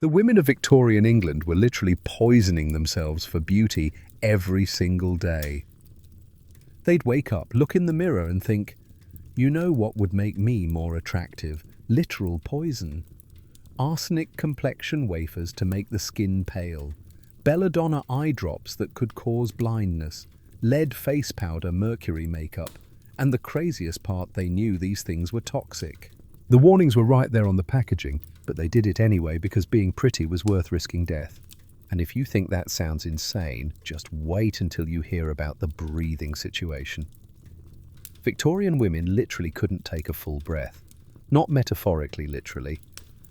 The women of Victorian England were literally poisoning themselves for beauty every single day. They'd wake up, look in the mirror and think, you know what would make me more attractive? Literal poison. Arsenic complexion wafers to make the skin pale. Belladonna eye drops that could cause blindness. Lead face powder, mercury makeup. And the craziest part, they knew these things were toxic. The warnings were right there on the packaging, but they did it anyway because being pretty was worth risking death. And if you think that sounds insane, just wait until you hear about the breathing situation. Victorian women literally couldn't take a full breath. Not metaphorically, literally.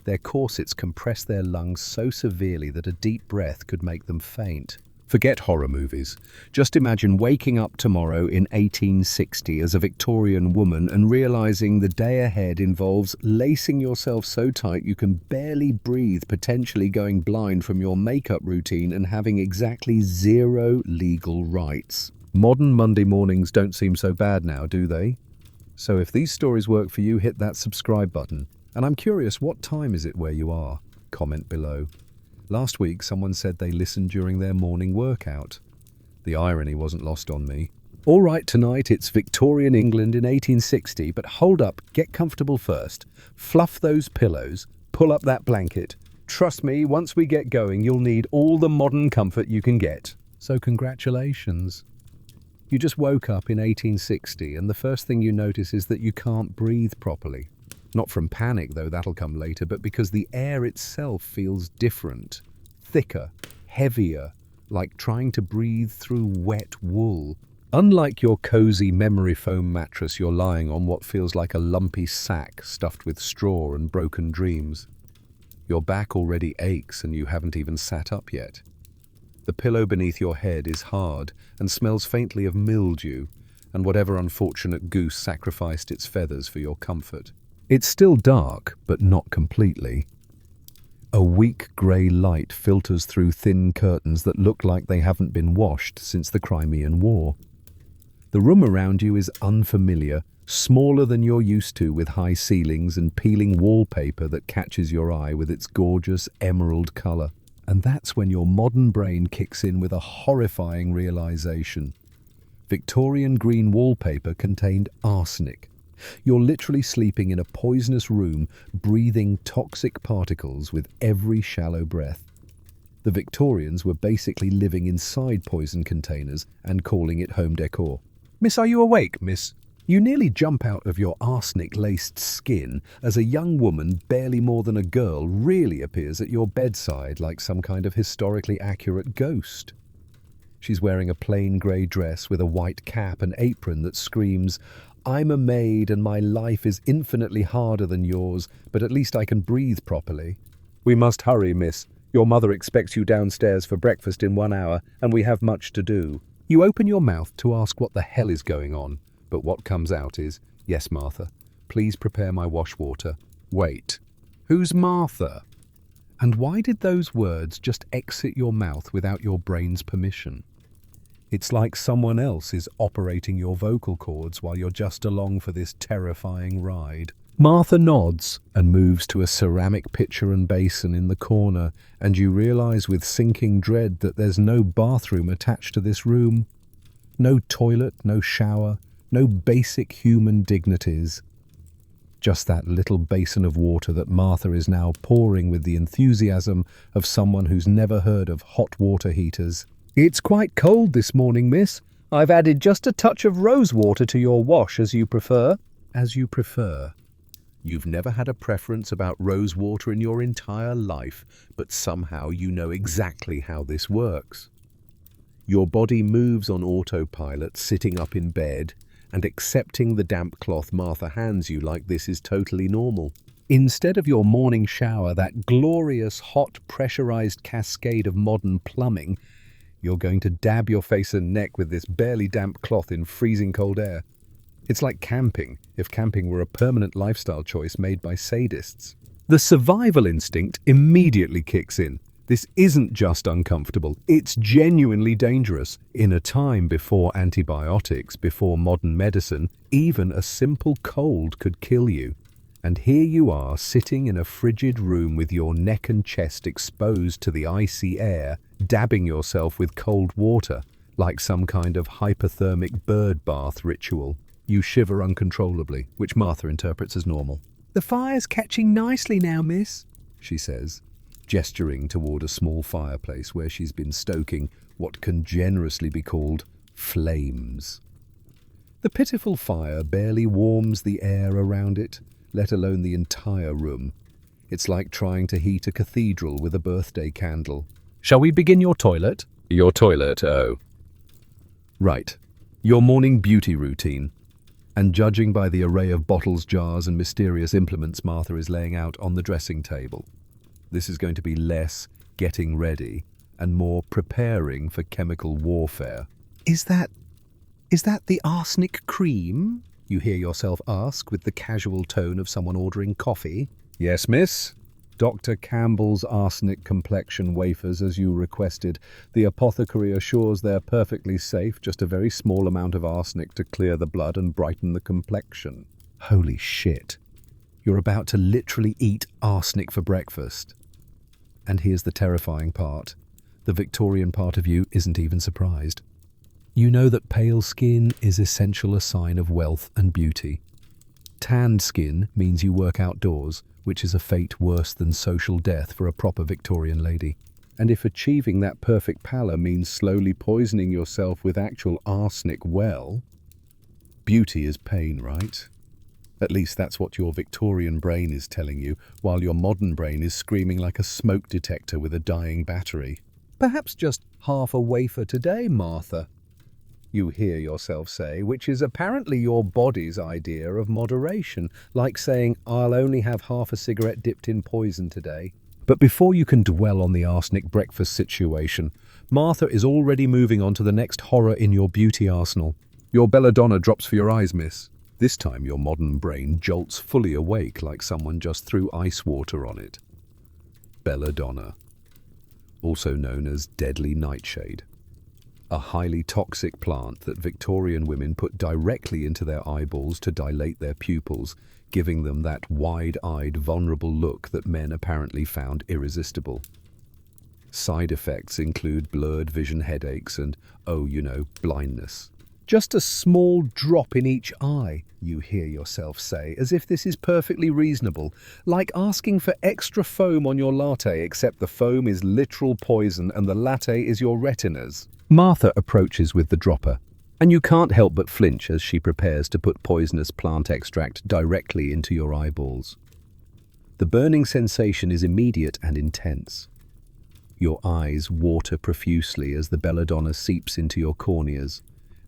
Their corsets compressed their lungs so severely that a deep breath could make them faint. Forget horror movies. Just imagine waking up tomorrow in 1860 as a Victorian woman and realizing the day ahead involves lacing yourself so tight you can barely breathe, potentially going blind from your makeup routine and having exactly zero legal rights. Modern Monday mornings don't seem so bad now, do they? So if these stories work for you, hit that subscribe button. And I'm curious, what time is it where you are? Comment below. Last week, someone said they listened during their morning workout. The irony wasn't lost on me. All right, tonight it's Victorian England in 1860, but hold up, get comfortable first. Fluff those pillows, pull up that blanket. Trust me, once we get going, you'll need all the modern comfort you can get. So congratulations. You just woke up in 1860, and the first thing you notice is that you can't breathe properly. Not from panic, though that'll come later, but because the air itself feels different, thicker, heavier, like trying to breathe through wet wool. Unlike your cozy memory foam mattress, you're lying on what feels like a lumpy sack stuffed with straw and broken dreams. Your back already aches and you haven't even sat up yet. The pillow beneath your head is hard and smells faintly of mildew and whatever unfortunate goose sacrificed its feathers for your comfort. It's still dark, but not completely. A weak grey light filters through thin curtains that look like they haven't been washed since the Crimean War. The room around you is unfamiliar, smaller than you're used to, with high ceilings and peeling wallpaper that catches your eye with its gorgeous emerald colour. And that's when your modern brain kicks in with a horrifying realization. Victorian green wallpaper contained arsenic. You're literally sleeping in a poisonous room, breathing toxic particles with every shallow breath. The Victorians were basically living inside poison containers and calling it home decor. Miss, are you awake, miss? You nearly jump out of your arsenic-laced skin as a young woman, barely more than a girl, really appears at your bedside like some kind of historically accurate ghost. She's wearing a plain grey dress with a white cap and apron that screams, "I'm a maid and my life is infinitely harder than yours, but at least I can breathe properly." "We must hurry, miss. Your mother expects you downstairs for breakfast in 1 hour, and we have much to do." You open your mouth to ask what the hell is going on, but what comes out is, "Yes, Martha. Please prepare my wash water." Wait, who's Martha? And why did those words just exit your mouth without your brain's permission? It's like someone else is operating your vocal cords while you're just along for this terrifying ride. Martha nods and moves to a ceramic pitcher and basin in the corner, and you realize with sinking dread that there's no bathroom attached to this room. No toilet, no shower, no basic human dignities. Just that little basin of water that Martha is now pouring with the enthusiasm of someone who's never heard of hot water heaters. "It's quite cold this morning, miss. I've added just a touch of rose water to your wash, as you prefer." As you prefer. You've never had a preference about rose water in your entire life, but somehow you know exactly how this works. Your body moves on autopilot, sitting up in bed, and accepting the damp cloth Martha hands you like this is totally normal. Instead of your morning shower, that glorious hot pressurized cascade of modern plumbing, you're going to dab your face and neck with this barely damp cloth in freezing cold air. It's like camping, if camping were a permanent lifestyle choice made by sadists. The survival instinct immediately kicks in. This isn't just uncomfortable, it's genuinely dangerous. In a time before antibiotics, before modern medicine, even a simple cold could kill you. And here you are, sitting in a frigid room with your neck and chest exposed to the icy air, dabbing yourself with cold water, like some kind of hypothermic bird bath ritual. You shiver uncontrollably, which Martha interprets as normal. "The fire's catching nicely now, miss," she says, gesturing toward a small fireplace where she's been stoking what can generously be called flames. The pitiful fire barely warms the air around it, let alone the entire room. It's like trying to heat a cathedral with a birthday candle. "Shall we begin your toilet?" "Your toilet, oh." "Right. Your morning beauty routine." And judging by the array of bottles, jars, and mysterious implements Martha is laying out on the dressing table, this is going to be less getting ready and more preparing for chemical warfare. Is that the arsenic cream?" you hear yourself ask with the casual tone of someone ordering coffee. "Yes, miss. Dr. Campbell's arsenic complexion wafers, as you requested. The apothecary assures they're perfectly safe, just a very small amount of arsenic to clear the blood and brighten the complexion." Holy shit. You're about to literally eat arsenic for breakfast. And here's the terrifying part. The Victorian part of you isn't even surprised. You know that pale skin is essential a sign of wealth and beauty. Tanned skin means you work outdoors, which is a fate worse than social death for a proper Victorian lady. And if achieving that perfect pallor means slowly poisoning yourself with actual arsenic, well, beauty is pain, right? At least that's what your Victorian brain is telling you, while your modern brain is screaming like a smoke detector with a dying battery. "Perhaps just half a wafer today, Martha," you hear yourself say, which is apparently your body's idea of moderation, like saying, "I'll only have half a cigarette dipped in poison today." But before you can dwell on the arsenic breakfast situation, Martha is already moving on to the next horror in your beauty arsenal. Your belladonna drops for your eyes, miss. This time your modern brain jolts fully awake like someone just threw ice water on it. Belladonna, also known as deadly nightshade. A highly toxic plant that Victorian women put directly into their eyeballs to dilate their pupils, giving them that wide-eyed, vulnerable look that men apparently found irresistible. Side effects include blurred vision, headaches, and, blindness. "Just a small drop in each eye," you hear yourself say, as if this is perfectly reasonable, like asking for extra foam on your latte, except the foam is literal poison and the latte is your retinas. Martha approaches with the dropper, and you can't help but flinch as she prepares to put poisonous plant extract directly into your eyeballs. The burning sensation is immediate and intense. Your eyes water profusely as the belladonna seeps into your corneas,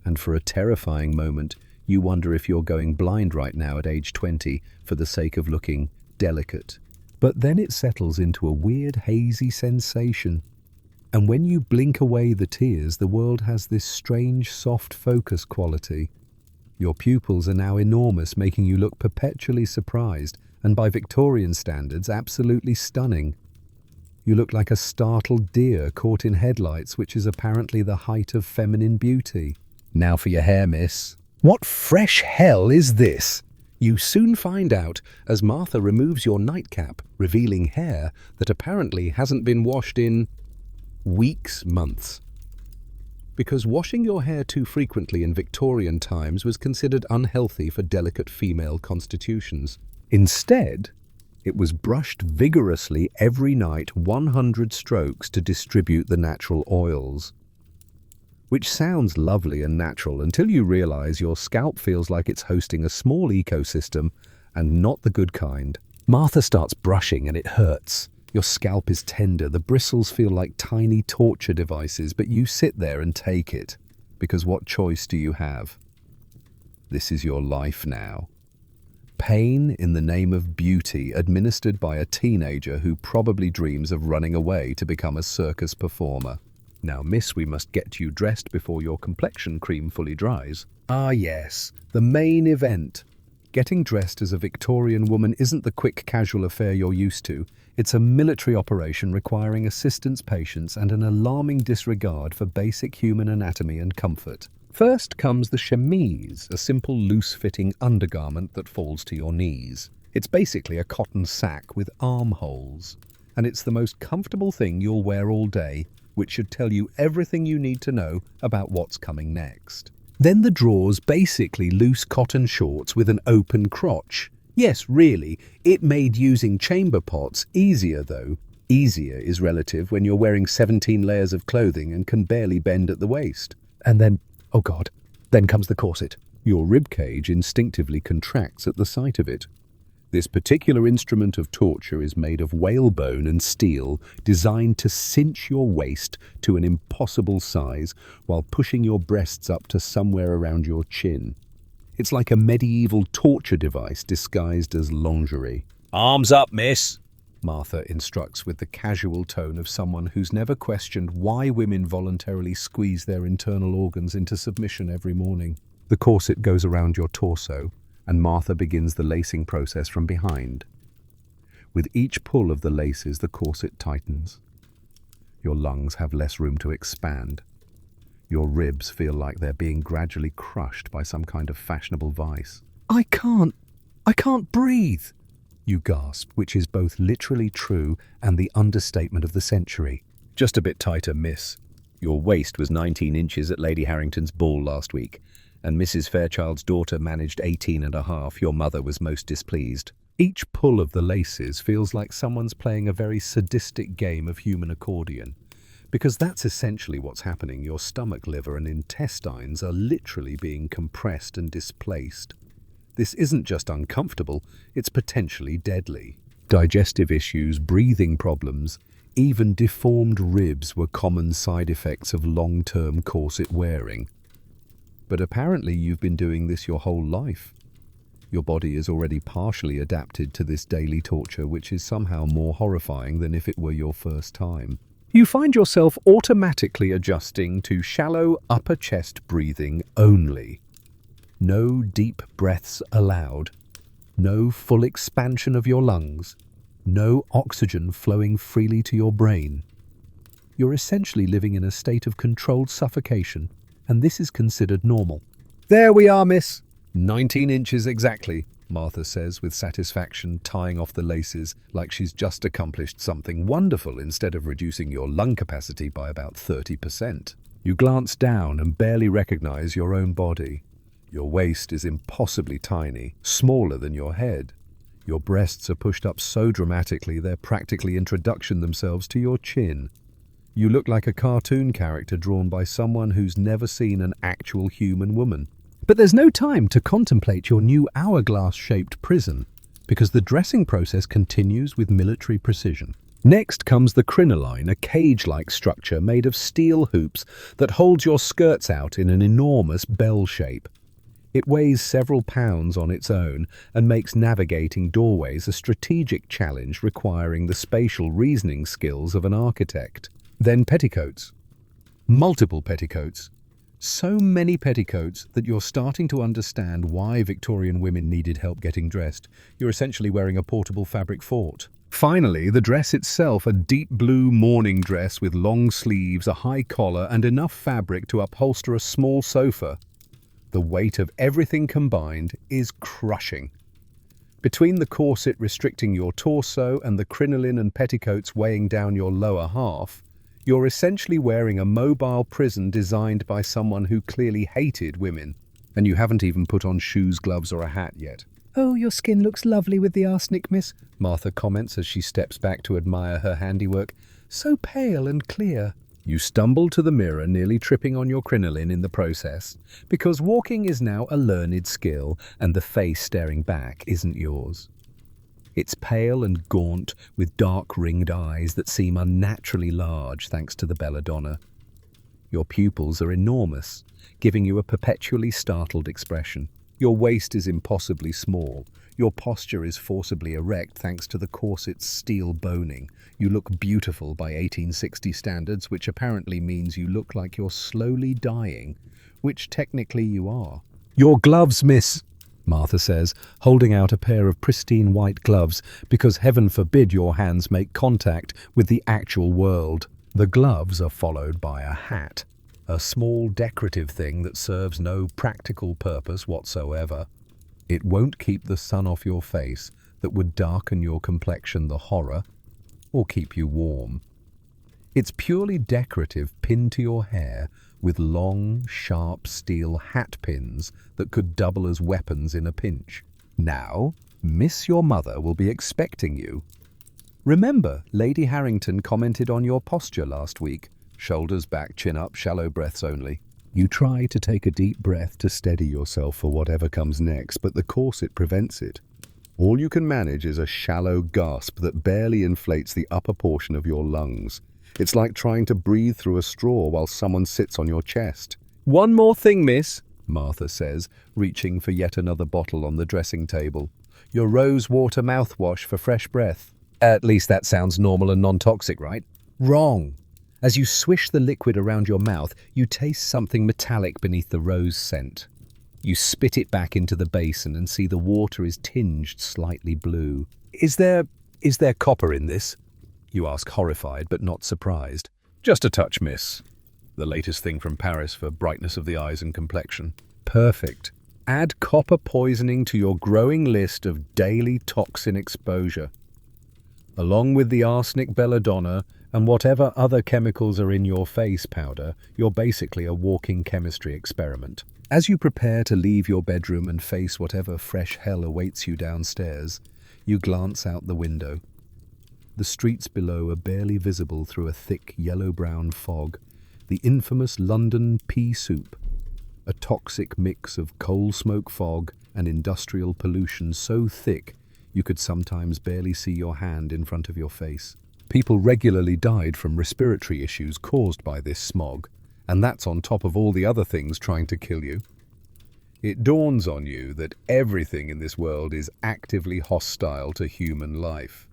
and for a terrifying moment, you wonder if you're going blind right now at age 20 for the sake of looking delicate. But then it settles into a weird, hazy sensation. And when you blink away the tears, the world has this strange, soft focus quality. Your pupils are now enormous, making you look perpetually surprised, and by Victorian standards, absolutely stunning. You look like a startled deer caught in headlights, which is apparently the height of feminine beauty. Now for your hair, miss. What fresh hell is this? You soon find out as Martha removes your nightcap, revealing hair that apparently hasn't been washed in weeks, months. Because washing your hair too frequently in Victorian times was considered unhealthy for delicate female constitutions. Instead, it was brushed vigorously every night, 100 strokes to distribute the natural oils. Which sounds lovely and natural until you realize your scalp feels like it's hosting a small ecosystem and not the good kind. Martha starts brushing and it hurts. Your scalp is tender, the bristles feel like tiny torture devices, but you sit there and take it, because what choice do you have? This is your life now. Pain in the name of beauty, administered by a teenager who probably dreams of running away to become a circus performer. Now, miss, we must get you dressed before your complexion cream fully dries. Ah, yes, the main event. Getting dressed as a Victorian woman isn't the quick, casual affair you're used to. It's a military operation requiring assistance, patience, and an alarming disregard for basic human anatomy and comfort. First comes the chemise, a simple, loose-fitting undergarment that falls to your knees. It's basically a cotton sack with armholes, and it's the most comfortable thing you'll wear all day, which should tell you everything you need to know about what's coming next. Then the drawers, basically loose cotton shorts with an open crotch. Yes, really, it made using chamber pots easier though. Easier is relative when you're wearing 17 layers of clothing and can barely bend at the waist. And then, oh God, then comes the corset. Your ribcage instinctively contracts at the sight of it. This particular instrument of torture is made of whalebone and steel, designed to cinch your waist to an impossible size while pushing your breasts up to somewhere around your chin. It's like a medieval torture device disguised as lingerie. "Arms up, miss," Martha instructs with the casual tone of someone who's never questioned why women voluntarily squeeze their internal organs into submission every morning. The corset goes around your torso, and Martha begins the lacing process from behind. With each pull of the laces, the corset tightens. Your lungs have less room to expand. Your ribs feel like they're being gradually crushed by some kind of fashionable vice. I can't breathe, you gasp, which is both literally true and the understatement of the century. "Just a bit tighter, miss. Your waist was 19 inches at Lady Harrington's ball last week, and Mrs. Fairchild's daughter managed 18 and a half. Your mother was most displeased." Each pull of the laces feels like someone's playing a very sadistic game of human accordion, because that's essentially what's happening. Your stomach, liver, and intestines are literally being compressed and displaced. This isn't just uncomfortable, it's potentially deadly. Digestive issues, breathing problems, even deformed ribs were common side effects of long-term corset wearing. But apparently you've been doing this your whole life. Your body is already partially adapted to this daily torture, which is somehow more horrifying than if it were your first time. You find yourself automatically adjusting to shallow upper chest breathing only. No deep breaths allowed. No full expansion of your lungs. No oxygen flowing freely to your brain. You're essentially living in a state of controlled suffocation, and this is considered normal. "There we are, miss." 19 inches exactly, Martha says with satisfaction, tying off the laces like she's just accomplished something wonderful instead of reducing your lung capacity by about 30%. You glance down and barely recognize your own body. Your waist is impossibly tiny, smaller than your head. Your breasts are pushed up so dramatically they're practically introduction themselves to your chin. You look like a cartoon character drawn by someone who's never seen an actual human woman. But there's no time to contemplate your new hourglass-shaped prison, because the dressing process continues with military precision. Next comes the crinoline, a cage-like structure made of steel hoops that holds your skirts out in an enormous bell shape. It weighs several pounds on its own and makes navigating doorways a strategic challenge requiring the spatial reasoning skills of an architect. Then petticoats. Multiple petticoats. So many petticoats that you're starting to understand why Victorian women needed help getting dressed. You're essentially wearing a portable fabric fort. Finally, the dress itself, a deep blue morning dress with long sleeves, a high collar, and enough fabric to upholster a small sofa. The weight of everything combined is crushing. Between the corset restricting your torso and the crinoline and petticoats weighing down your lower half, you're essentially wearing a mobile prison designed by someone who clearly hated women. And you haven't even put on shoes, gloves, or a hat yet. "Oh, your skin looks lovely with the arsenic, miss," Martha comments as she steps back to admire her handiwork. "So pale and clear." You stumble to the mirror, nearly tripping on your crinoline in the process, because walking is now a learned skill and the face staring back isn't yours. It's pale and gaunt, with dark ringed eyes that seem unnaturally large thanks to the belladonna. Your pupils are enormous, giving you a perpetually startled expression. Your waist is impossibly small. Your posture is forcibly erect thanks to the corset's steel boning. You look beautiful by 1860 standards, which apparently means you look like you're slowly dying, which technically you are. "Your gloves, miss," Martha says, holding out a pair of pristine white gloves, because heaven forbid your hands make contact with the actual world. The gloves are followed by a hat, a small decorative thing that serves no practical purpose whatsoever. It won't keep the sun off your face, that would darken your complexion, the horror, or keep you warm. It's purely decorative, pinned to your hair with long, sharp steel hat pins that could double as weapons in a pinch. Now, Miss Your Mother will be expecting you. Remember, Lady Harrington commented on your posture last week. Shoulders back, chin up, shallow breaths only. You try to take a deep breath to steady yourself for whatever comes next, but the corset prevents it. All you can manage is a shallow gasp that barely inflates the upper portion of your lungs. It's like trying to breathe through a straw while someone sits on your chest. "One more thing, miss," Martha says, reaching for yet another bottle on the dressing table. Your rose water mouthwash for fresh breath. At least that sounds normal and non-toxic, right? Wrong. As you swish the liquid around your mouth, you taste something metallic beneath the rose scent. You spit it back into the basin and see the water is tinged slightly blue. Is there copper in this? You ask, horrified but not surprised. Just a touch, miss. The latest thing from Paris for brightness of the eyes and complexion. Perfect. Add copper poisoning to your growing list of daily toxin exposure. Along with the arsenic belladonna and whatever other chemicals are in your face powder, you're basically a walking chemistry experiment. As you prepare to leave your bedroom and face whatever fresh hell awaits you downstairs, you glance out the window. The streets below are barely visible through a thick yellow-brown fog, the infamous London pea soup, a toxic mix of coal smoke fog and industrial pollution so thick you could sometimes barely see your hand in front of your face. People regularly died from respiratory issues caused by this smog, and that's on top of all the other things trying to kill you. It dawns on you that everything in this world is actively hostile to human life.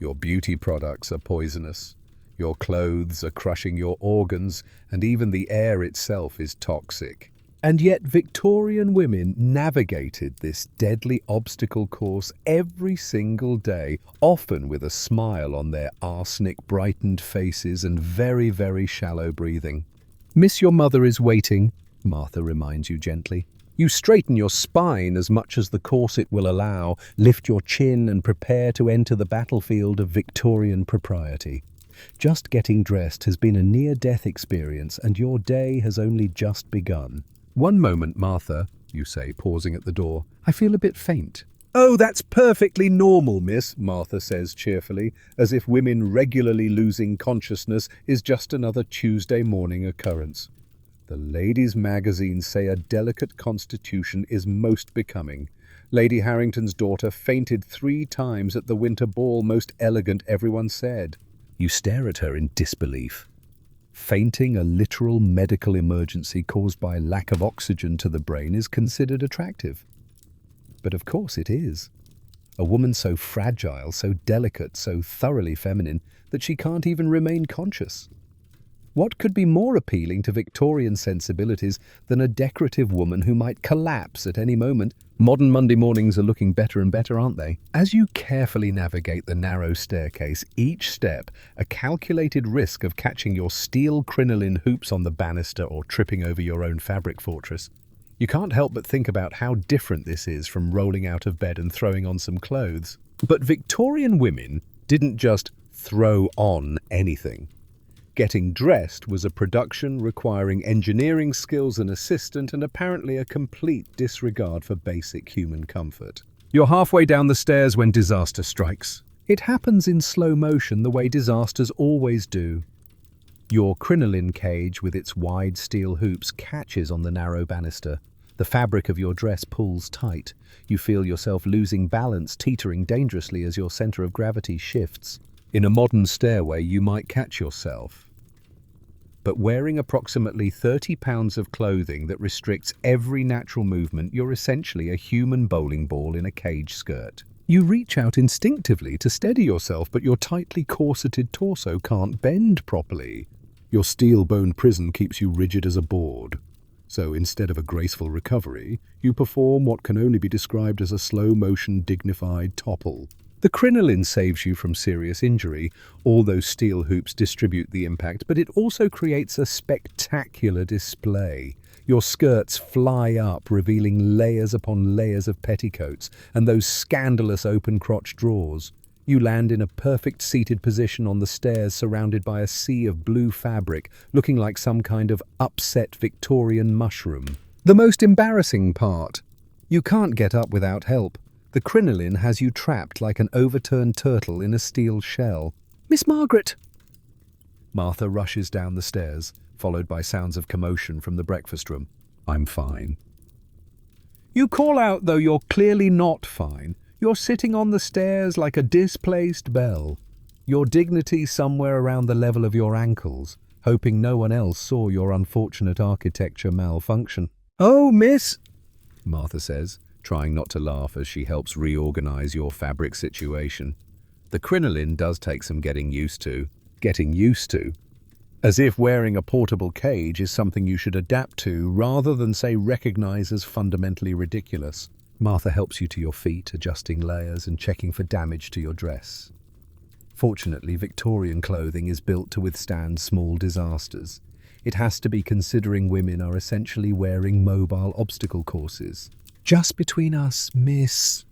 Your beauty products are poisonous, your clothes are crushing your organs, and even the air itself is toxic. And yet Victorian women navigated this deadly obstacle course every single day, often with a smile on their arsenic-brightened faces and very, very shallow breathing. Miss Your Mother is waiting, Martha reminds you gently. You straighten your spine as much as the corset will allow, lift your chin and prepare to enter the battlefield of Victorian propriety. Just getting dressed has been a near-death experience, and your day has only just begun. One moment, Martha, you say, pausing at the door. I feel a bit faint. Oh, that's perfectly normal, miss, Martha says cheerfully, as if women regularly losing consciousness is just another Tuesday morning occurrence. The ladies' magazines say a delicate constitution is most becoming. Lady Harrington's daughter fainted 3 times at the winter ball, most elegant, everyone said. You stare at her in disbelief. Fainting, a literal medical emergency caused by lack of oxygen to the brain, is considered attractive. But of course it is. A woman so fragile, so delicate, so thoroughly feminine that she can't even remain conscious. What could be more appealing to Victorian sensibilities than a decorative woman who might collapse at any moment? Modern Monday mornings are looking better and better, aren't they? As you carefully navigate the narrow staircase, each step a calculated risk of catching your steel crinoline hoops on the banister or tripping over your own fabric fortress. You can't help but think about how different this is from rolling out of bed and throwing on some clothes. But Victorian women didn't just throw on anything. Getting dressed was a production requiring engineering skills and assistant and apparently a complete disregard for basic human comfort. You're halfway down the stairs when disaster strikes. It happens in slow motion the way disasters always do. Your crinoline cage with its wide steel hoops catches on the narrow banister. The fabric of your dress pulls tight. You feel yourself losing balance, teetering dangerously as your center of gravity shifts. In a modern stairway, you might catch yourself. But wearing approximately 30 pounds of clothing that restricts every natural movement, you're essentially a human bowling ball in a cage skirt. You reach out instinctively to steady yourself, but your tightly corseted torso can't bend properly. Your steel-boned prison keeps you rigid as a board. So instead of a graceful recovery, you perform what can only be described as a slow-motion, dignified topple. The crinoline saves you from serious injury. All those steel hoops distribute the impact, but it also creates a spectacular display. Your skirts fly up, revealing layers upon layers of petticoats and those scandalous open-crotch drawers. You land in a perfect seated position on the stairs, surrounded by a sea of blue fabric, looking like some kind of upset Victorian mushroom. The most embarrassing part: you can't get up without help. The crinoline has you trapped like an overturned turtle in a steel shell. "Miss Margaret!" Martha rushes down the stairs, followed by sounds of commotion from the breakfast room. I'm fine. You call out, though you're clearly not fine. You're sitting on the stairs like a displaced belle, your dignity somewhere around the level of your ankles, hoping no one else saw your unfortunate architecture malfunction. "Oh, miss," Martha says, trying not to laugh as she helps reorganize your fabric situation. The crinoline does take some getting used to. As if wearing a portable cage is something you should adapt to rather than, say, recognize as fundamentally ridiculous. Martha helps you to your feet, adjusting layers and checking for damage to your dress. Fortunately, Victorian clothing is built to withstand small disasters. It has to be, considering women are essentially wearing mobile obstacle courses. "Just between us, miss,"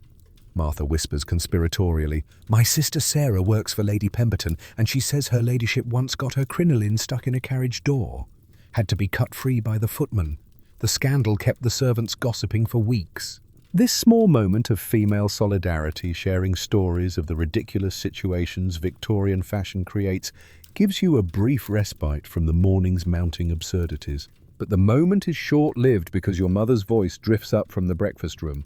Martha whispers conspiratorially, "my sister Sarah works for Lady Pemberton, and she says her ladyship once got her crinoline stuck in a carriage door. Had to be cut free by the footman. The scandal kept the servants gossiping for weeks." This small moment of female solidarity, sharing stories of the ridiculous situations Victorian fashion creates, gives you a brief respite from the morning's mounting absurdities. But the moment is short-lived because your mother's voice drifts up from the breakfast room.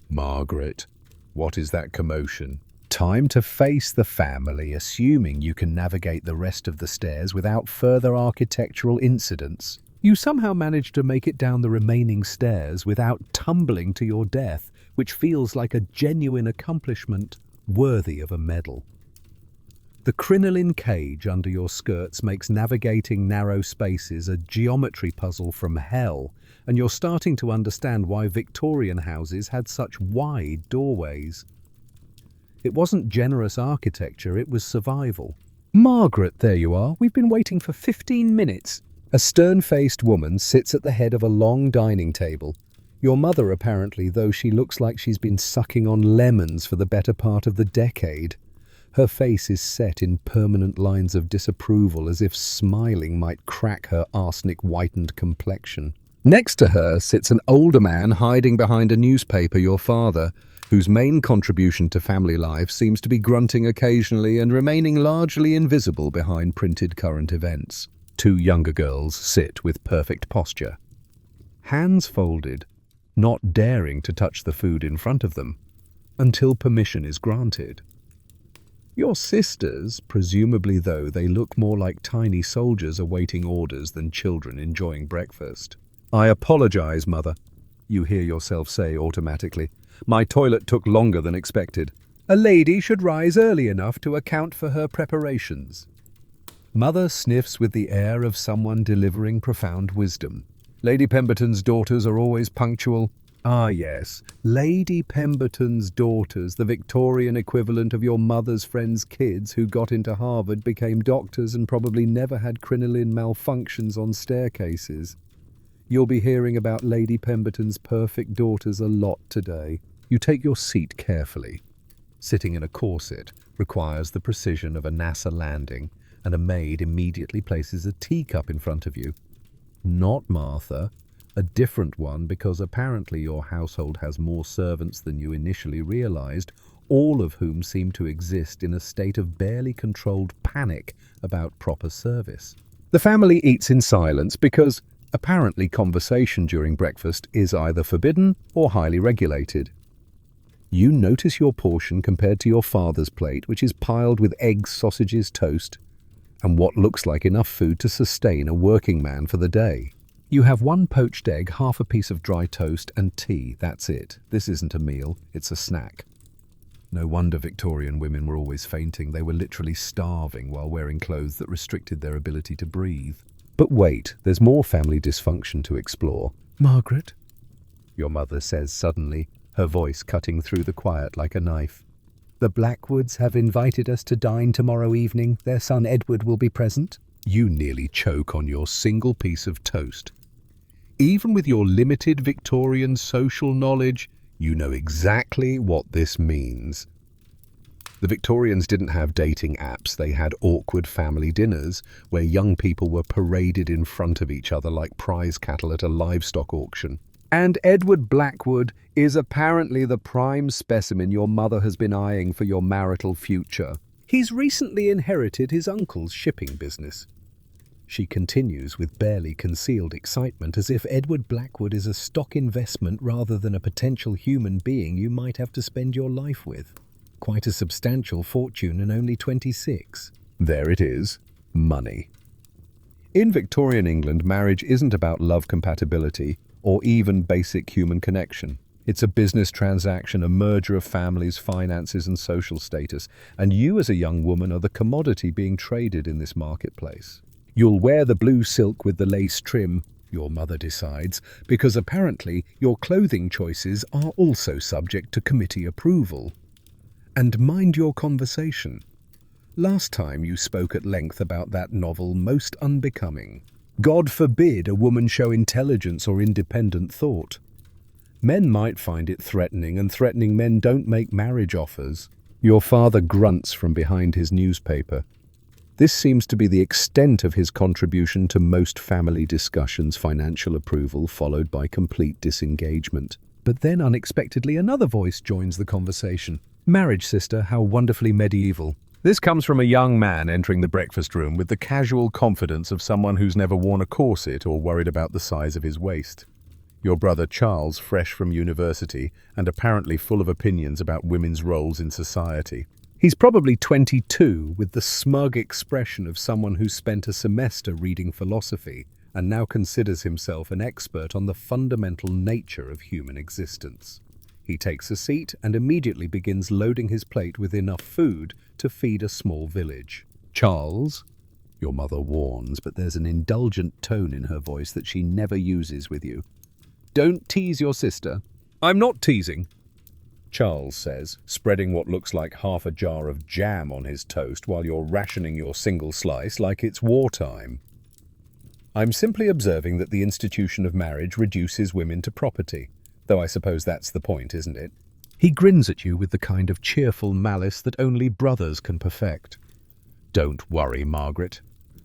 "Margaret, what is that commotion?" Time to face the family, assuming you can navigate the rest of the stairs without further architectural incidents. You somehow manage to make it down the remaining stairs without tumbling to your death, which feels like a genuine accomplishment worthy of a medal. The crinoline cage under your skirts makes navigating narrow spaces a geometry puzzle from hell, and you're starting to understand why Victorian houses had such wide doorways. It wasn't generous architecture, it was survival. "Margaret, there you are. We've been waiting for 15 minutes. A stern-faced woman sits at the head of a long dining table. Your mother, apparently, though she looks like she's been sucking on lemons for the better part of the decade. Her face is set in permanent lines of disapproval, as if smiling might crack her arsenic-whitened complexion. Next to her sits an older man hiding behind a newspaper, your father, whose main contribution to family life seems to be grunting occasionally and remaining largely invisible behind printed current events. Two younger girls sit with perfect posture, hands folded, not daring to touch the food in front of them until permission is granted. Your sisters, presumably, though, they look more like tiny soldiers awaiting orders than children enjoying breakfast. "I apologize, Mother," you hear yourself say automatically. "My toilet took longer than expected. A lady should rise early enough to account for her preparations." Mother sniffs with the air of someone delivering profound wisdom. "Lady Pemberton's daughters are always punctual." "Ah, yes, Lady Pemberton's daughters, the Victorian equivalent of your mother's friends' kids who got into Harvard, became doctors, and probably never had crinoline malfunctions on staircases. You'll be hearing about Lady Pemberton's perfect daughters a lot today." You take your seat carefully. Sitting in a corset requires the precision of a NASA landing, and a maid immediately places a teacup in front of you. Not Martha, a different one, because apparently your household has more servants than you initially realized, all of whom seem to exist in a state of barely controlled panic about proper service. The family eats in silence because apparently conversation during breakfast is either forbidden or highly regulated. You notice your portion compared to your father's plate, which is piled with eggs, sausages, toast, and what looks like enough food to sustain a working man for the day. You have one poached egg, half a piece of dry toast, and tea. That's it. This isn't a meal, it's a snack. No wonder Victorian women were always fainting. They were literally starving while wearing clothes that restricted their ability to breathe. But wait, there's more family dysfunction to explore. "Margaret," your mother says suddenly, her voice cutting through the quiet like a knife. "The Blackwoods have invited us to dine tomorrow evening. Their son Edward will be present." You nearly choke on your single piece of toast. Even with your limited Victorian social knowledge, you know exactly what this means. The Victorians didn't have dating apps, they had awkward family dinners where young people were paraded in front of each other like prize cattle at a livestock auction. And Edward Blackwood is apparently the prime specimen your mother has been eyeing for your marital future. He's recently inherited his uncle's shipping business. She continues with barely concealed excitement, as if Edward Blackwood is a stock investment rather than a potential human being you might have to spend your life with. Quite a substantial fortune and only 26. There it is, money. In Victorian England, marriage isn't about love compatibility or even basic human connection. It's a business transaction, a merger of families, finances and social status, and you as a young woman are the commodity being traded in this marketplace. You'll wear the blue silk with the lace trim, your mother decides, because apparently your clothing choices are also subject to committee approval. And mind your conversation. Last time you spoke at length about that novel, Most Unbecoming. God forbid a woman show intelligence or independent thought. Men might find it threatening, and threatening men don't make marriage offers. Your father grunts from behind his newspaper. This seems to be the extent of his contribution to most family discussions, financial approval followed by complete disengagement. But then unexpectedly another voice joins the conversation. Marriage, sister, how wonderfully medieval. This comes from a young man entering the breakfast room with the casual confidence of someone who's never worn a corset or worried about the size of his waist. Your brother Charles, fresh from university and apparently full of opinions about women's roles in society. He's probably 22, with the smug expression of someone who spent a semester reading philosophy and now considers himself an expert on the fundamental nature of human existence. He takes a seat and immediately begins loading his plate with enough food to feed a small village. Charles, your mother warns, but there's an indulgent tone in her voice that she never uses with you. Don't tease your sister. I'm not teasing, Charles says, spreading what looks like half a jar of jam on his toast while you're rationing your single slice like it's wartime. I'm simply observing that the institution of marriage reduces women to property. Though I suppose that's the point, isn't it? He grins at you with the kind of cheerful malice that only brothers can perfect. Don't worry, Margaret.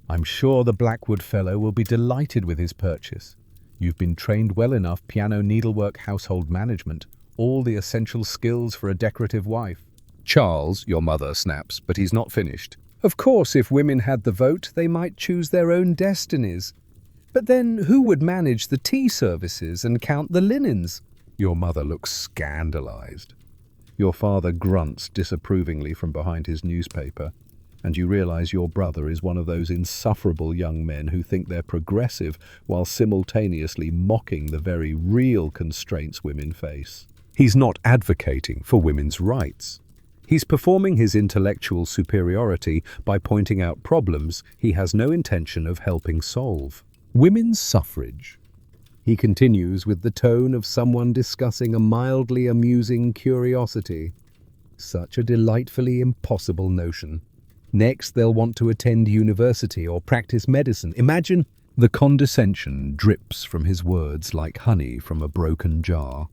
I'm sure the Blackwood fellow will be delighted with his purchase. You've been trained well enough, piano, needlework, household management, all the essential skills for a decorative wife. Charles, your mother, snaps, but he's not finished. Of course, if women had the vote, they might choose their own destinies. But then who would manage the tea services and count the linens? Your mother looks scandalized. Your father grunts disapprovingly from behind his newspaper, and you realize your brother is one of those insufferable young men who think they're progressive while simultaneously mocking the very real constraints women face. He's not advocating for women's rights. He's performing his intellectual superiority by pointing out problems he has no intention of helping solve. Women's suffrage. He continues with the tone of someone discussing a mildly amusing curiosity. Such a delightfully impossible notion. Next, they'll want to attend university or practice medicine. Imagine the condescension drips from his words like honey from a broken jar.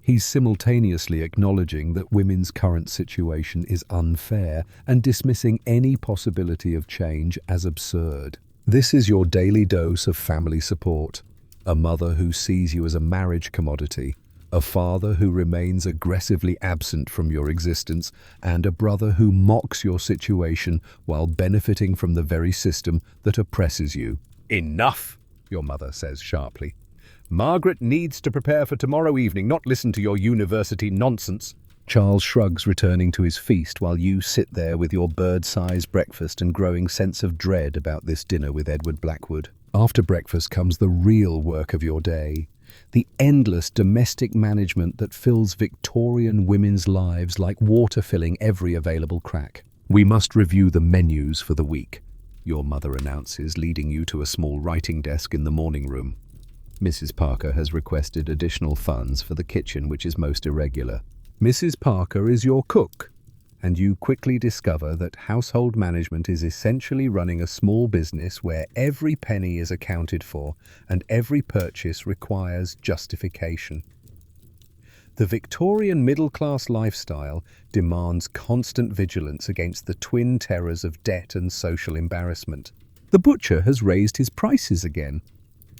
He's simultaneously acknowledging that women's current situation is unfair and dismissing any possibility of change as absurd. This is your daily dose of family support. A mother who sees you as a marriage commodity, a father who remains aggressively absent from your existence, and a brother who mocks your situation while benefiting from the very system that oppresses you. Enough, your mother says sharply. Margaret needs to prepare for tomorrow evening, not listen to your university nonsense. Charles shrugs, returning to his feast while you sit there with your bird-sized breakfast and growing sense of dread about this dinner with Edward Blackwood. After breakfast comes the real work of your day, the endless domestic management that fills Victorian women's lives like water filling every available crack. We must review the menus for the week, your mother announces, leading you to a small writing desk in the morning room. Mrs. Parker has requested additional funds for the kitchen, which is most irregular. Mrs. Parker is your cook, and you quickly discover that household management is essentially running a small business where every penny is accounted for and every purchase requires justification. The Victorian middle-class lifestyle demands constant vigilance against the twin terrors of debt and social embarrassment. "The butcher has raised his prices again,"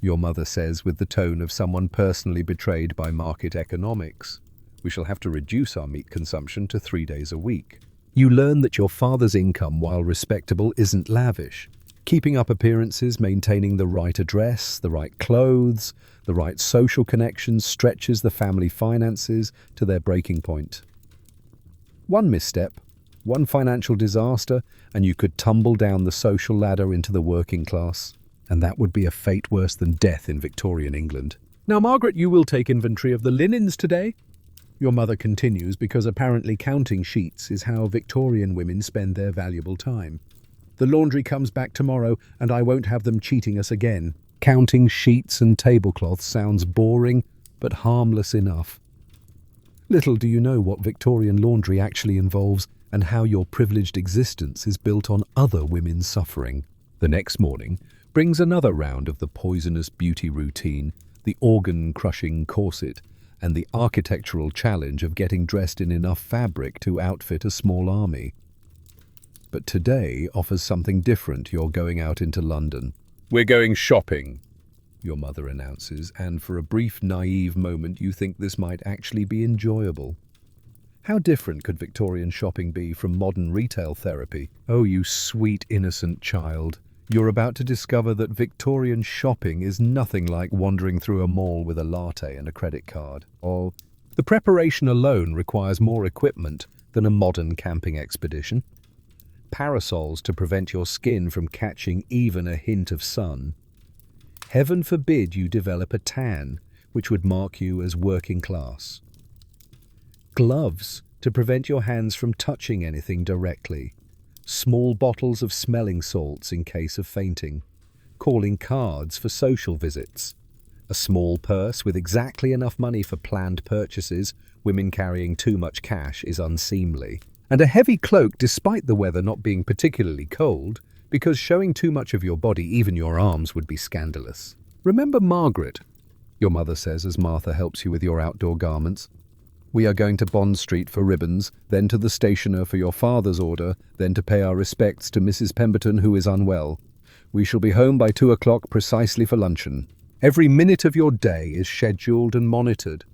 your mother says with the tone of someone personally betrayed by market economics. "We shall have to reduce our meat consumption to 3 days a week." You learn that your father's income, while respectable, isn't lavish. Keeping up appearances, maintaining the right address, the right clothes, the right social connections stretches the family finances to their breaking point. One misstep, one financial disaster, and you could tumble down the social ladder into the working class. And that would be a fate worse than death in Victorian England. "Now, Margaret, you will take inventory of the linens today," your mother continues, because apparently counting sheets is how Victorian women spend their valuable time. "The laundry comes back tomorrow, and I won't have them cheating us again." Counting sheets and tablecloths sounds boring, but harmless enough. Little do you know what Victorian laundry actually involves and how your privileged existence is built on other women's suffering. The next morning brings another round of the poisonous beauty routine, the organ-crushing corset, and the architectural challenge of getting dressed in enough fabric to outfit a small army. But today offers something different. You're going out into London. "We're going shopping," your mother announces, and for a brief, naive moment you think this might actually be enjoyable. How different could Victorian shopping be from modern retail therapy? Oh, you sweet, innocent child. You're about to discover that Victorian shopping is nothing like wandering through a mall with a latte and a credit card. Or the preparation alone requires more equipment than a modern camping expedition. Parasols to prevent your skin from catching even a hint of sun. Heaven forbid you develop a tan, which would mark you as working class. Gloves to prevent your hands from touching anything directly. Small bottles of smelling salts in case of fainting. Calling cards for social visits. A small purse with exactly enough money for planned purchases. Women carrying too much cash is unseemly. And a heavy cloak despite the weather not being particularly cold, because showing too much of your body, even your arms, would be scandalous. "Remember Margaret," your mother says as Martha helps you with your outdoor garments. "We are going to Bond Street for ribbons, then to the stationer for your father's order, then to pay our respects to Mrs. Pemberton, who is unwell. We shall be home by 2 o'clock precisely for luncheon." Every minute of your day is scheduled and monitored.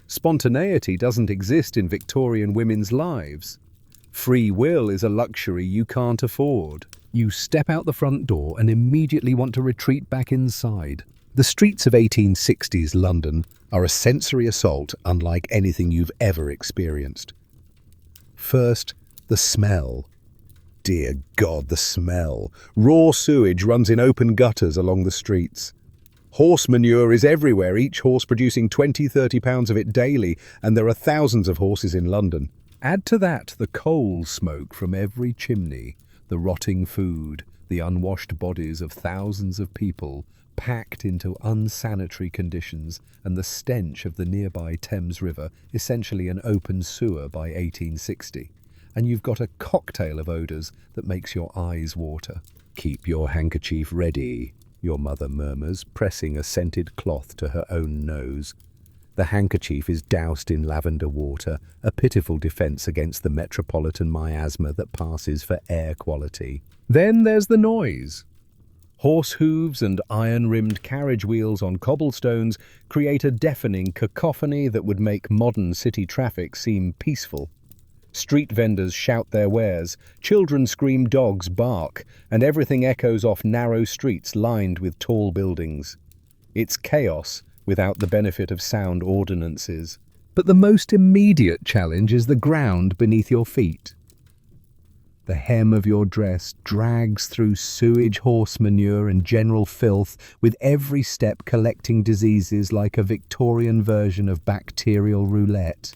Spontaneity doesn't exist in Victorian women's lives. Free will is a luxury you can't afford. You step out the front door and immediately want to retreat back inside. The streets of 1860s London are a sensory assault unlike anything you've ever experienced. First, the smell. Dear God, the smell. Raw sewage runs in open gutters along the streets. Horse manure is everywhere, each horse producing 20-30 pounds of it daily, and there are thousands of horses in London. Add to that the coal smoke from every chimney, the rotting food, the unwashed bodies of thousands of people packed into unsanitary conditions, and the stench of the nearby Thames River, essentially an open sewer by 1860. And you've got a cocktail of odours that makes your eyes water. "Keep your handkerchief ready," your mother murmurs, pressing a scented cloth to her own nose. The handkerchief is doused in lavender water, a pitiful defence against the metropolitan miasma that passes for air quality. Then there's the noise. Horse hooves and iron-rimmed carriage wheels on cobblestones create a deafening cacophony that would make modern city traffic seem peaceful. Street vendors shout their wares, children scream, dogs bark, and everything echoes off narrow streets lined with tall buildings. It's chaos without the benefit of sound ordinances. But the most immediate challenge is the ground beneath your feet. The hem of your dress drags through sewage, horse manure, and general filth, with every step collecting diseases like a Victorian version of bacterial roulette.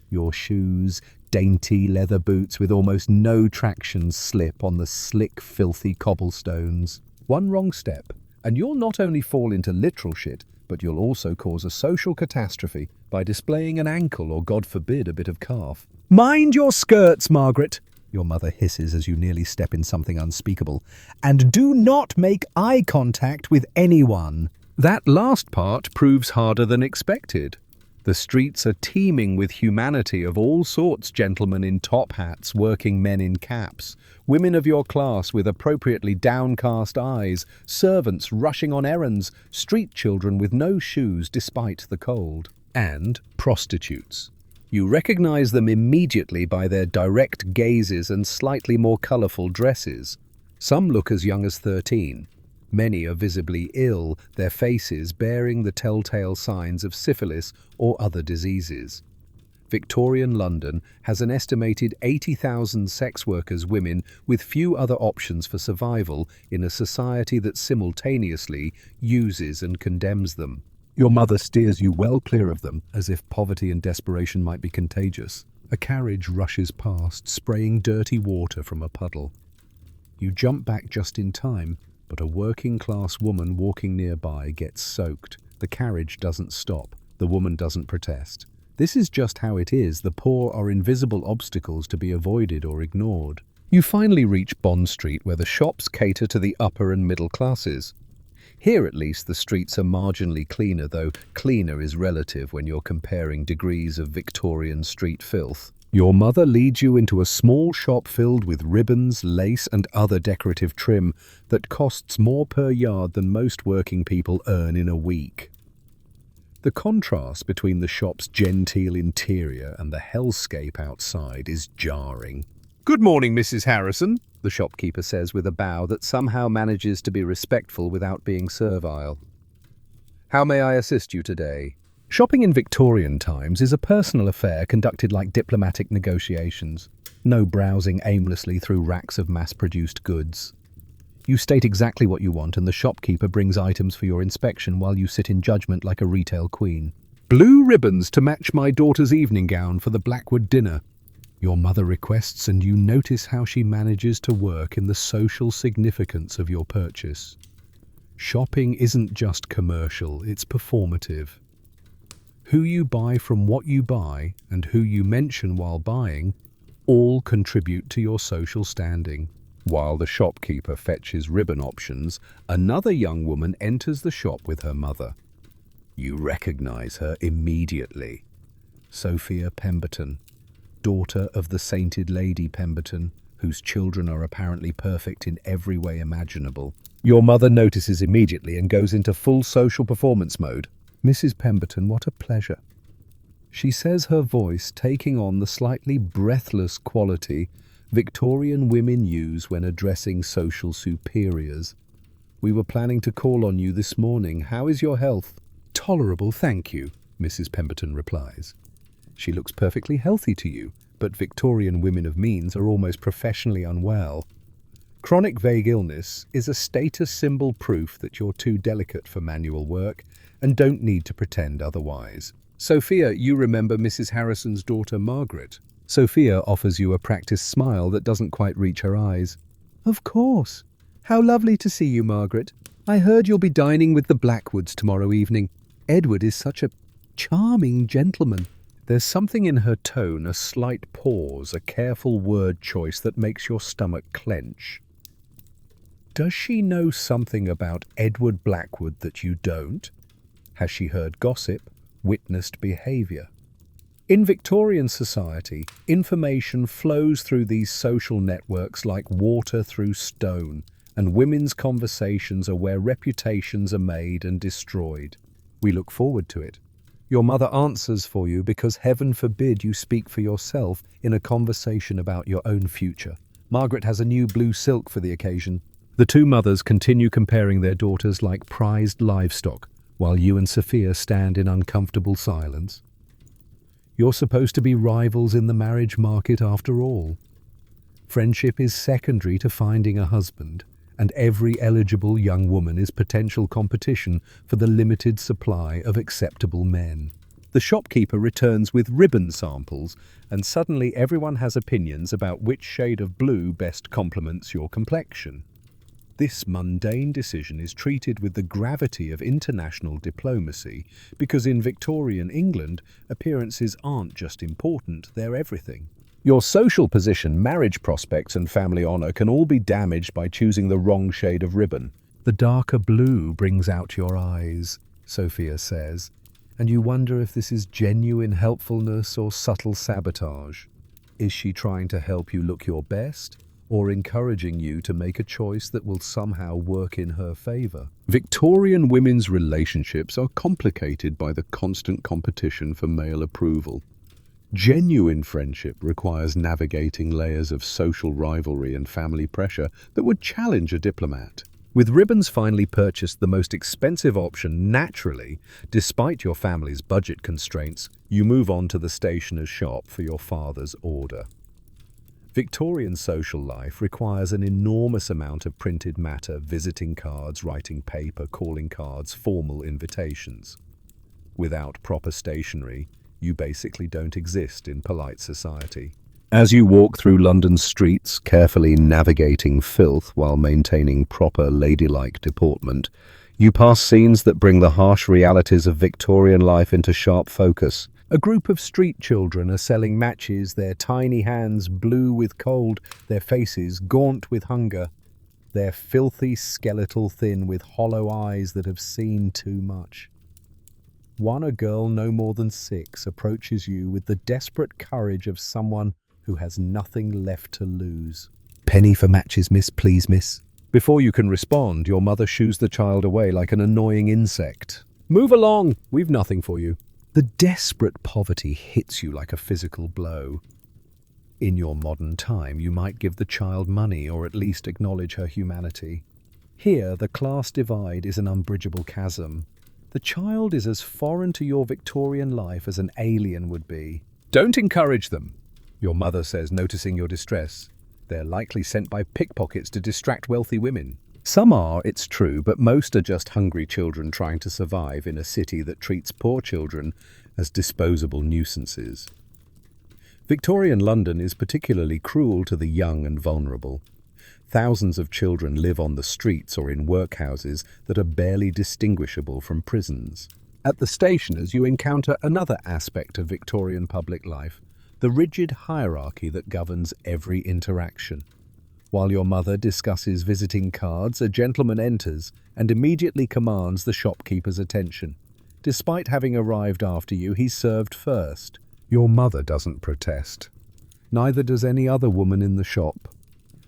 Your shoes, dainty leather boots with almost no traction, slip on the slick, filthy cobblestones. One wrong step, and you'll not only fall into literal shit, but you'll also cause a social catastrophe by displaying an ankle or, God forbid, a bit of calf. Mind your skirts, Margaret, your mother hisses as you nearly step in something unspeakable, and do not make eye contact with anyone. That last part proves harder than expected. The streets are teeming with humanity of all sorts, gentlemen in top hats, working men in caps, women of your class with appropriately downcast eyes, servants rushing on errands, street children with no shoes despite the cold, and prostitutes. You recognize them immediately by their direct gazes and slightly more colourful dresses. Some look as young as 13. Many are visibly ill, their faces bearing the telltale signs of syphilis or other diseases. Victorian London has an estimated 80,000 sex workers women with few other options for survival in a society that simultaneously uses and condemns them. Your mother steers you well clear of them, as if poverty and desperation might be contagious. A carriage rushes past, spraying dirty water from a puddle. You jump back just in time, but a working-class woman walking nearby gets soaked. The carriage doesn't stop. The woman doesn't protest. This is just how it is. The poor are invisible obstacles to be avoided or ignored. You finally reach Bond Street, where the shops cater to the upper and middle classes. Here, at least, the streets are marginally cleaner, though cleaner is relative when you're comparing degrees of Victorian street filth. Your mother leads you into a small shop filled with ribbons, lace, and other decorative trim that costs more per yard than most working people earn in a week. The contrast between the shop's genteel interior and the hellscape outside is jarring. "Good morning, Mrs. Harrison," the shopkeeper says with a bow that somehow manages to be respectful without being servile. "How may I assist you today?" Shopping in Victorian times is a personal affair conducted like diplomatic negotiations. No browsing aimlessly through racks of mass-produced goods. You state exactly what you want and the shopkeeper brings items for your inspection while you sit in judgment like a retail queen. "Blue ribbons to match my daughter's evening gown for the Blackwood dinner," your mother requests, and you notice how she manages to work in the social significance of your purchase. Shopping isn't just commercial, it's performative. Who you buy from what you buy and who you mention while buying all contribute to your social standing. While the shopkeeper fetches ribbon options, another young woman enters the shop with her mother. You recognize her immediately. Sophia Pemberton, daughter of the sainted Lady Pemberton, whose children are apparently perfect in every way imaginable. Your mother notices immediately and goes into full social performance mode. "Mrs. Pemberton, what a pleasure," she says, her voice taking on the slightly breathless quality Victorian women use when addressing social superiors. "We were planning to call on you this morning. How is your health?" "Tolerable, thank you," Mrs. Pemberton replies. "She looks perfectly healthy to you, but Victorian women of means are almost professionally unwell. Chronic vague illness is a status symbol proof that you're too delicate for manual work and don't need to pretend otherwise. Sophia, you remember Mrs. Harrison's daughter Margaret?" Sophia offers you a practiced smile that doesn't quite reach her eyes. "Of course. How lovely to see you, Margaret. I heard you'll be dining with the Blackwoods tomorrow evening. Edward is such a charming gentleman." There's something in her tone, a slight pause, a careful word choice that makes your stomach clench. Does she know something about Edward Blackwood that you don't? Has she heard gossip, witnessed behaviour? In Victorian society, information flows through these social networks like water through stone, and women's conversations are where reputations are made and destroyed. We look forward to it. Your mother answers for you because heaven forbid you speak for yourself in a conversation about your own future. Margaret has a new blue silk for the occasion. The two mothers continue comparing their daughters like prized livestock, while you and Sophia stand in uncomfortable silence. You're supposed to be rivals in the marriage market after all. Friendship is secondary to finding a husband, and every eligible young woman is potential competition for the limited supply of acceptable men. The shopkeeper returns with ribbon samples, and suddenly everyone has opinions about which shade of blue best complements your complexion. This mundane decision is treated with the gravity of international diplomacy because in Victorian England, appearances aren't just important, they're everything. Your social position, marriage prospects, and family honor can all be damaged by choosing the wrong shade of ribbon. The darker blue brings out your eyes, Sophia says, and you wonder if this is genuine helpfulness or subtle sabotage. Is she trying to help you look your best, or encouraging you to make a choice that will somehow work in her favor? Victorian women's relationships are complicated by the constant competition for male approval. Genuine friendship requires navigating layers of social rivalry and family pressure that would challenge a diplomat. With ribbons finally purchased, the most expensive option, naturally, despite your family's budget constraints, you move on to the stationer's shop for your father's order. Victorian social life requires an enormous amount of printed matter, visiting cards, writing paper, calling cards, formal invitations. Without proper stationery, you basically don't exist in polite society. As you walk through London's streets, carefully navigating filth while maintaining proper ladylike deportment, you pass scenes that bring the harsh realities of Victorian life into sharp focus. A group of street children are selling matches, their tiny hands blue with cold, their faces gaunt with hunger, their filthy skeletal thin with hollow eyes that have seen too much. A girl no more than 6 approaches you with the desperate courage of someone who has nothing left to lose. "Penny for matches, miss, please, miss." Before you can respond, your mother shoos the child away like an annoying insect. "Move along, we've nothing for you." The desperate poverty hits you like a physical blow. In your modern time, you might give the child money or at least acknowledge her humanity. Here, the class divide is an unbridgeable chasm. The child is as foreign to your Victorian life as an alien would be. "Don't encourage them," your mother says, noticing your distress. "They're likely sent by pickpockets to distract wealthy women." Some are, it's true, but most are just hungry children trying to survive in a city that treats poor children as disposable nuisances. Victorian London is particularly cruel to the young and vulnerable. Thousands of children live on the streets or in workhouses that are barely distinguishable from prisons. At the stationers, you encounter another aspect of Victorian public life, the rigid hierarchy that governs every interaction. While your mother discusses visiting cards, a gentleman enters and immediately commands the shopkeeper's attention. Despite having arrived after you, he's served first. Your mother doesn't protest. Neither does any other woman in the shop.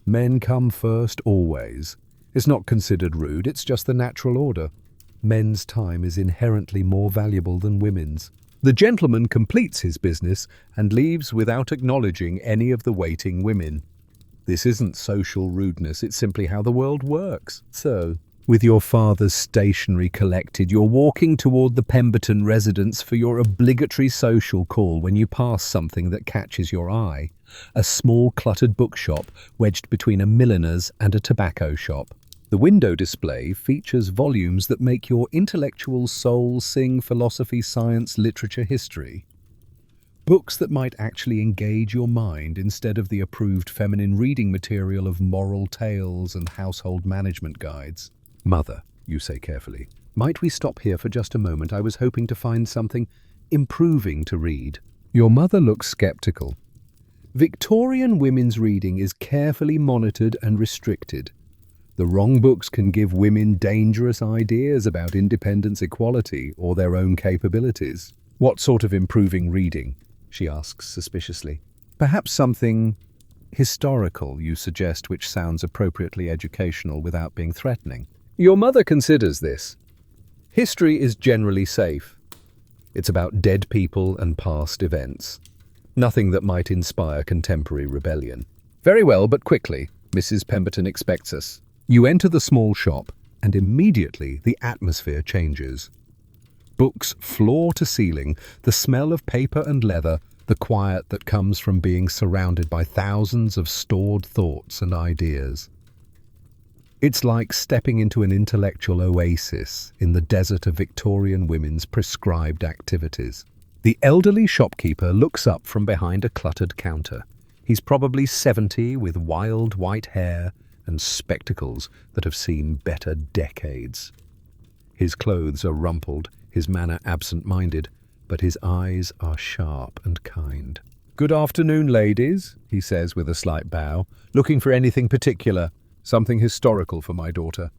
Men come first always. It's not considered rude, it's just the natural order. Men's time is inherently more valuable than women's. The gentleman completes his business and leaves without acknowledging any of the waiting women. This isn't social rudeness, it's simply how the world works. So, with your father's stationery collected, you're walking toward the Pemberton residence for your obligatory social call when you pass something that catches your eye. A small cluttered bookshop wedged between a milliner's and a tobacco shop. The window display features volumes that make your intellectual soul sing philosophy, science, literature, history. Books that might actually engage your mind instead of the approved feminine reading material of moral tales and household management guides. "Mother," you say carefully, "might we stop here for just a moment? I was hoping to find something improving to read." Your mother looks skeptical. Victorian women's reading is carefully monitored and restricted. The wrong books can give women dangerous ideas about independence, equality, or their own capabilities. "What sort of improving reading?" she asks suspiciously. "Perhaps something historical, you suggest, which sounds appropriately educational without being threatening." Your mother considers this. History is generally safe. It's about dead people and past events. Nothing that might inspire contemporary rebellion. "Very well, but quickly. Mrs. Pemberton expects us." You enter the small shop, and immediately the atmosphere changes. Books floor to ceiling, the smell of paper and leather, the quiet that comes from being surrounded by thousands of stored thoughts and ideas. It's like stepping into an intellectual oasis in the desert of Victorian women's prescribed activities. The elderly shopkeeper looks up from behind a cluttered counter. He's probably 70, with wild white hair and spectacles that have seen better decades. His clothes are rumpled, his manner absent-minded, but his eyes are sharp and kind. "Good afternoon, ladies," he says with a slight bow. "Looking for anything particular? Something historical for my daughter."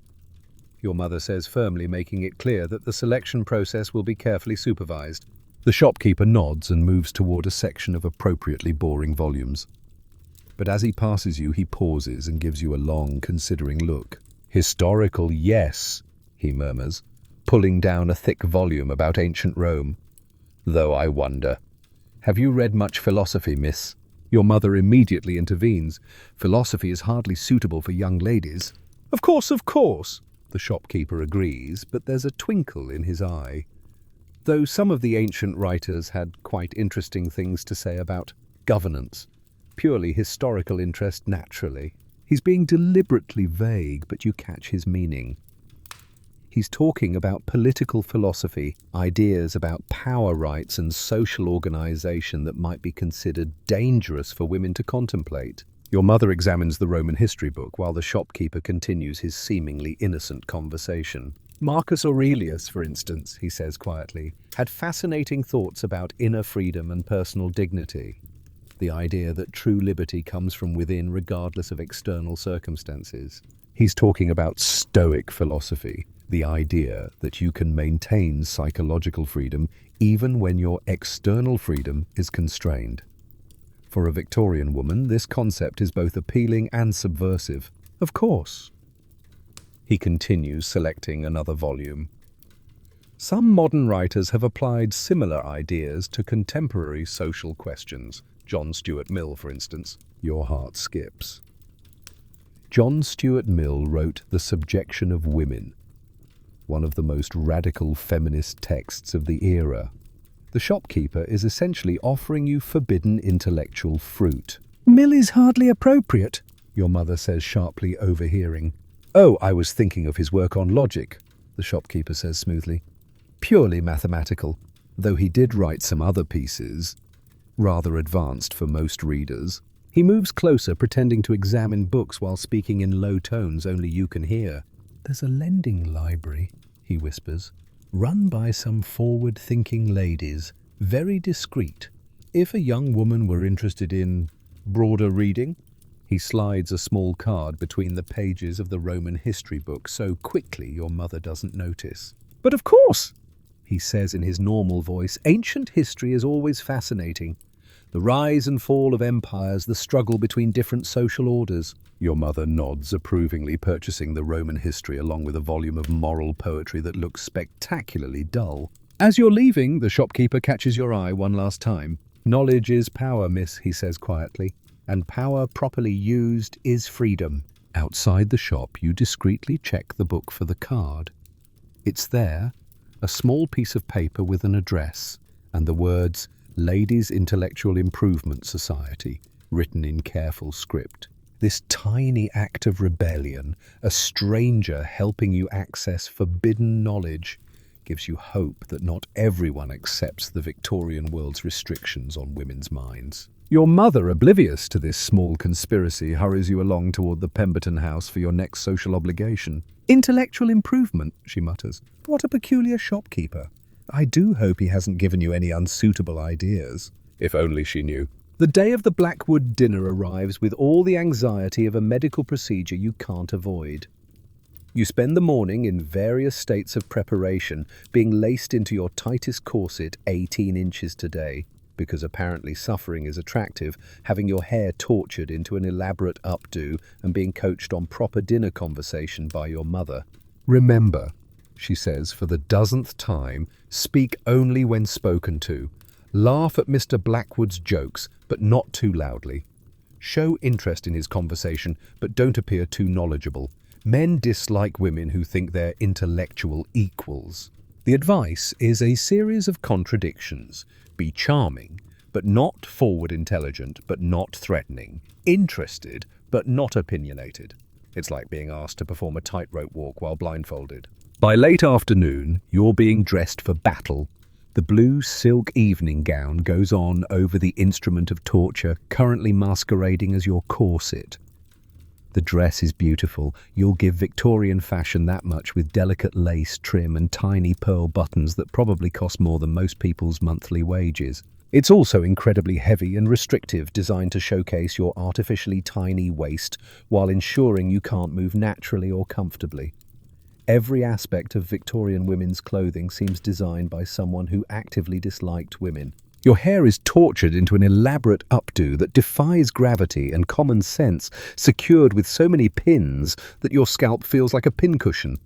Your mother says firmly, making it clear that the selection process will be carefully supervised. The shopkeeper nods and moves toward a section of appropriately boring volumes. But as he passes you, he pauses and gives you a long, considering look. "Historical, yes," he murmurs, pulling down a thick volume about ancient Rome. "Though I wonder. Have you read much philosophy, miss?" Your mother immediately intervenes. "Philosophy is hardly suitable for young ladies." Of course," the shopkeeper agrees, but there's a twinkle in his eye. Though some of the ancient writers had quite interesting things to say about governance. Purely historical interest, naturally. He's being deliberately vague, but you catch his meaning. He's talking about political philosophy, ideas about power rights and social organization that might be considered dangerous for women to contemplate. Your mother examines the Roman history book while the shopkeeper continues his seemingly innocent conversation. "Marcus Aurelius, for instance," he says quietly, "had fascinating thoughts about inner freedom and personal dignity. The idea that true liberty comes from within regardless of external circumstances." He's talking about Stoic philosophy, the idea that you can maintain psychological freedom even when your external freedom is constrained. For a Victorian woman, this concept is both appealing and subversive. Of course. He continues, selecting another volume. Some modern writers have applied similar ideas to contemporary social questions. John Stuart Mill, for instance. Your heart skips. John Stuart Mill wrote The Subjection of Women, one of the most radical feminist texts of the era. The shopkeeper is essentially offering you forbidden intellectual fruit. "Mill is hardly appropriate," your mother says sharply, overhearing. "Oh, I was thinking of his work on logic," the shopkeeper says smoothly. "Purely mathematical, though he did write some other pieces, rather advanced for most readers." He moves closer, pretending to examine books while speaking in low tones only you can hear. "There's a lending library," he whispers, "run by some forward-thinking ladies, very discreet. If a young woman were interested in broader reading." He slides a small card between the pages of the Roman history book so quickly your mother doesn't notice. "But of course," he says in his normal voice, "ancient history is always fascinating. The rise and fall of empires, the struggle between different social orders." Your mother nods approvingly, purchasing the Roman history along with a volume of moral poetry that looks spectacularly dull. As you're leaving, the shopkeeper catches your eye one last time. "Knowledge is power, miss," he says quietly, "and power properly used is freedom." Outside the shop, you discreetly check the book for the card. It's there, a small piece of paper with an address, and the words Ladies' Intellectual Improvement Society, written in careful script. This tiny act of rebellion, a stranger helping you access forbidden knowledge, gives you hope that not everyone accepts the Victorian world's restrictions on women's minds. Your mother, oblivious to this small conspiracy, hurries you along toward the Pemberton house for your next social obligation. "Intellectual improvement," she mutters. "What a peculiar shopkeeper. I do hope he hasn't given you any unsuitable ideas." If only she knew. The day of the Blackwood dinner arrives with all the anxiety of a medical procedure you can't avoid. You spend the morning in various states of preparation, being laced into your tightest corset 18 inches today, because apparently suffering is attractive, having your hair tortured into an elaborate updo and being coached on proper dinner conversation by your mother. "Remember," she says for the dozenth time, "speak only when spoken to. Laugh at Mr. Blackwood's jokes, but not too loudly. Show interest in his conversation, but don't appear too knowledgeable. Men dislike women who think they're intellectual equals." The advice is a series of contradictions. Be charming, but not forward intelligent, but not threatening. Interested, but not opinionated. It's like being asked to perform a tightrope walk while blindfolded. By late afternoon, you're being dressed for battle. The blue silk evening gown goes on over the instrument of torture, currently masquerading as your corset. The dress is beautiful. You'll give Victorian fashion that much, with delicate lace trim and tiny pearl buttons that probably cost more than most people's monthly wages. It's also incredibly heavy and restrictive, designed to showcase your artificially tiny waist while ensuring you can't move naturally or comfortably. Every aspect of Victorian women's clothing seems designed by someone who actively disliked women. Your hair is tortured into an elaborate updo that defies gravity and common sense, secured with so many pins that your scalp feels like a pincushion.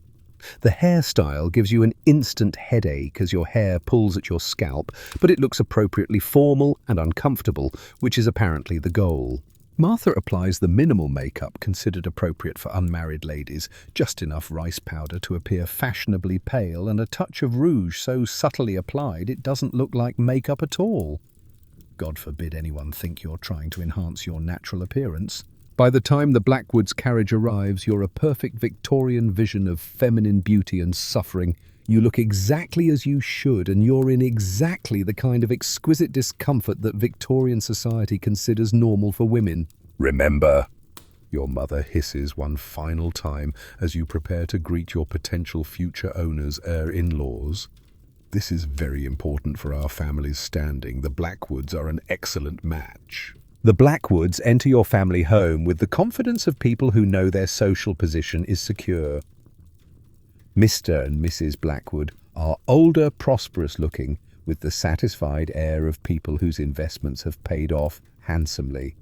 The hairstyle gives you an instant headache as your hair pulls at your scalp, but it looks appropriately formal and uncomfortable, which is apparently the goal. Martha applies the minimal makeup considered appropriate for unmarried ladies, just enough rice powder to appear fashionably pale and a touch of rouge so subtly applied it doesn't look like makeup at all. God forbid anyone think you're trying to enhance your natural appearance. By the time the Blackwoods carriage arrives, you're a perfect Victorian vision of feminine beauty and suffering. You look exactly as you should, and you're in exactly the kind of exquisite discomfort that Victorian society considers normal for women. Remember, your mother hisses one final time as you prepare to greet your potential future owners, in-laws. This is very important for our family's standing. The Blackwoods are an excellent match. The Blackwoods enter your family home with the confidence of people who know their social position is secure. Mr. and Mrs. Blackwood are older, prosperous-looking, with the satisfied air of people whose investments have paid off handsomely.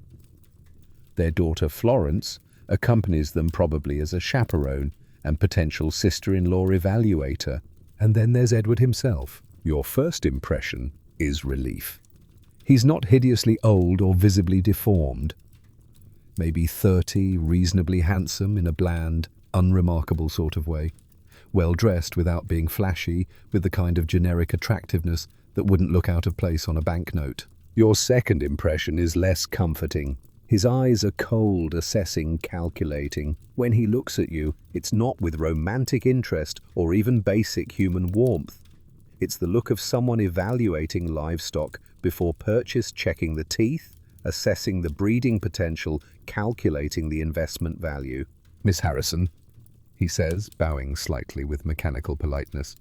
Their daughter Florence accompanies them probably as a chaperone and potential sister-in-law evaluator. And then there's Edward himself. Your first impression is relief. He's not hideously old or visibly deformed. Maybe 30, reasonably handsome in a bland, unremarkable sort of way. Well-dressed without being flashy, with the kind of generic attractiveness that wouldn't look out of place on a banknote. Your second impression is less comforting. His eyes are cold, assessing, calculating. When he looks at you, it's not with romantic interest or even basic human warmth. It's the look of someone evaluating livestock before purchase, checking the teeth, assessing the breeding potential, calculating the investment value. Miss Harrison, he says, bowing slightly with mechanical politeness.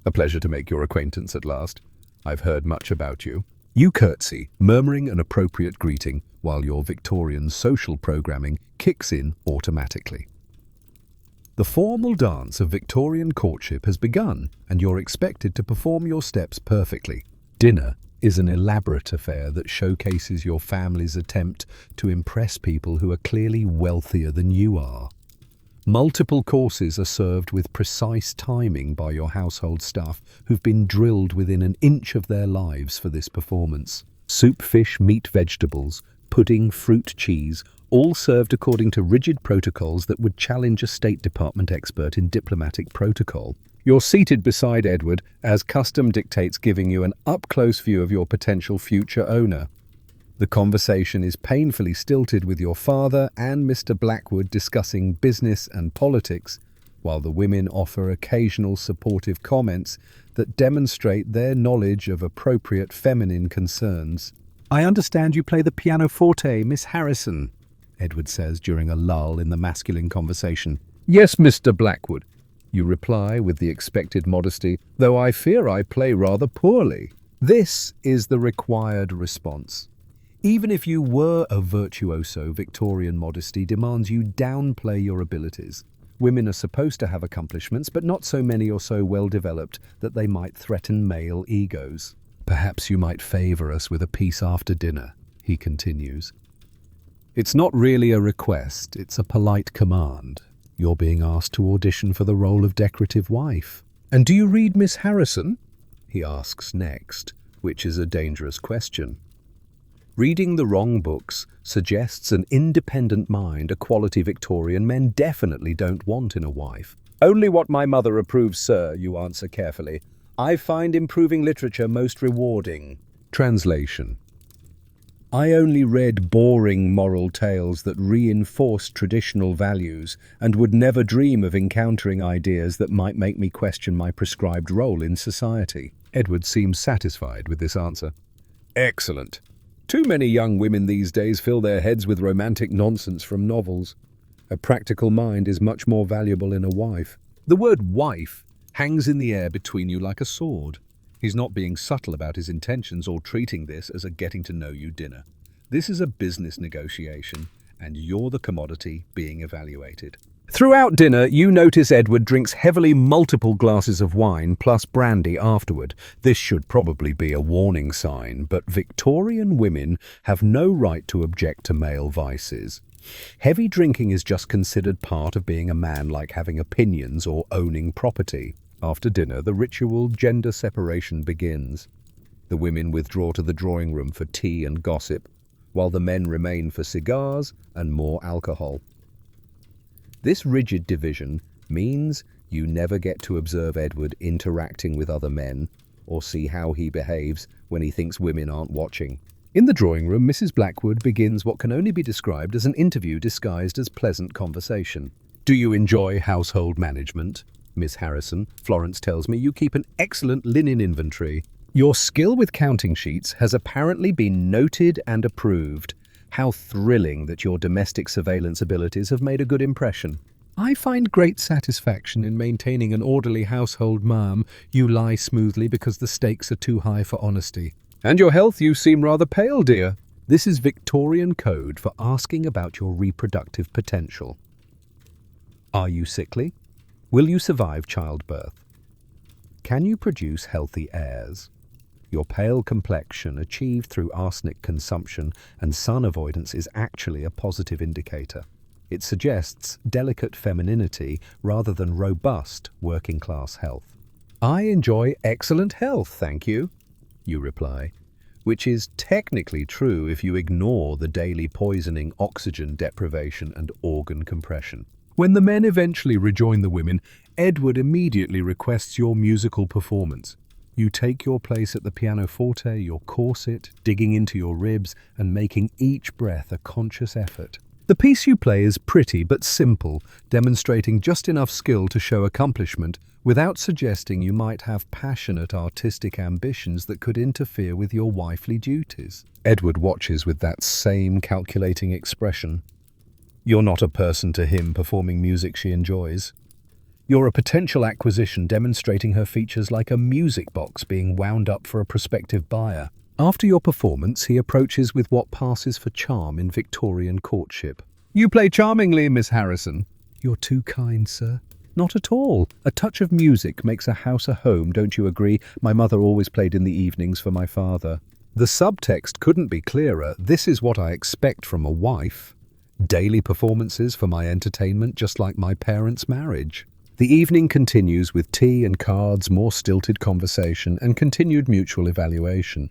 A pleasure to make your acquaintance at last. I've heard much about you. You curtsy, murmuring an appropriate greeting, while your Victorian social programming kicks in automatically. The formal dance of Victorian courtship has begun, and you're expected to perform your steps perfectly. Dinner is an elaborate affair that showcases your family's attempt to impress people who are clearly wealthier than you are. Multiple courses are served with precise timing by your household staff who've been drilled within an inch of their lives for this performance. Soup, fish, meat, vegetables, pudding, fruit, cheese, all served according to rigid protocols that would challenge a State Department expert in diplomatic protocol. You're seated beside Edward as custom dictates, giving you an up-close view of your potential future owner. The conversation is painfully stilted, with your father and Mr. Blackwood discussing business and politics, while the women offer occasional supportive comments that demonstrate their knowledge of appropriate feminine concerns. "I understand you play the pianoforte, Miss Harrison," Edward says during a lull in the masculine conversation. "Yes, Mr. Blackwood," you reply with the expected modesty, "though I fear I play rather poorly." This is the required response. Even if you were a virtuoso, Victorian modesty demands you downplay your abilities. Women are supposed to have accomplishments, but not so many or so well developed that they might threaten male egos. "Perhaps you might favor us with a piece after dinner," he continues. "It's not really a request, it's a polite command. You're being asked to audition for the role of decorative wife." "And do you read Miss Harrison?" he asks next, which is a dangerous question. Reading the wrong books suggests an independent mind, a quality Victorian men definitely don't want in a wife. "Only what my mother approves, sir," you answer carefully. "I find improving literature most rewarding." Translation: I only read boring moral tales that reinforced traditional values and would never dream of encountering ideas that might make me question my prescribed role in society. Edward seems satisfied with this answer. "Excellent. Too many young women these days fill their heads with romantic nonsense from novels. A practical mind is much more valuable in a wife." The word wife hangs in the air between you like a sword. He's not being subtle about his intentions or treating this as a getting-to-know-you dinner. This is a business negotiation, and you're the commodity being evaluated. Throughout dinner, you notice Edward drinks heavily multiple glasses of wine plus brandy afterward. This should probably be a warning sign, but Victorian women have no right to object to male vices. Heavy drinking is just considered part of being a man, like having opinions or owning property. After dinner, the ritual gender separation begins. The women withdraw to the drawing room for tea and gossip, while the men remain for cigars and more alcohol. This rigid division means you never get to observe Edward interacting with other men or see how he behaves when he thinks women aren't watching. In the drawing room, Mrs. Blackwood begins what can only be described as an interview disguised as pleasant conversation. "Do you enjoy household management, Miss Harrison? Florence tells me you keep an excellent linen inventory. Your skill with counting sheets has apparently been noted and approved. How thrilling that your domestic surveillance abilities have made a good impression. I find great satisfaction in maintaining an orderly household, ma'am. You lie smoothly because the stakes are too high for honesty. And your health, you seem rather pale, dear." This is Victorian code for asking about your reproductive potential. Are you sickly? Will you survive childbirth? Can you produce healthy heirs? Your pale complexion, achieved through arsenic consumption and sun avoidance, is actually a positive indicator. It suggests delicate femininity rather than robust working-class health. "I enjoy excellent health, thank you," you reply, which is technically true if you ignore the daily poisoning, oxygen deprivation, and organ compression. When the men eventually rejoin the women, Edward immediately requests your musical performance. You take your place at the pianoforte, your corset, digging into your ribs and making each breath a conscious effort. The piece you play is pretty but simple, demonstrating just enough skill to show accomplishment without suggesting you might have passionate artistic ambitions that could interfere with your wifely duties. Edward watches with that same calculating expression. You're not a person to him performing music she enjoys. You're a potential acquisition demonstrating her features like a music box being wound up for a prospective buyer. After your performance, he approaches with what passes for charm in Victorian courtship. "You play charmingly, Miss Harrison." "You're too kind, sir." "Not at all. A touch of music makes a house a home, don't you agree? My mother always played in the evenings for my father." The subtext couldn't be clearer. This is what I expect from a wife. Daily performances for my entertainment, just like my parents' marriage. The evening continues with tea and cards, more stilted conversation, and continued mutual evaluation.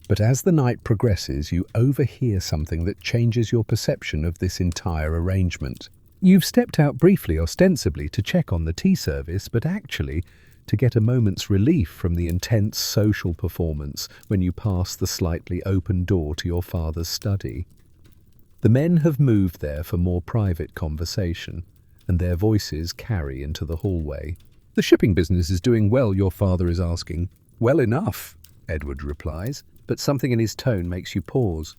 But as the night progresses, you overhear something that changes your perception of this entire arrangement. You've stepped out briefly, ostensibly to check on the tea service, but actually to get a moment's relief from the intense social performance when you pass the slightly open door to your father's study. The men have moved there for more private conversation, and their voices carry into the hallway. "The shipping business is doing well, your father is asking." "Well enough," Edward replies, but something in his tone makes you pause.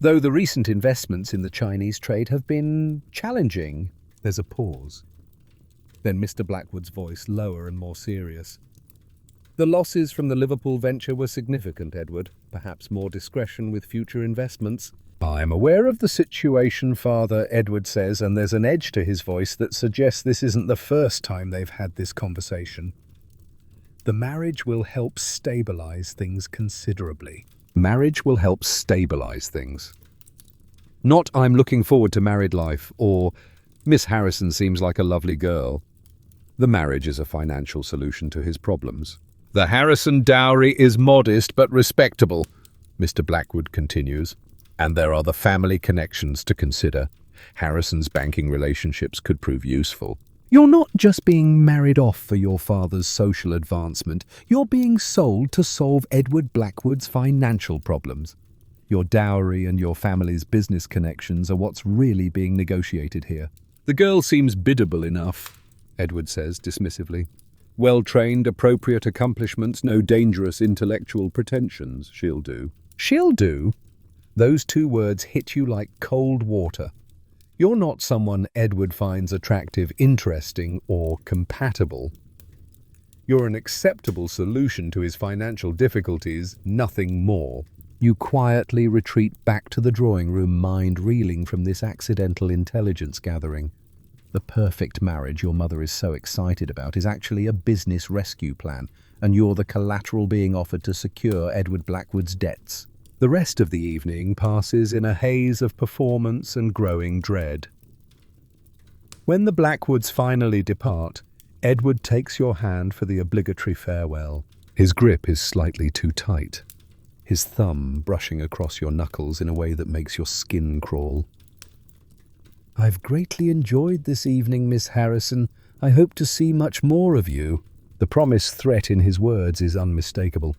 "Though the recent investments in the Chinese trade have been challenging." There's a pause. Then Mr. Blackwood's voice, lower and more serious. "The losses from the Liverpool venture were significant, Edward. Perhaps more discretion with future investments." "I'm aware of the situation, Father," Edward says, and there's an edge to his voice that suggests this isn't the first time they've had this conversation. "The marriage will help stabilize things considerably." Marriage will help stabilize things. Not "I'm looking forward to married life" or "Miss Harrison seems like a lovely girl." The marriage is a financial solution to his problems. "The Harrison dowry is modest but respectable," Mr. Blackwood continues. "And there are the family connections to consider. Harrison's banking relationships could prove useful." You're not just being married off for your father's social advancement. You're being sold to solve Edward Blackwood's financial problems. Your dowry and your family's business connections are what's really being negotiated here. "The girl seems biddable enough," Edward says dismissively. "Well-trained, appropriate accomplishments, no dangerous intellectual pretensions. She'll do." "She'll do?" Those two words hit you like cold water. You're not someone Edward finds attractive, interesting, or compatible. You're an acceptable solution to his financial difficulties, nothing more. You quietly retreat back to the drawing room, mind reeling from this accidental intelligence gathering. The perfect marriage your mother is so excited about is actually a business rescue plan, and you're the collateral being offered to secure Edward Blackwood's debts. The rest of the evening passes in a haze of performance and growing dread. When the Blackwoods finally depart, Edward takes your hand for the obligatory farewell. His grip is slightly too tight, his thumb brushing across your knuckles in a way that makes your skin crawl. "I've greatly enjoyed this evening, Miss Harrison. I hope to see much more of you." The promised threat in his words is unmistakable.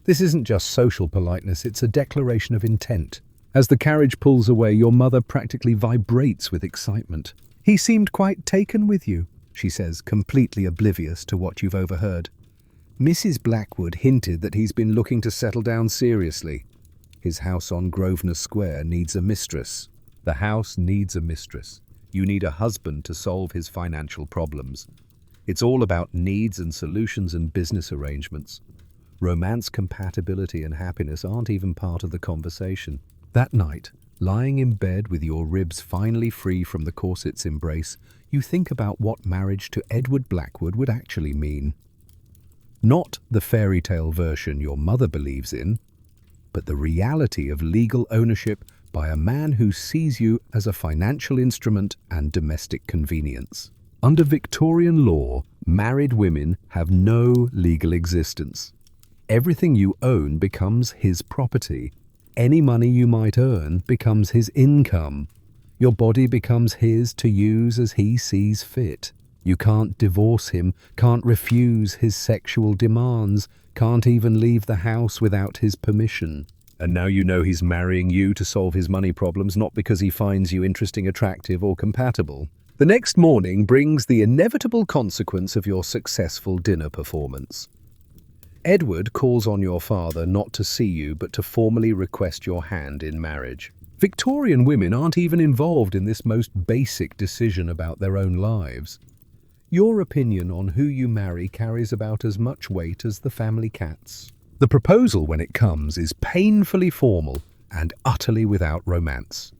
This isn't just social politeness, it's a declaration of intent. As the carriage pulls away, your mother practically vibrates with excitement. "He seemed quite taken with you," she says, completely oblivious to what you've overheard. "Mrs. Blackwood hinted that he's been looking to settle down seriously. His house on Grosvenor Square needs a mistress." The house needs a mistress. You need a husband to solve his financial problems. It's all about needs and solutions and business arrangements. Romance, compatibility, and happiness aren't even part of the conversation. That night, lying in bed with your ribs finally free from the corset's embrace, you think about what marriage to Edward Blackwood would actually mean. Not the fairy tale version your mother believes in, but the reality of legal ownership by a man who sees you as a financial instrument and domestic convenience. Under Victorian law, married women have no legal existence. Everything you own becomes his property. Any money you might earn becomes his income. Your body becomes his to use as he sees fit. You can't divorce him, can't refuse his sexual demands, can't even leave the house without his permission. And now you know he's marrying you to solve his money problems, not because he finds you interesting, attractive, or compatible. The next morning brings the inevitable consequence of your successful dinner performance. Edward calls on your father not to see you, but to formally request your hand in marriage. Victorian women aren't even involved in this most basic decision about their own lives. Your opinion on who you marry carries about as much weight as the family cat's. The proposal, when it comes, is painfully formal and utterly without romance.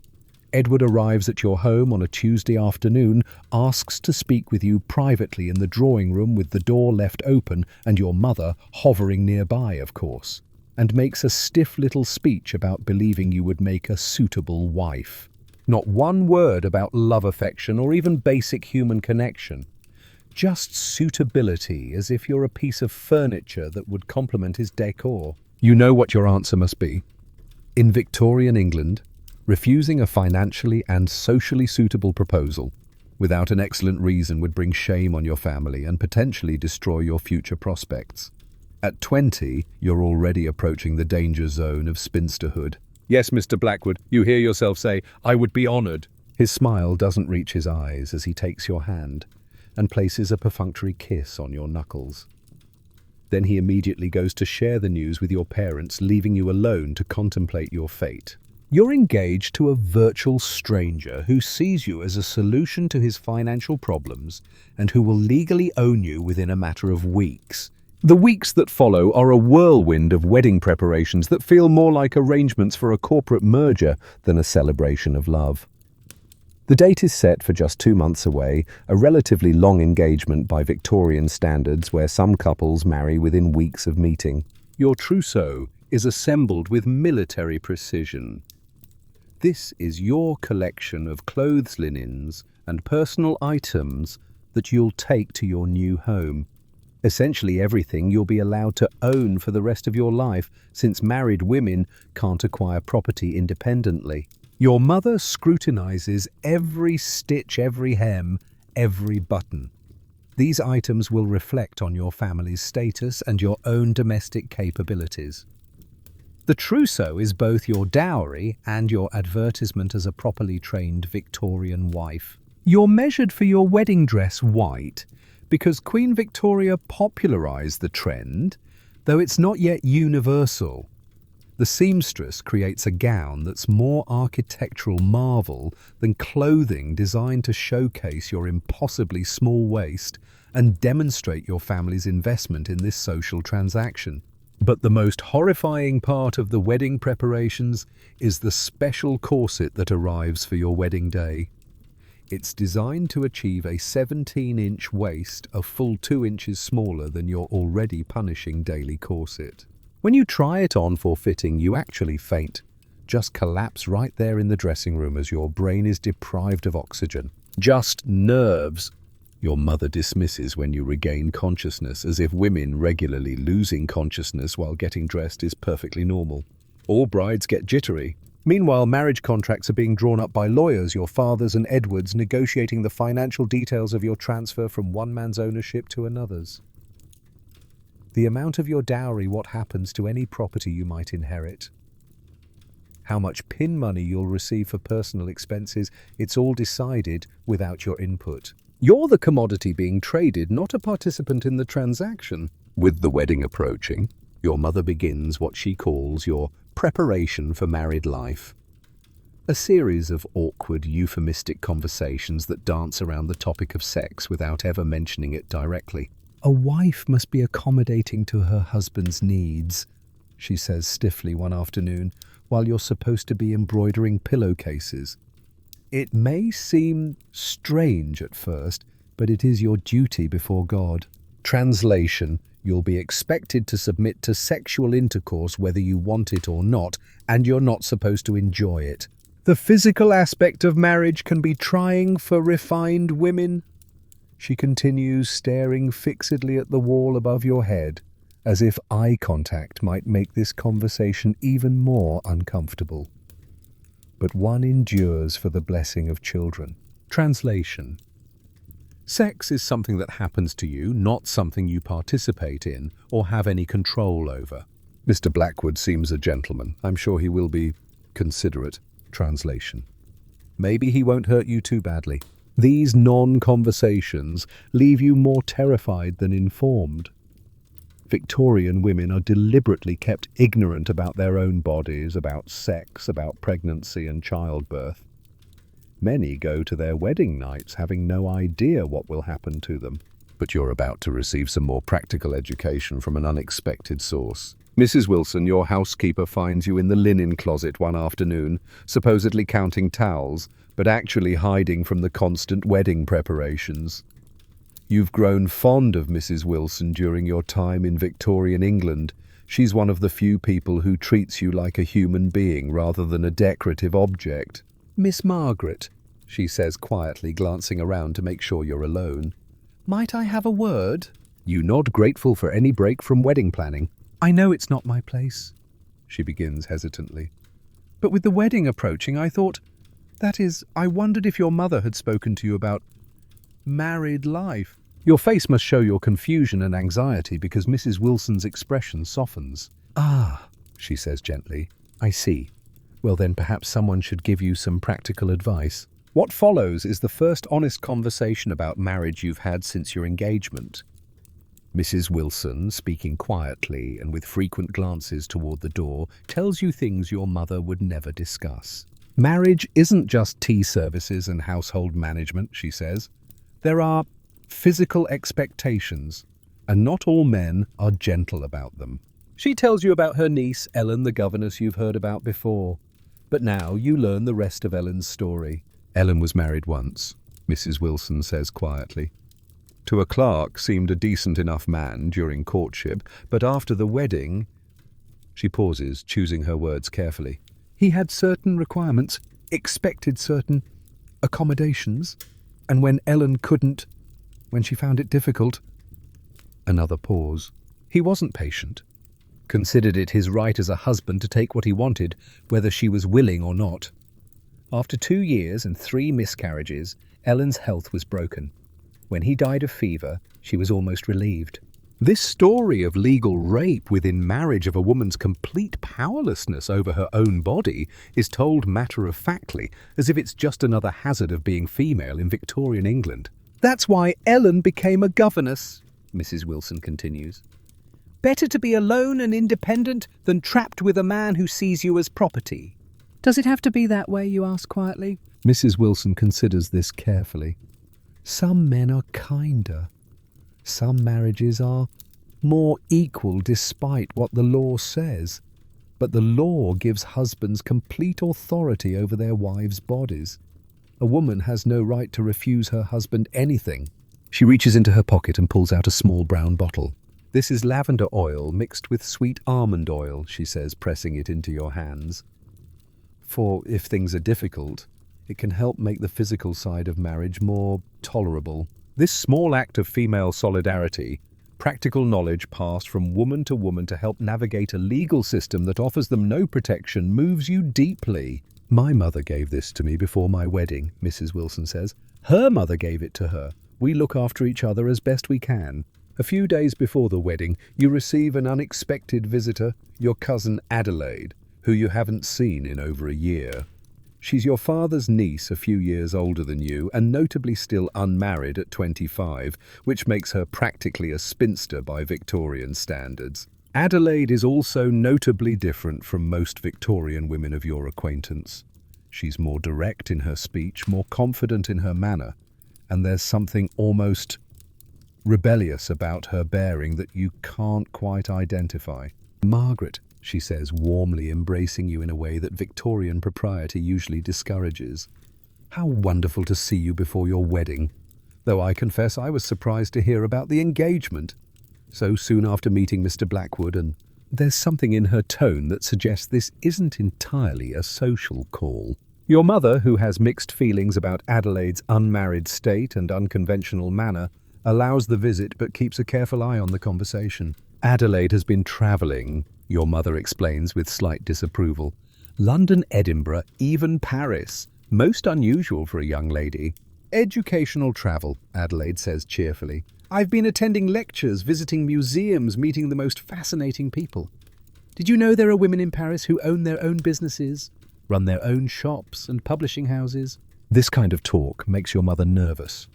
Edward arrives at your home on a Tuesday afternoon, asks to speak with you privately in the drawing room with the door left open and your mother hovering nearby, of course, and makes a stiff little speech about believing you would make a suitable wife. Not one word about love affection or even basic human connection. Just suitability, as if you're a piece of furniture that would complement his decor. You know what your answer must be. In Victorian England, refusing a financially and socially suitable proposal without an excellent reason would bring shame on your family and potentially destroy your future prospects. At 20, you're already approaching the danger zone of spinsterhood. "Yes, Mr. Blackwood," you hear yourself say, "I would be honoured." His smile doesn't reach his eyes as he takes your hand and places a perfunctory kiss on your knuckles. Then he immediately goes to share the news with your parents, leaving you alone to contemplate your fate. You're engaged to a virtual stranger who sees you as a solution to his financial problems and who will legally own you within a matter of weeks. The weeks that follow are a whirlwind of wedding preparations that feel more like arrangements for a corporate merger than a celebration of love. The date is set for just 2 months away, a relatively long engagement by Victorian standards where some couples marry within weeks of meeting. Your trousseau is assembled with military precision. This is your collection of clothes, linens, and personal items that you'll take to your new home. Essentially everything you'll be allowed to own for the rest of your life, since married women can't acquire property independently. Your mother scrutinizes every stitch, every hem, every button. These items will reflect on your family's status and your own domestic capabilities. The trousseau is both your dowry and your advertisement as a properly trained Victorian wife. You're measured for your wedding dress white because Queen Victoria popularized the trend, though it's not yet universal. The seamstress creates a gown that's more architectural marvel than clothing designed to showcase your impossibly small waist and demonstrate your family's investment in this social transaction. But the most horrifying part of the wedding preparations is the special corset that arrives for your wedding day. It's designed to achieve a 17-inch waist, a full 2 inches smaller than your already punishing daily corset. When you try it on for fitting, you actually faint. Just collapse right there in the dressing room as your brain is deprived of oxygen. Just nerves. Your mother dismisses when you regain consciousness, as if women regularly losing consciousness while getting dressed is perfectly normal. All brides get jittery. Meanwhile, marriage contracts are being drawn up by lawyers, your fathers and Edwards, negotiating the financial details of your transfer from one man's ownership to another's. The amount of your dowry, what happens to any property you might inherit. How much pin money you'll receive for personal expenses, it's all decided without your input. You're the commodity being traded, not a participant in the transaction. With the wedding approaching, your mother begins what she calls your preparation for married life. A series of awkward, euphemistic conversations that dance around the topic of sex without ever mentioning it directly. A wife must be accommodating to her husband's needs, she says stiffly one afternoon, while you're supposed to be embroidering pillowcases. It may seem strange at first, but it is your duty before God. Translation: you'll be expected to submit to sexual intercourse whether you want it or not, and you're not supposed to enjoy it. The physical aspect of marriage can be trying for refined women. She continues, staring fixedly at the wall above your head, as if eye contact might make this conversation even more uncomfortable. But one endures for the blessing of children. Translation: sex is something that happens to you, not something you participate in or have any control over. Mr. Blackwood seems a gentleman. I'm sure he will be considerate. Translation: maybe he won't hurt you too badly. These non-conversations leave you more terrified than informed. Victorian women are deliberately kept ignorant about their own bodies, about sex, about pregnancy and childbirth. Many go to their wedding nights having no idea what will happen to them. But you're about to receive some more practical education from an unexpected source. Mrs. Wilson, your housekeeper, finds you in the linen closet one afternoon, supposedly counting towels, but actually hiding from the constant wedding preparations. You've grown fond of Mrs. Wilson during your time in Victorian England. She's one of the few people who treats you like a human being rather than a decorative object. Miss Margaret, she says quietly, glancing around to make sure you're alone. Might I have a word? You nod, grateful for any break from wedding planning. I know it's not my place, she begins hesitantly. But with the wedding approaching, I wondered if your mother had spoken to you about married life. Your face must show your confusion and anxiety because Mrs. Wilson's expression softens. Ah, she says gently, I see. Well then, perhaps someone should give you some practical advice. What follows is the first honest conversation about marriage you've had since your engagement. Mrs. Wilson, speaking quietly and with frequent glances toward the door, tells you things your mother would never discuss. Marriage isn't just tea services and household management, she says. There are physical expectations, and not all men are gentle about them. She tells you about her niece, Ellen, the governess you've heard about before. But now you learn the rest of Ellen's story. Ellen was married once, Mrs. Wilson says quietly. To a clerk seemed a decent enough man during courtship, but after the wedding... She pauses, choosing her words carefully. He had certain requirements, expected certain accommodations, and when Ellen couldn't, when she found it difficult... Another pause. He wasn't patient. Considered it his right as a husband to take what he wanted, whether she was willing or not. After 2 years and 3 miscarriages, Ellen's health was broken. When he died of fever, she was almost relieved. This story of legal rape within marriage, of a woman's complete powerlessness over her own body, is told matter-of-factly, as if it's just another hazard of being female in Victorian England. That's why Ellen became a governess, Mrs. Wilson continues. Better to be alone and independent than trapped with a man who sees you as property. Does it have to be that way, you ask quietly? Mrs. Wilson considers this carefully. Some men are kinder. Some marriages are more equal despite what the law says. But the law gives husbands complete authority over their wives' bodies. A woman has no right to refuse her husband anything. She reaches into her pocket and pulls out a small brown bottle. This is lavender oil mixed with sweet almond oil, she says, pressing it into your hands. For if things are difficult, it can help make the physical side of marriage more tolerable. This small act of female solidarity, practical knowledge passed from woman to help navigate a legal system that offers them no protection, moves you deeply. My mother gave this to me before my wedding, Mrs. Wilson says. Her mother gave it to her. We look after each other as best we can. A few days before the wedding, you receive an unexpected visitor, your cousin Adelaide, who you haven't seen in over a year. She's your father's niece, a few years older than you, and notably still unmarried at 25, which makes her practically a spinster by Victorian standards. Adelaide is also notably different from most Victorian women of your acquaintance. She's more direct in her speech, more confident in her manner, and there's something almost rebellious about her bearing that you can't quite identify. Margaret, she says, warmly embracing you in a way that Victorian propriety usually discourages. How wonderful to see you before your wedding, though I confess I was surprised to hear about the engagement so soon after meeting Mr. Blackwood, and there's something in her tone that suggests this isn't entirely a social call. Your mother, who has mixed feelings about Adelaide's unmarried state and unconventional manner, allows the visit but keeps a careful eye on the conversation. Adelaide has been travelling, your mother explains with slight disapproval. London, Edinburgh, even Paris. Most unusual for a young lady. Educational travel, Adelaide says cheerfully. I've been attending lectures, visiting museums, meeting the most fascinating people. Did you know there are women in Paris who own their own businesses, run their own shops and publishing houses? This kind of talk makes your mother nervous.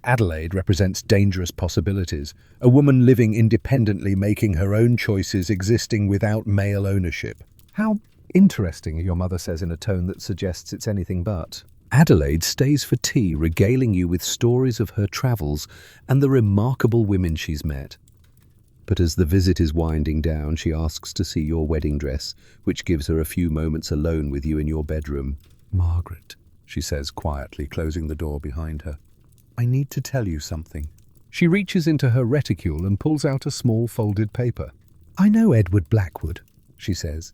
Adelaide represents dangerous possibilities, a woman living independently, making her own choices, existing without male ownership. How interesting, your mother says in a tone that suggests it's anything but. Adelaide stays for tea, regaling you with stories of her travels and the remarkable women she's met. But as the visit is winding down, she asks to see your wedding dress, which gives her a few moments alone with you in your bedroom. Margaret, she says quietly, closing the door behind her. I need to tell you something. She reaches into her reticule and pulls out a small folded paper. I know Edward Blackwood, she says.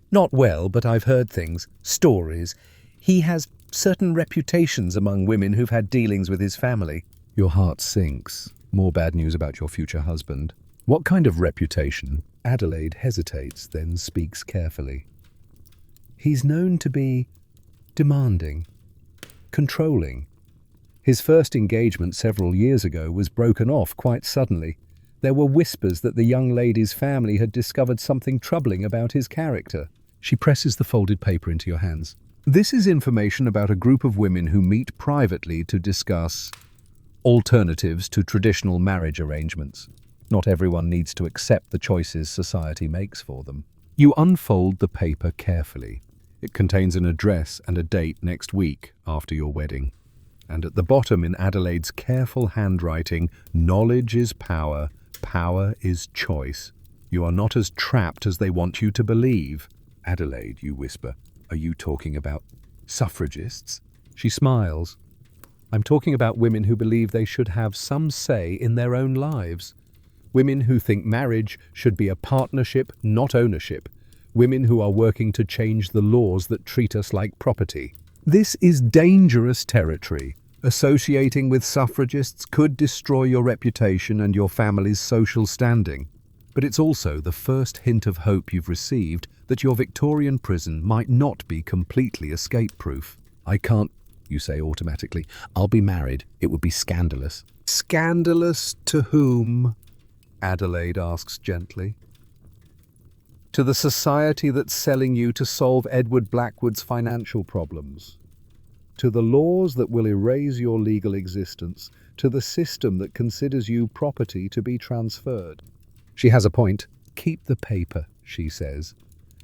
Not well, but I've heard things, stories. He has certain reputations among women who've had dealings with his family. Your heart sinks. More bad news about your future husband. What kind of reputation? Adelaide hesitates, then speaks carefully. He's known to be demanding, controlling. His first engagement several years ago was broken off quite suddenly. There were whispers that the young lady's family had discovered something troubling about his character. She presses the folded paper into your hands. This is information about a group of women who meet privately to discuss alternatives to traditional marriage arrangements. Not everyone needs to accept the choices society makes for them. You unfold the paper carefully. It contains an address and a date next week after your wedding. And at the bottom, in Adelaide's careful handwriting, knowledge is power, power is choice. You are not as trapped as they want you to believe. Adelaide, you whisper, are you talking about suffragists? She smiles. I'm talking about women who believe they should have some say in their own lives. Women who think marriage should be a partnership, not ownership. Women who are working to change the laws that treat us like property. This is dangerous territory. Associating with suffragists could destroy your reputation and your family's social standing. But it's also the first hint of hope you've received that your Victorian prison might not be completely escape-proof. I can't, you say automatically. I'll be married. It would be scandalous. Scandalous to whom? Adelaide asks gently. To the society that's selling you to solve Edward Blackwood's financial problems. To the laws that will erase your legal existence. To the system that considers you property to be transferred. She has a point. Keep the paper, she says.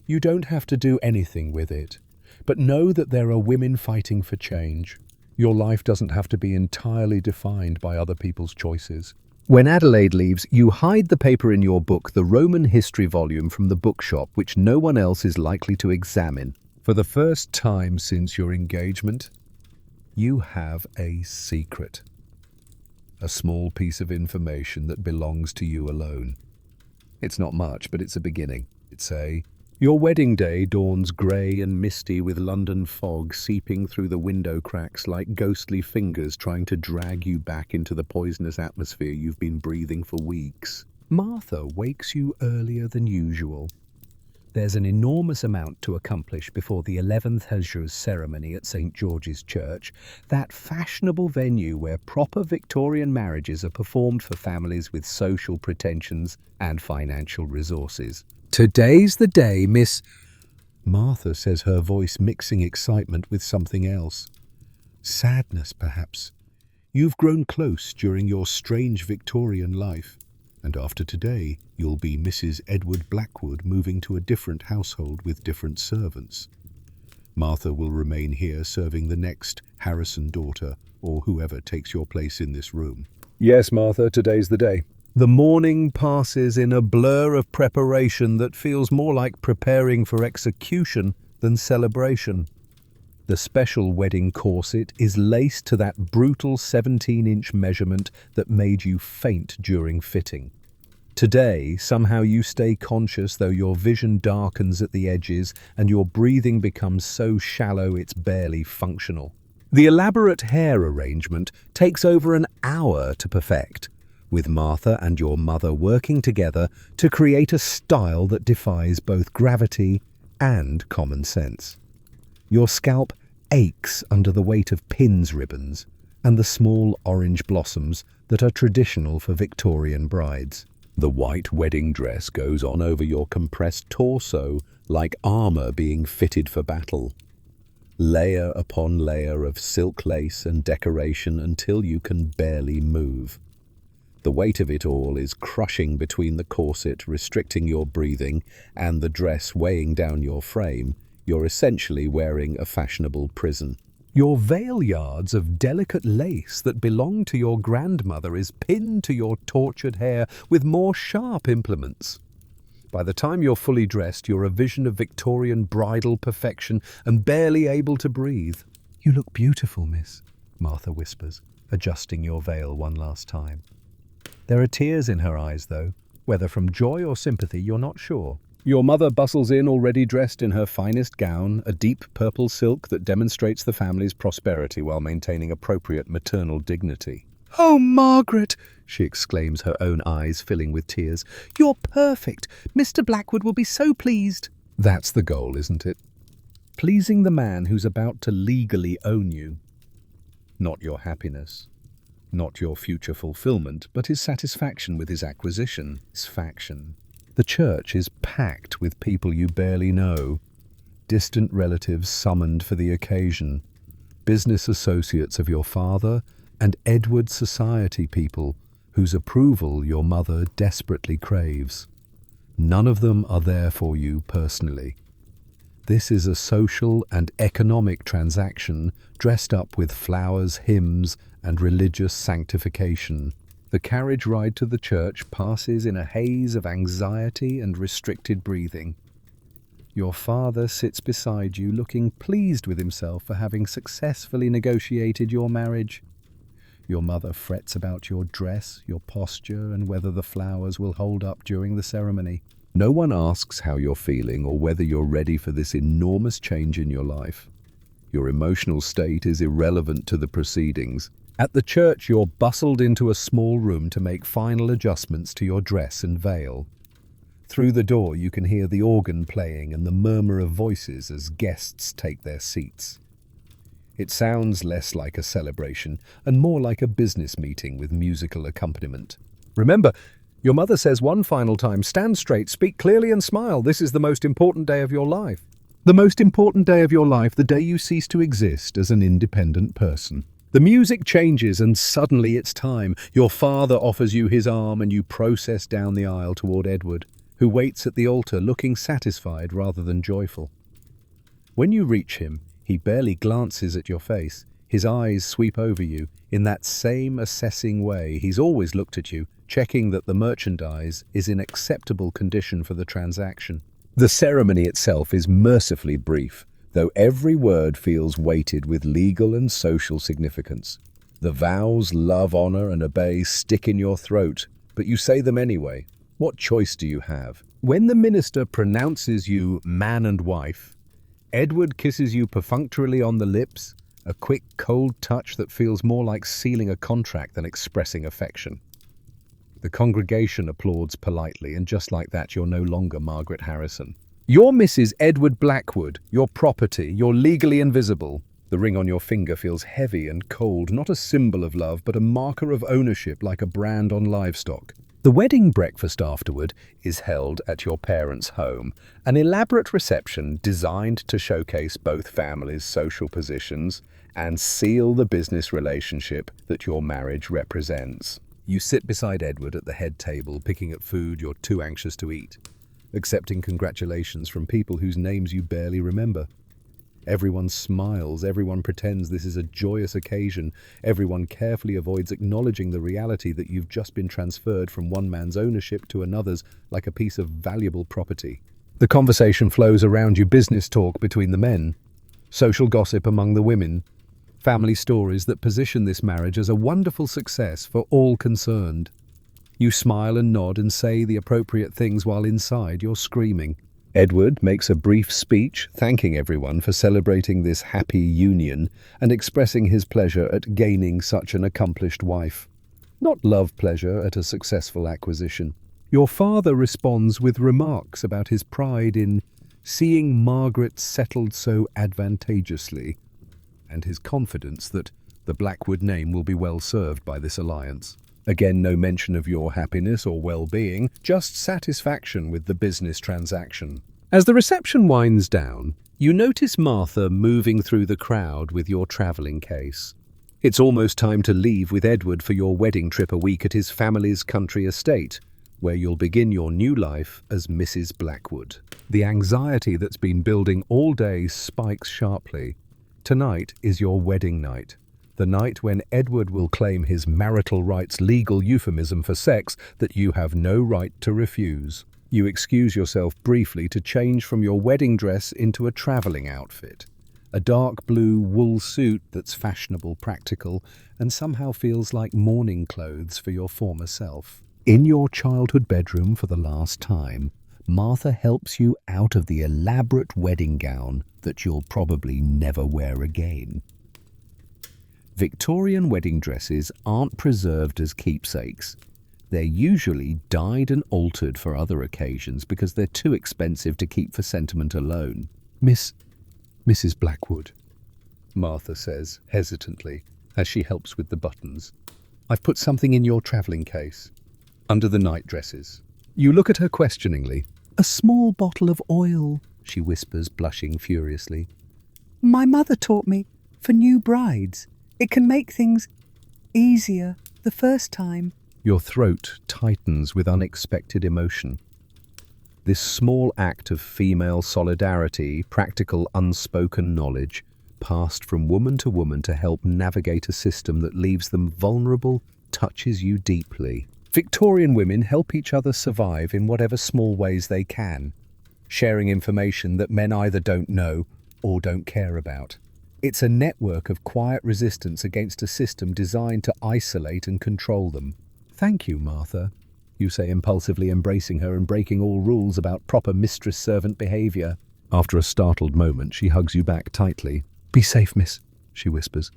You don't have to do anything with it, but know that there are women fighting for change. Your life doesn't have to be entirely defined by other people's choices. When Adelaide leaves, you hide the paper in your book, the Roman history volume, from the bookshop, which no one else is likely to examine. For the first time since your engagement, you have a secret. A small piece of information that belongs to you alone. It's not much, but it's a beginning. Your wedding day dawns grey and misty with London fog seeping through the window cracks like ghostly fingers trying to drag you back into the poisonous atmosphere you've been breathing for weeks. Martha wakes you earlier than usual. There's an enormous amount to accomplish before the 11th Hajjus ceremony at St. George's Church, that fashionable venue where proper Victorian marriages are performed for families with social pretensions and financial resources. Today's the day, Miss... Martha says, her voice mixing excitement with something else. Sadness, perhaps. You've grown close during your strange Victorian life, and after today, you'll be Mrs. Edward Blackwood moving to a different household with different servants. Martha will remain here serving the next Harrison daughter or whoever takes your place in this room. Yes, Martha, today's the day. The morning passes in a blur of preparation that feels more like preparing for execution than celebration. The special wedding corset is laced to that brutal 17-inch measurement that made you faint during fitting. Today, somehow you stay conscious though your vision darkens at the edges and your breathing becomes so shallow it's barely functional. The elaborate hair arrangement takes over an hour to perfect, with Martha and your mother working together to create a style that defies both gravity and common sense. Your scalp aches under the weight of pins ribbons and the small orange blossoms that are traditional for Victorian brides. The white wedding dress goes on over your compressed torso like armor being fitted for battle. Layer upon layer of silk lace and decoration until you can barely move. The weight of it all is crushing between the corset restricting your breathing and the dress weighing down your frame. You're essentially wearing a fashionable prison. Your veil yards of delicate lace that belonged to your grandmother is pinned to your tortured hair with more sharp implements. By the time you're fully dressed, you're a vision of Victorian bridal perfection and barely able to breathe. You look beautiful, miss, Martha whispers, adjusting your veil one last time. There are tears in her eyes, though, whether from joy or sympathy, you're not sure. Your mother bustles in already dressed in her finest gown, a deep purple silk that demonstrates the family's prosperity while maintaining appropriate maternal dignity. "Oh, Margaret!" she exclaims, her own eyes filling with tears. "You're perfect! Mr. Blackwood will be so pleased." That's the goal, isn't it? Pleasing the man who's about to legally own you. Not your happiness. Not your future fulfillment, but his satisfaction with his acquisition, his faction. The church is packed with people you barely know, distant relatives summoned for the occasion, business associates of your father, and Edward society people whose approval your mother desperately craves. None of them are there for you personally. This is a social and economic transaction dressed up with flowers, hymns, and religious sanctification. The carriage ride to the church passes in a haze of anxiety and restricted breathing. Your father sits beside you, looking pleased with himself for having successfully negotiated your marriage. Your mother frets about your dress, your posture, and whether the flowers will hold up during the ceremony. No one asks how you're feeling or whether you're ready for this enormous change in your life. Your emotional state is irrelevant to the proceedings. At the church, you're bustled into a small room to make final adjustments to your dress and veil. Through the door, you can hear the organ playing and the murmur of voices as guests take their seats. It sounds less like a celebration and more like a business meeting with musical accompaniment. Remember, your mother says one final time, stand straight, speak clearly and smile. This is the most important day of your life. The most important day of your life, the day you cease to exist as an independent person. The music changes and suddenly it's time. Your father offers you his arm and you process down the aisle toward Edward, who waits at the altar looking satisfied rather than joyful. When you reach him, he barely glances at your face. His eyes sweep over you in that same assessing way he's always looked at you, checking that the merchandise is in acceptable condition for the transaction. The ceremony itself is mercifully brief, though every word feels weighted with legal and social significance. The vows love, honor, and obey stick in your throat, but you say them anyway. What choice do you have? When the minister pronounces you man and wife, Edward kisses you perfunctorily on the lips, a quick, cold touch that feels more like sealing a contract than expressing affection. The congregation applauds politely, and just like that, you're no longer Margaret Harrison. You're Mrs. Edward Blackwood, your property, you're legally invisible. The ring on your finger feels heavy and cold, not a symbol of love, but a marker of ownership like a brand on livestock. The wedding breakfast afterward is held at your parents' home, an elaborate reception designed to showcase both families' social positions and seal the business relationship that your marriage represents. You sit beside Edward at the head table, picking at food you're too anxious to eat, accepting congratulations from people whose names you barely remember. Everyone smiles, everyone pretends this is a joyous occasion, everyone carefully avoids acknowledging the reality that you've just been transferred from one man's ownership to another's like a piece of valuable property. The conversation flows around you, business talk between the men, social gossip among the women, family stories that position this marriage as a wonderful success for all concerned. You smile and nod and say the appropriate things while inside you're screaming. Edward makes a brief speech thanking everyone for celebrating this happy union and expressing his pleasure at gaining such an accomplished wife. Not love pleasure at a successful acquisition. Your father responds with remarks about his pride in seeing Margaret settled so advantageously, and his confidence that the Blackwood name will be well served by this alliance. Again, no mention of your happiness or well-being, just satisfaction with the business transaction. As the reception winds down, you notice Martha moving through the crowd with your travelling case. It's almost time to leave with Edward for your wedding trip a week at his family's country estate, where you'll begin your new life as Mrs. Blackwood. The anxiety that's been building all day spikes sharply. Tonight is your wedding night. The night when Edward will claim his marital rights, legal euphemism for sex that you have no right to refuse. You excuse yourself briefly to change from your wedding dress into a travelling outfit. A dark blue wool suit that's fashionable, practical, and somehow feels like mourning clothes for your former self. In your childhood bedroom for the last time, Martha helps you out of the elaborate wedding gown that you'll probably never wear again. Victorian wedding dresses aren't preserved as keepsakes. They're usually dyed and altered for other occasions because they're too expensive to keep for sentiment alone. Mrs. Blackwood, Martha says hesitantly as she helps with the buttons. I've put something in your travelling case, under the night dresses. You look at her questioningly. A small bottle of oil, she whispers, blushing furiously. My mother taught me, for new brides, it can make things easier the first time. Your throat tightens with unexpected emotion. This small act of female solidarity, practical unspoken knowledge, passed from woman to help navigate a system that leaves them vulnerable, touches you deeply. Victorian women help each other survive in whatever small ways they can, sharing information that men either don't know or don't care about. It's a network of quiet resistance against a system designed to isolate and control them. Thank you, Martha, you say impulsively, embracing her and breaking all rules about proper mistress-servant behaviour. After a startled moment, she hugs you back tightly. Be safe, miss, she whispers.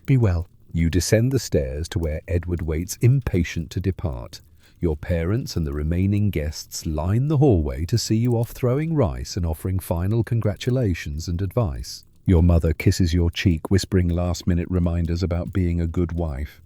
Be well. You descend the stairs to where Edward waits, impatient to depart. Your parents and the remaining guests line the hallway to see you off, throwing rice and offering final congratulations and advice. Your mother kisses your cheek, whispering last-minute reminders about being a good wife.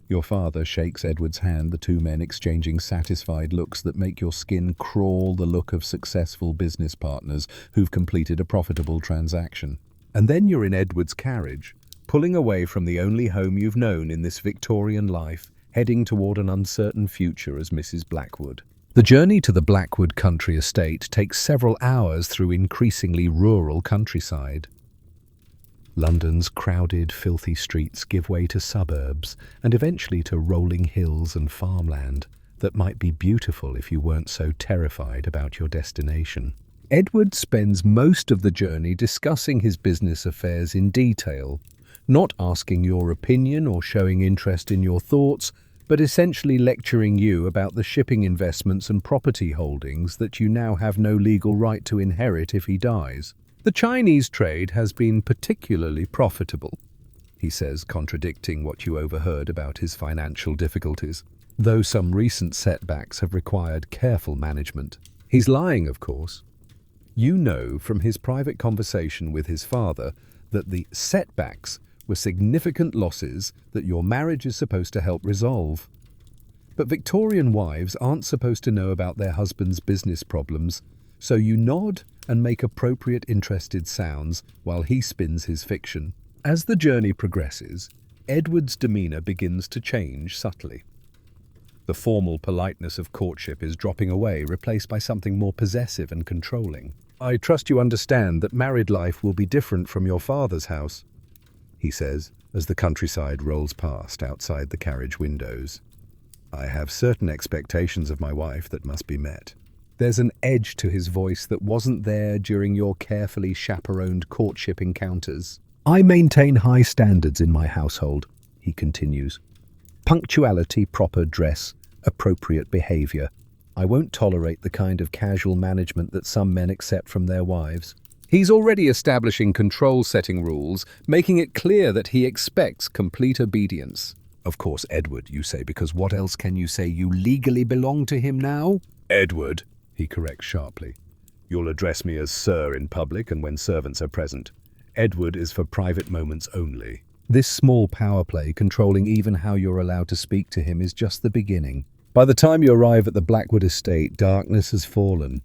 Your father shakes Edward's hand, the two men exchanging satisfied looks that make your skin crawl, the look of successful business partners who've completed a profitable transaction. And then you're in Edward's carriage, pulling away from the only home you've known in this Victorian life, heading toward an uncertain future as Mrs. Blackwood. The journey to the Blackwood country estate takes several hours through increasingly rural countryside. London's crowded, filthy streets give way to suburbs and eventually to rolling hills and farmland that might be beautiful if you weren't so terrified about your destination. Edward spends most of the journey discussing his business affairs in detail, not asking your opinion or showing interest in your thoughts, but essentially lecturing you about the shipping investments and property holdings that you now have no legal right to inherit if he dies. The Chinese trade has been particularly profitable, he says, contradicting what you overheard about his financial difficulties, though some recent setbacks have required careful management. He's lying, of course. You know from his private conversation with his father that the setbacks were significant losses that your marriage is supposed to help resolve. But Victorian wives aren't supposed to know about their husband's business problems, so you nod and make appropriate interested sounds while he spins his fiction. As the journey progresses, Edward's demeanour begins to change subtly. The formal politeness of courtship is dropping away, replaced by something more possessive and controlling. "I trust you understand that married life will be different from your father's house," he says, as the countryside rolls past outside the carriage windows. "I have certain expectations of my wife that must be met." There's an edge to his voice that wasn't there during your carefully chaperoned courtship encounters. "I maintain high standards in my household," he continues. "Punctuality, proper dress, appropriate behavior. I won't tolerate the kind of casual management that some men accept from their wives." He's already establishing control-setting rules, making it clear that he expects complete obedience. "Of course, Edward," you say, because what else can you say? You legally belong to him now? "Edward," he corrects sharply. "You'll address me as sir in public and when servants are present. Edward is for private moments only." This small power play, controlling even how you're allowed to speak to him, is just the beginning. By the time you arrive at the Blackwood estate, darkness has fallen.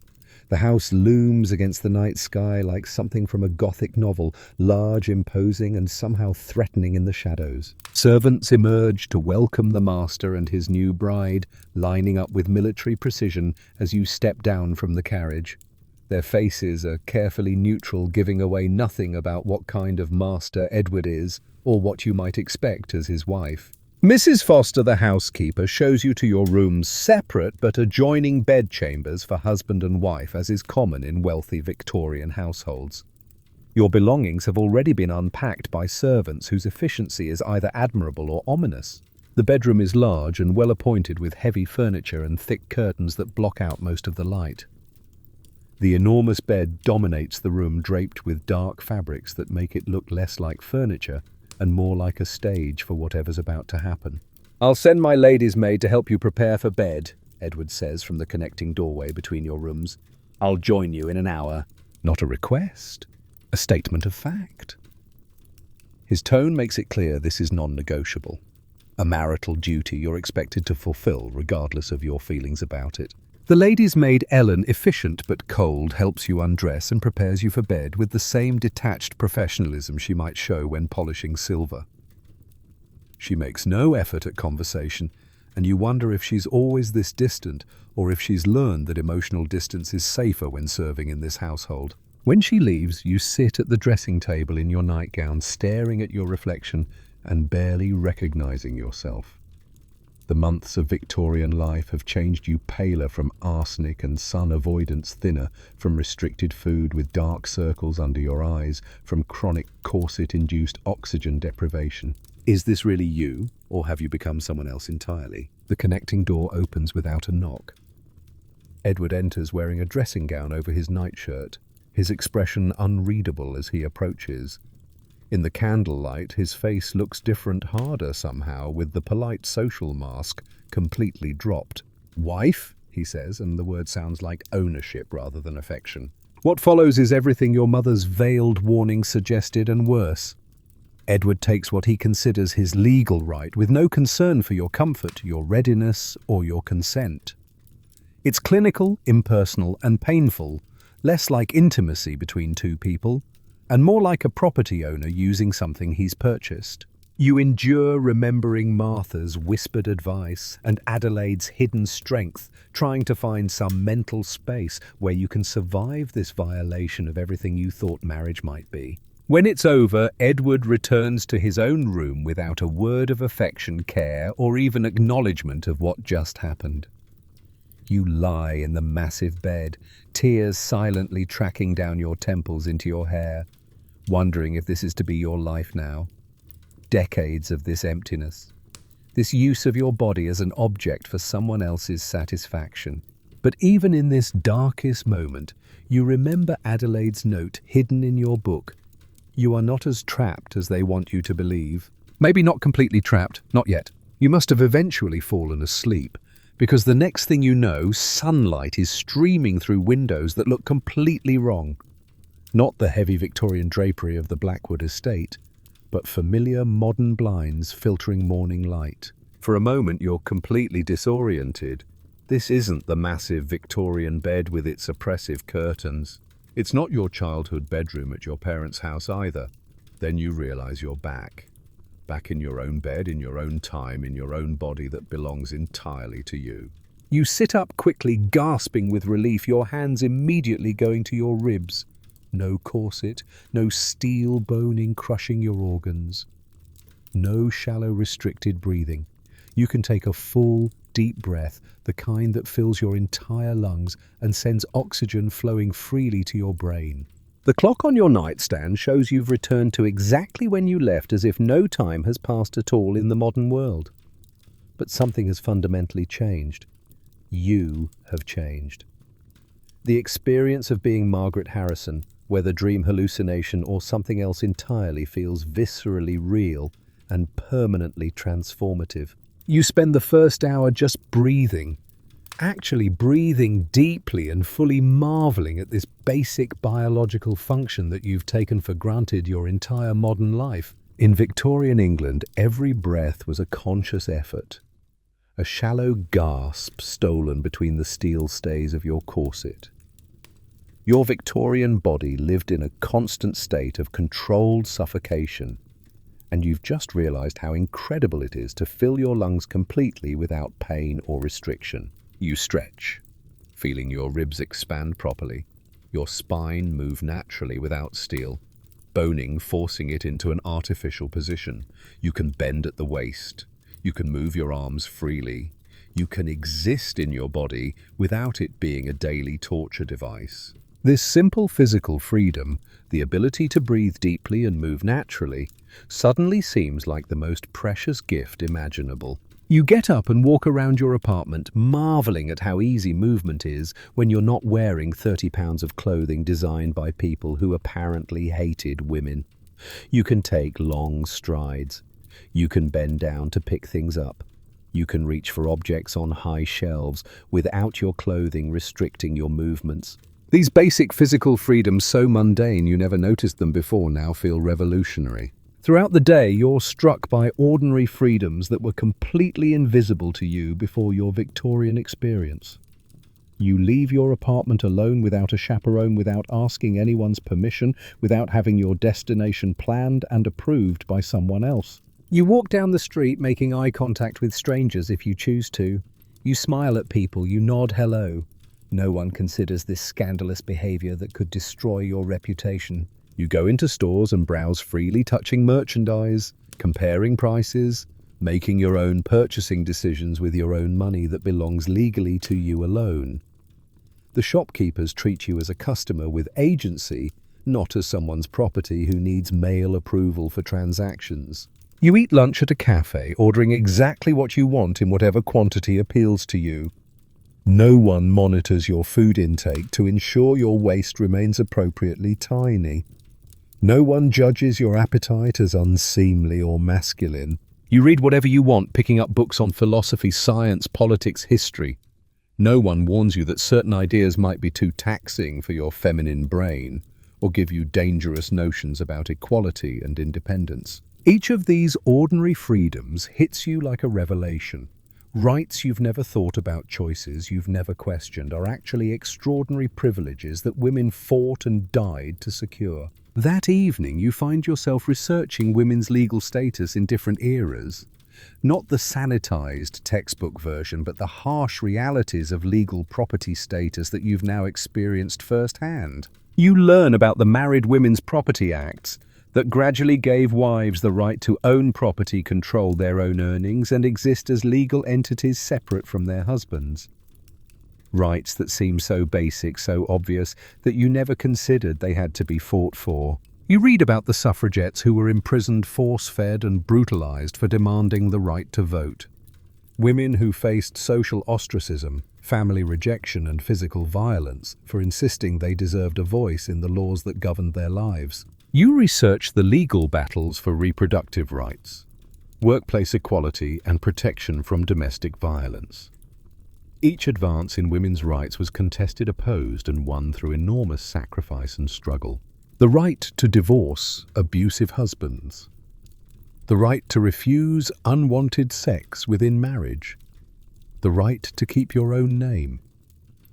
The house looms against the night sky like something from a Gothic novel, large, imposing, and somehow threatening in the shadows. Servants emerge to welcome the master and his new bride, lining up with military precision as you step down from the carriage. Their faces are carefully neutral, giving away nothing about what kind of master Edward is, or what you might expect as his wife. Mrs. Foster, the housekeeper, shows you to your rooms, separate but adjoining bedchambers for husband and wife, as is common in wealthy Victorian households. Your belongings have already been unpacked by servants whose efficiency is either admirable or ominous. The bedroom is large and well appointed with heavy furniture and thick curtains that block out most of the light. The enormous bed dominates the room, draped with dark fabrics that make it look less like furniture and more like a stage for whatever's about to happen. "I'll send my lady's maid to help you prepare for bed," Edward says from the connecting doorway between your rooms. "I'll join you in an hour." Not a request, a statement of fact. His tone makes it clear this is non-negotiable. A marital duty you're expected to fulfill regardless of your feelings about it. The lady's maid Ellen, efficient but cold, helps you undress and prepares you for bed with the same detached professionalism she might show when polishing silver. She makes no effort at conversation, and you wonder if she's always this distant or if she's learned that emotional distance is safer when serving in this household. When she leaves, you sit at the dressing table in your nightgown, staring at your reflection and barely recognizing yourself. The months of Victorian life have changed you paler from arsenic and sun avoidance, thinner from restricted food with dark circles under your eyes, from chronic corset-induced oxygen deprivation. Is this really you, or have you become someone else entirely? The connecting door opens without a knock. Edward enters wearing a dressing gown over his nightshirt, his expression unreadable as he approaches. In the candlelight, his face looks different, harder somehow, with the polite social mask completely dropped. "Wife?" he says, and the word sounds like ownership rather than affection. What follows is everything your mother's veiled warning suggested and worse. Edward takes what he considers his legal right, with no concern for your comfort, your readiness, or your consent. It's clinical, impersonal, and painful, less like intimacy between two people, and more like a property owner using something he's purchased. You endure remembering Martha's whispered advice and Adelaide's hidden strength, trying to find some mental space where you can survive this violation of everything you thought marriage might be. When it's over, Edward returns to his own room without a word of affection, care, or even acknowledgement of what just happened. You lie in the massive bed, tears silently tracking down your temples into your hair, wondering if this is to be your life now. Decades of this emptiness, this use of your body as an object for someone else's satisfaction. But even in this darkest moment, you remember Adelaide's note hidden in your book. You are not as trapped as they want you to believe. Maybe not completely trapped, not yet. You must have eventually fallen asleep, because the next thing you know, sunlight is streaming through windows that look completely wrong. Not the heavy Victorian drapery of the Blackwood estate, but familiar modern blinds filtering morning light. For a moment, you're completely disoriented. This isn't the massive Victorian bed with its oppressive curtains. It's not your childhood bedroom at your parents' house either. Then you realize you're back in your own bed, in your own time, in your own body that belongs entirely to you. You sit up quickly, gasping with relief, your hands immediately going to your ribs. No corset, no steel boning crushing your organs. No shallow, restricted breathing. You can take a full, deep breath, the kind that fills your entire lungs and sends oxygen flowing freely to your brain. The clock on your nightstand shows you've returned to exactly when you left, as if no time has passed at all in the modern world. But something has fundamentally changed. You have changed. The experience of being Margaret Harrison, whether dream hallucination or something else entirely, feels viscerally real and permanently transformative. You spend the first hour just breathing, actually breathing deeply and fully marveling at this basic biological function that you've taken for granted your entire modern life. In Victorian England, every breath was a conscious effort, a shallow gasp stolen between the steel stays of your corset. Your Victorian body lived in a constant state of controlled suffocation, and you've just realized how incredible it is to fill your lungs completely without pain or restriction. You stretch, feeling your ribs expand properly, your spine move naturally without steel, boning forcing it into an artificial position. You can bend at the waist, you can move your arms freely, you can exist in your body without it being a daily torture device. This simple physical freedom, the ability to breathe deeply and move naturally, suddenly seems like the most precious gift imaginable. You get up and walk around your apartment, marveling at how easy movement is when you're not wearing 30 pounds of clothing designed by people who apparently hated women. You can take long strides. You can bend down to pick things up. You can reach for objects on high shelves without your clothing restricting your movements. These basic physical freedoms, so mundane you never noticed them before, now feel revolutionary. Throughout the day, you're struck by ordinary freedoms that were completely invisible to you before your Victorian experience. You leave your apartment alone without a chaperone, without asking anyone's permission, without having your destination planned and approved by someone else. You walk down the street making eye contact with strangers if you choose to. You smile at people, you nod hello. No one considers this scandalous behavior that could destroy your reputation. You go into stores and browse freely, touching merchandise, comparing prices, making your own purchasing decisions with your own money that belongs legally to you alone. The shopkeepers treat you as a customer with agency, not as someone's property who needs mail approval for transactions. You eat lunch at a cafe, ordering exactly what you want in whatever quantity appeals to you. No one monitors your food intake to ensure your waist remains appropriately tiny. No one judges your appetite as unseemly or masculine. You read whatever you want, picking up books on philosophy, science, politics, history. No one warns you that certain ideas might be too taxing for your feminine brain, or give you dangerous notions about equality and independence. Each of these ordinary freedoms hits you like a revelation. Rights you've never thought about, choices you've never questioned, are actually extraordinary privileges that women fought and died to secure. That evening, you find yourself researching women's legal status in different eras. Not the sanitized textbook version, but the harsh realities of legal property status that you've now experienced firsthand. You learn about the Married Women's Property Acts that gradually gave wives the right to own property, control their own earnings, and exist as legal entities separate from their husbands. Rights that seem so basic, so obvious, that you never considered they had to be fought for. You read about the suffragettes who were imprisoned, force-fed and brutalized for demanding the right to vote. Women who faced social ostracism, family rejection and physical violence for insisting they deserved a voice in the laws that governed their lives. You research the legal battles for reproductive rights, workplace equality and protection from domestic violence. Each advance in women's rights was contested, opposed and won through enormous sacrifice and struggle. The right to divorce abusive husbands. The right to refuse unwanted sex within marriage. The right to keep your own name.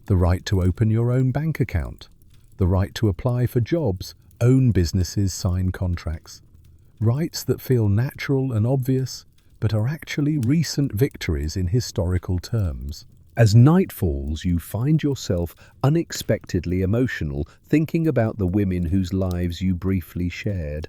The right to open your own bank account. The right to apply for jobs, own businesses, sign contracts. Rights that feel natural and obvious, but are actually recent victories in historical terms. As night falls, you find yourself unexpectedly emotional, thinking about the women whose lives you briefly shared.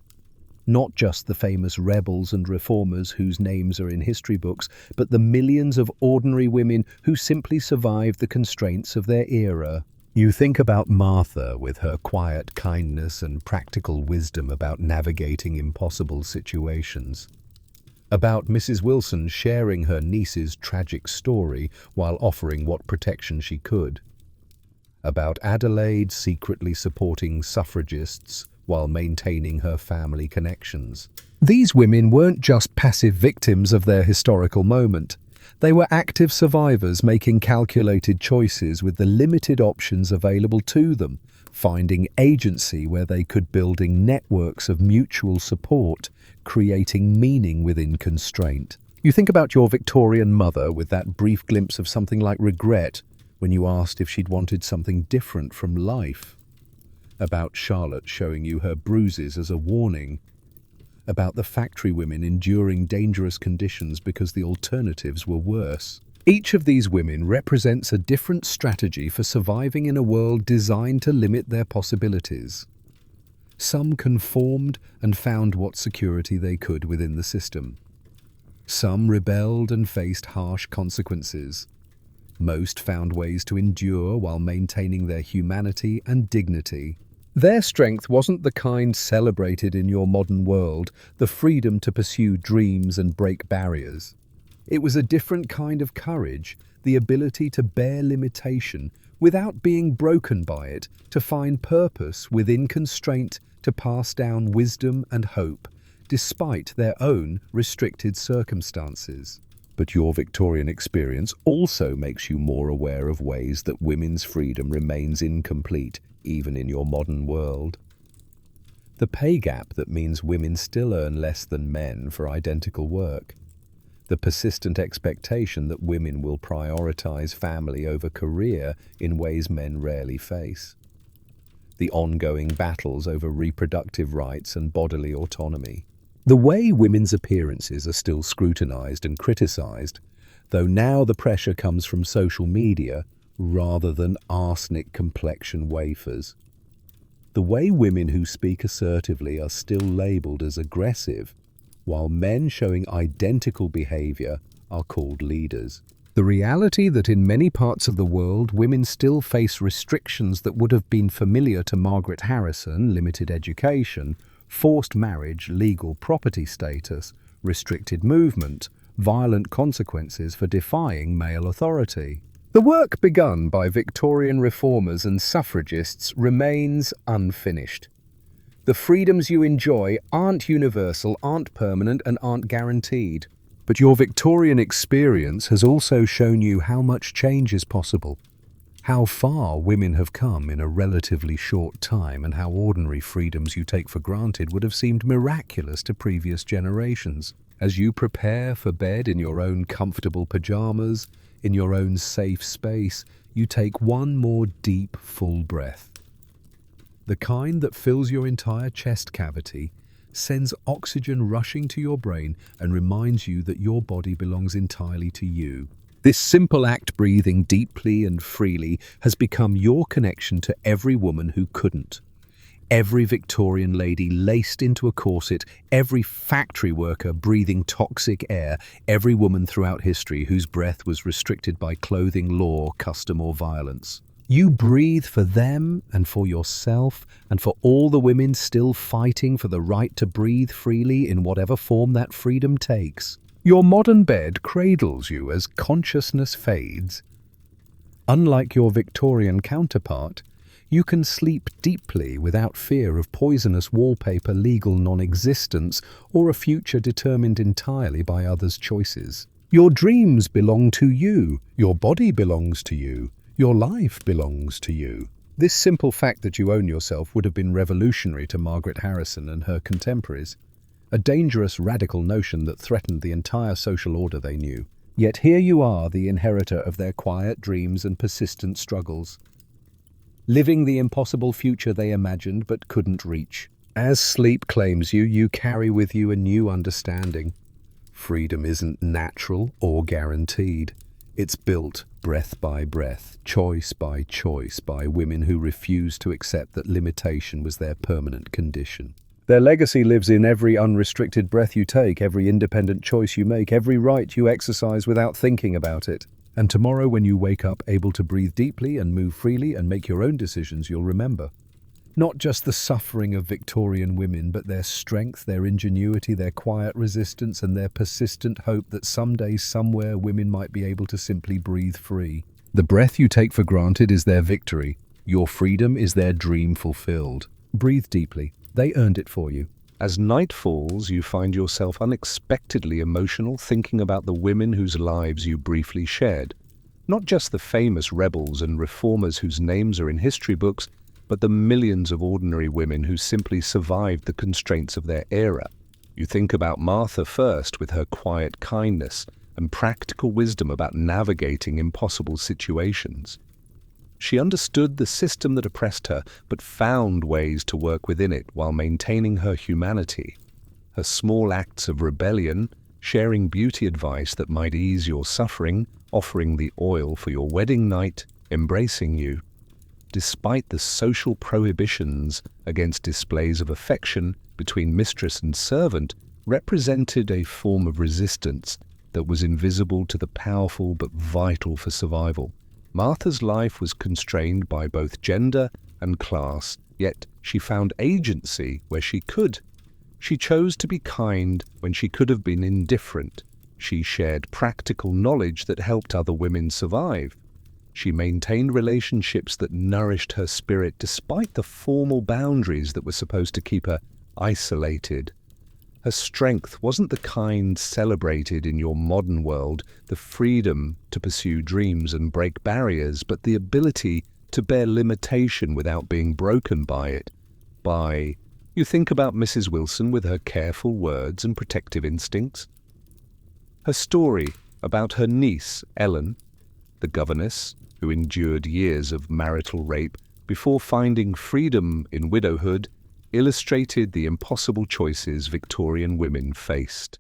Not just the famous rebels and reformers whose names are in history books, but the millions of ordinary women who simply survived the constraints of their era. You think about Martha with her quiet kindness and practical wisdom about navigating impossible situations. About Mrs. Wilson sharing her niece's tragic story while offering what protection she could. About Adelaide secretly supporting suffragists while maintaining her family connections. These women weren't just passive victims of their historical moment. They were active survivors making calculated choices with the limited options available to them, finding agency where they could, building networks of mutual support, creating meaning within constraint. You think about your Victorian mother with that brief glimpse of something like regret when you asked if she'd wanted something different from life. About Charlotte showing you her bruises as a warning. About the factory women enduring dangerous conditions because the alternatives were worse. Each of these women represents a different strategy for surviving in a world designed to limit their possibilities. Some conformed and found what security they could within the system. Some rebelled and faced harsh consequences. Most found ways to endure while maintaining their humanity and dignity. Their strength wasn't the kind celebrated in your modern world, the freedom to pursue dreams and break barriers. It was a different kind of courage, the ability to bear limitation without being broken by it, to find purpose within constraint, to pass down wisdom and hope, despite their own restricted circumstances. But your Victorian experience also makes you more aware of ways that women's freedom remains incomplete, even in your modern world. The pay gap that means women still earn less than men for identical work. The persistent expectation that women will prioritize family over career in ways men rarely face. The ongoing battles over reproductive rights and bodily autonomy. The way women's appearances are still scrutinized and criticized, though now the pressure comes from social media rather than arsenic complexion wafers. The way women who speak assertively are still labeled as aggressive, while men showing identical behavior are called leaders. The reality that in many parts of the world women still face restrictions that would have been familiar to Margaret Harrison: limited education, forced marriage, legal property status, restricted movement, violent consequences for defying male authority. The work begun by Victorian reformers and suffragists remains unfinished. The freedoms you enjoy aren't universal, aren't permanent, and aren't guaranteed. But your Victorian experience has also shown you how much change is possible, how far women have come in a relatively short time, and how ordinary freedoms you take for granted would have seemed miraculous to previous generations. As you prepare for bed in your own comfortable pajamas, in your own safe space, you take one more deep, full breath. the kind that fills your entire chest cavity, sends oxygen rushing to your brain and reminds you that your body belongs entirely to you. This simple act, breathing deeply and freely, has become your connection to every woman who couldn't. Every Victorian lady laced into a corset, every factory worker breathing toxic air, every woman throughout history whose breath was restricted by clothing law, custom or violence. You breathe for them and for yourself and for all the women still fighting for the right to breathe freely in whatever form that freedom takes. Your modern bed cradles you as consciousness fades. Unlike your Victorian counterpart, you can sleep deeply without fear of poisonous wallpaper, legal non-existence, or a future determined entirely by others' choices. Your dreams belong to you. Your body belongs to you. Your life belongs to you. This simple fact that you own yourself would have been revolutionary to Margaret Harrison and her contemporaries, a dangerous, radical notion that threatened the entire social order they knew. Yet here you are, the inheritor of their quiet dreams and persistent struggles, living the impossible future they imagined but couldn't reach. As sleep claims you, you carry with you a new understanding. Freedom isn't natural or guaranteed. It's built breath by breath, choice by choice, by women who refused to accept that limitation was their permanent condition. Their legacy lives in every unrestricted breath you take, every independent choice you make, every right you exercise without thinking about it. And tomorrow, when you wake up able to breathe deeply and move freely and make your own decisions, you'll remember not just the suffering of Victorian women, but their strength, their ingenuity, their quiet resistance, and their persistent hope that someday, somewhere, women might be able to simply breathe free. The breath you take for granted is their victory. Your freedom is their dream fulfilled. Breathe deeply. They earned it for you. As night falls, you find yourself unexpectedly emotional, thinking about the women whose lives you briefly shared. Not just the famous rebels and reformers whose names are in history books, but the millions of ordinary women who simply survived the constraints of their era. You think about Martha first, with her quiet kindness and practical wisdom about navigating impossible situations. She understood the system that oppressed her, but found ways to work within it while maintaining her humanity. Her small acts of rebellion, sharing beauty advice that might ease your suffering, offering the oil for your wedding night, embracing you. Despite the social prohibitions against displays of affection between mistress and servant, represented a form of resistance that was invisible to the powerful but vital for survival. Martha's life was constrained by both gender and class, yet she found agency where she could. She chose to be kind when she could have been indifferent. She shared practical knowledge that helped other women survive. She maintained relationships that nourished her spirit despite the formal boundaries that were supposed to keep her isolated. Her strength wasn't the kind celebrated in your modern world, the freedom to pursue dreams and break barriers, but the ability to bear limitation without being broken by it. You think about Mrs. Wilson with her careful words and protective instincts. Her story about her niece, Ellen, the governess, who endured years of marital rape before finding freedom in widowhood, illustrated the impossible choices Victorian women faced.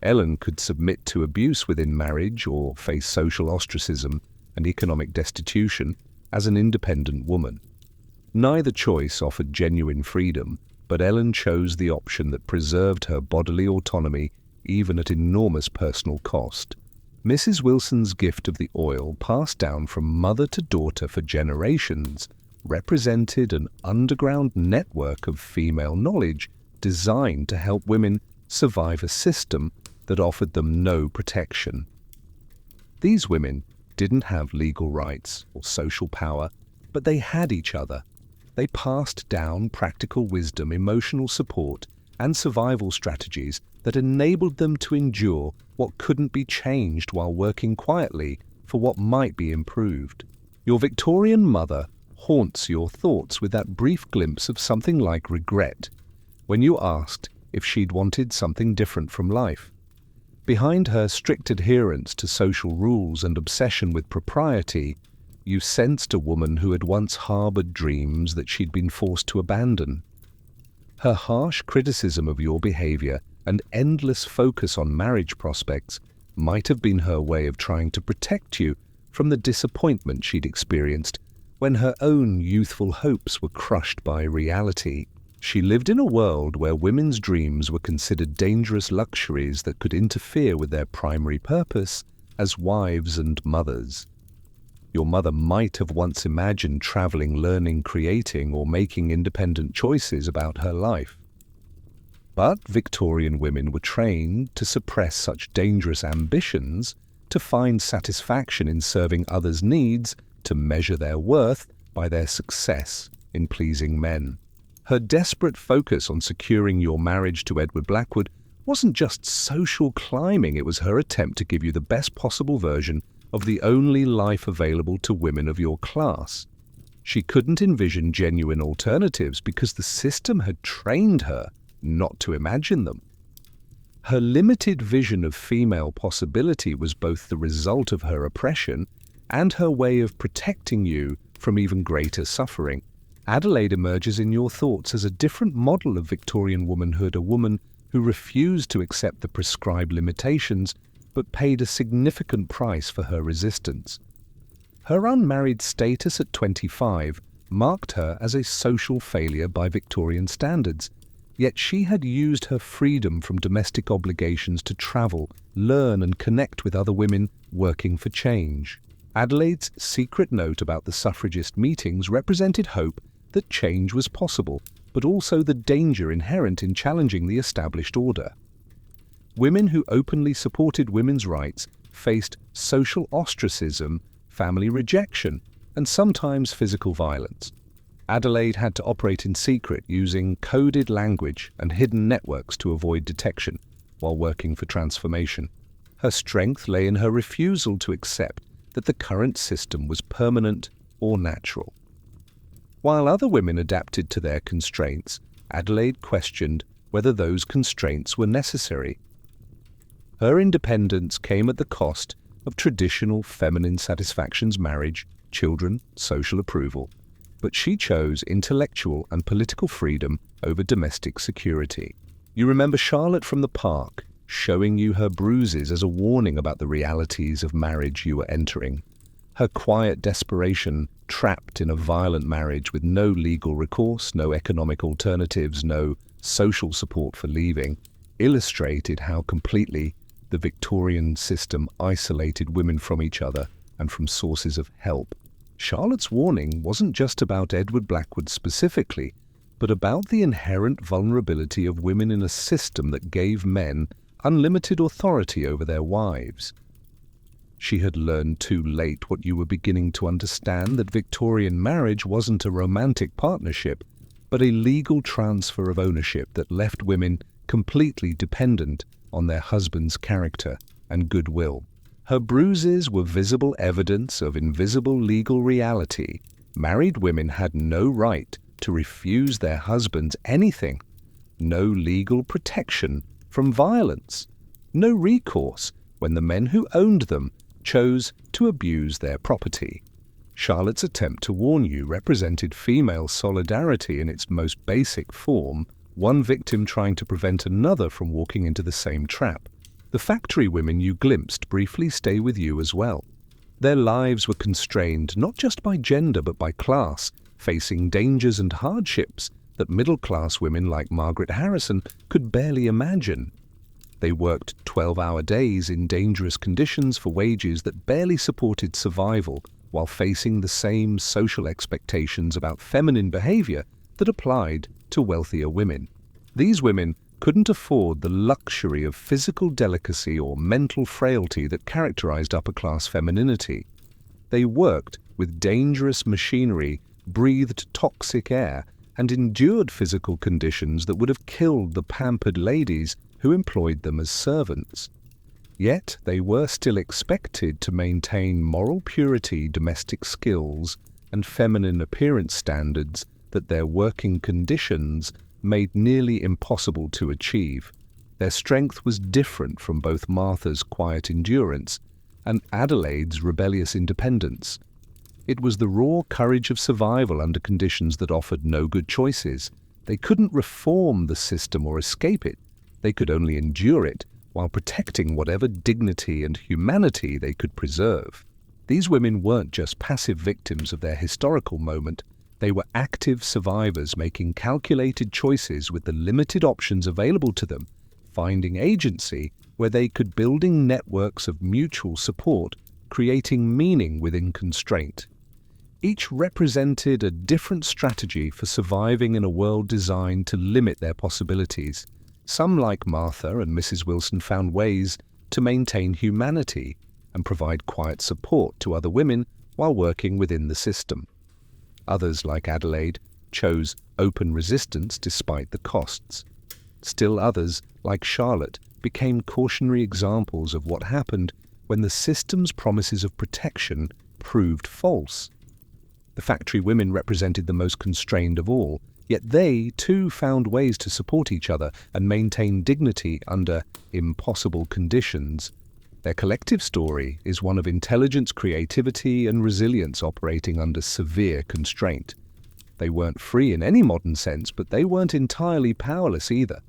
Ellen could submit to abuse within marriage or face social ostracism and economic destitution as an independent woman. Neither choice offered genuine freedom, but Ellen chose the option that preserved her bodily autonomy even at enormous personal cost. Mrs. Wilson's gift of the oil, passed down from mother to daughter for generations, represented an underground network of female knowledge designed to help women survive a system that offered them no protection. These women didn't have legal rights or social power, but they had each other. They passed down practical wisdom, emotional support, and survival strategies that enabled them to endure what couldn't be changed while working quietly for what might be improved. Your Victorian mother haunts your thoughts with that brief glimpse of something like regret when you asked if she'd wanted something different from life. Behind her strict adherence to social rules and obsession with propriety, You sensed a woman who had once harbored dreams that she'd been forced to abandon. Her harsh criticism of your behavior and endless focus on marriage prospects might have been her way of trying to protect you from the disappointment she'd experienced when her own youthful hopes were crushed by reality. She lived in a world where women's dreams were considered dangerous luxuries that could interfere with their primary purpose as wives and mothers. Your mother might have once imagined traveling, learning, creating, or making independent choices about her life. But Victorian women were trained to suppress such dangerous ambitions, to find satisfaction in serving others' needs, to measure their worth by their success in pleasing men. Her desperate focus on securing your marriage to Edward Blackwood wasn't just social climbing, it was her attempt to give you the best possible version of the only life available to women of your class. She couldn't envision genuine alternatives because the system had trained her not to imagine them. Her limited vision of female possibility was both the result of her oppression and her way of protecting you from even greater suffering. Adelaide emerges in your thoughts as a different model of Victorian womanhood, a woman who refused to accept the prescribed limitations but paid a significant price for her resistance. Her unmarried status at 25 marked her as a social failure by Victorian standards, yet she had used her freedom from domestic obligations to travel, learn and connect with other women working for change. Adelaide's secret note about the suffragist meetings represented hope that change was possible, but also the danger inherent in challenging the established order. Women who openly supported women's rights faced social ostracism, family rejection, and sometimes physical violence. Adelaide had to operate in secret using coded language and hidden networks to avoid detection while working for transformation. Her strength lay in her refusal to accept that the current system was permanent or natural. While other women adapted to their constraints, Adelaide questioned whether those constraints were necessary. Her independence came at the cost of traditional feminine satisfactions, marriage, children, social approval, but she chose intellectual and political freedom over domestic security. You remember Charlotte from the park, showing you her bruises as a warning about the realities of marriage you were entering. Her quiet desperation, trapped in a violent marriage with no legal recourse, no economic alternatives, no social support for leaving, illustrated how completely the Victorian system isolated women from each other and from sources of help. Charlotte's warning wasn't just about Edward Blackwood specifically, but about the inherent vulnerability of women in a system that gave men unlimited authority over their wives. She had learned too late what you were beginning to understand, that Victorian marriage wasn't a romantic partnership, but a legal transfer of ownership that left women completely dependent on their husband's character and goodwill. Her bruises were visible evidence of invisible legal reality. Married women had no right to refuse their husbands anything, no legal protection from violence, no recourse when the men who owned them chose to abuse their property. Charlotte's attempt to warn you represented female solidarity in its most basic form, one victim trying to prevent another from walking into the same trap. The factory women you glimpsed briefly stay with you as well. Their lives were constrained not just by gender but by class, facing dangers and hardships that middle-class women like Margaret Harrison could barely imagine. They worked 12-hour days in dangerous conditions for wages that barely supported survival, while facing the same social expectations about feminine behavior that applied to wealthier women. These women couldn't afford the luxury of physical delicacy or mental frailty that characterized upper-class femininity. They worked with dangerous machinery, breathed toxic air, and endured physical conditions that would have killed the pampered ladies who employed them as servants. Yet they were still expected to maintain moral purity, domestic skills, and feminine appearance standards that their working conditions made nearly impossible to achieve. Their strength was different from both Martha's quiet endurance and Adelaide's rebellious independence. It was the raw courage of survival under conditions that offered no good choices. They couldn't reform the system or escape it. They could only endure it while protecting whatever dignity and humanity they could preserve. These women weren't just passive victims of their historical moment. They were active survivors making calculated choices with the limited options available to them, finding agency where they could, building networks of mutual support, creating meaning within constraint. Each represented a different strategy for surviving in a world designed to limit their possibilities. Some, like Martha and Mrs. Wilson, found ways to maintain humanity and provide quiet support to other women while working within the system. Others, like Adelaide, chose open resistance despite the costs. Still others, like Charlotte, became cautionary examples of what happened when the system's promises of protection proved false. The factory women represented the most constrained of all, yet they, too, found ways to support each other and maintain dignity under impossible conditions. Their collective story is one of intelligence, creativity, and resilience operating under severe constraint. They weren't free in any modern sense, but they weren't entirely powerless either.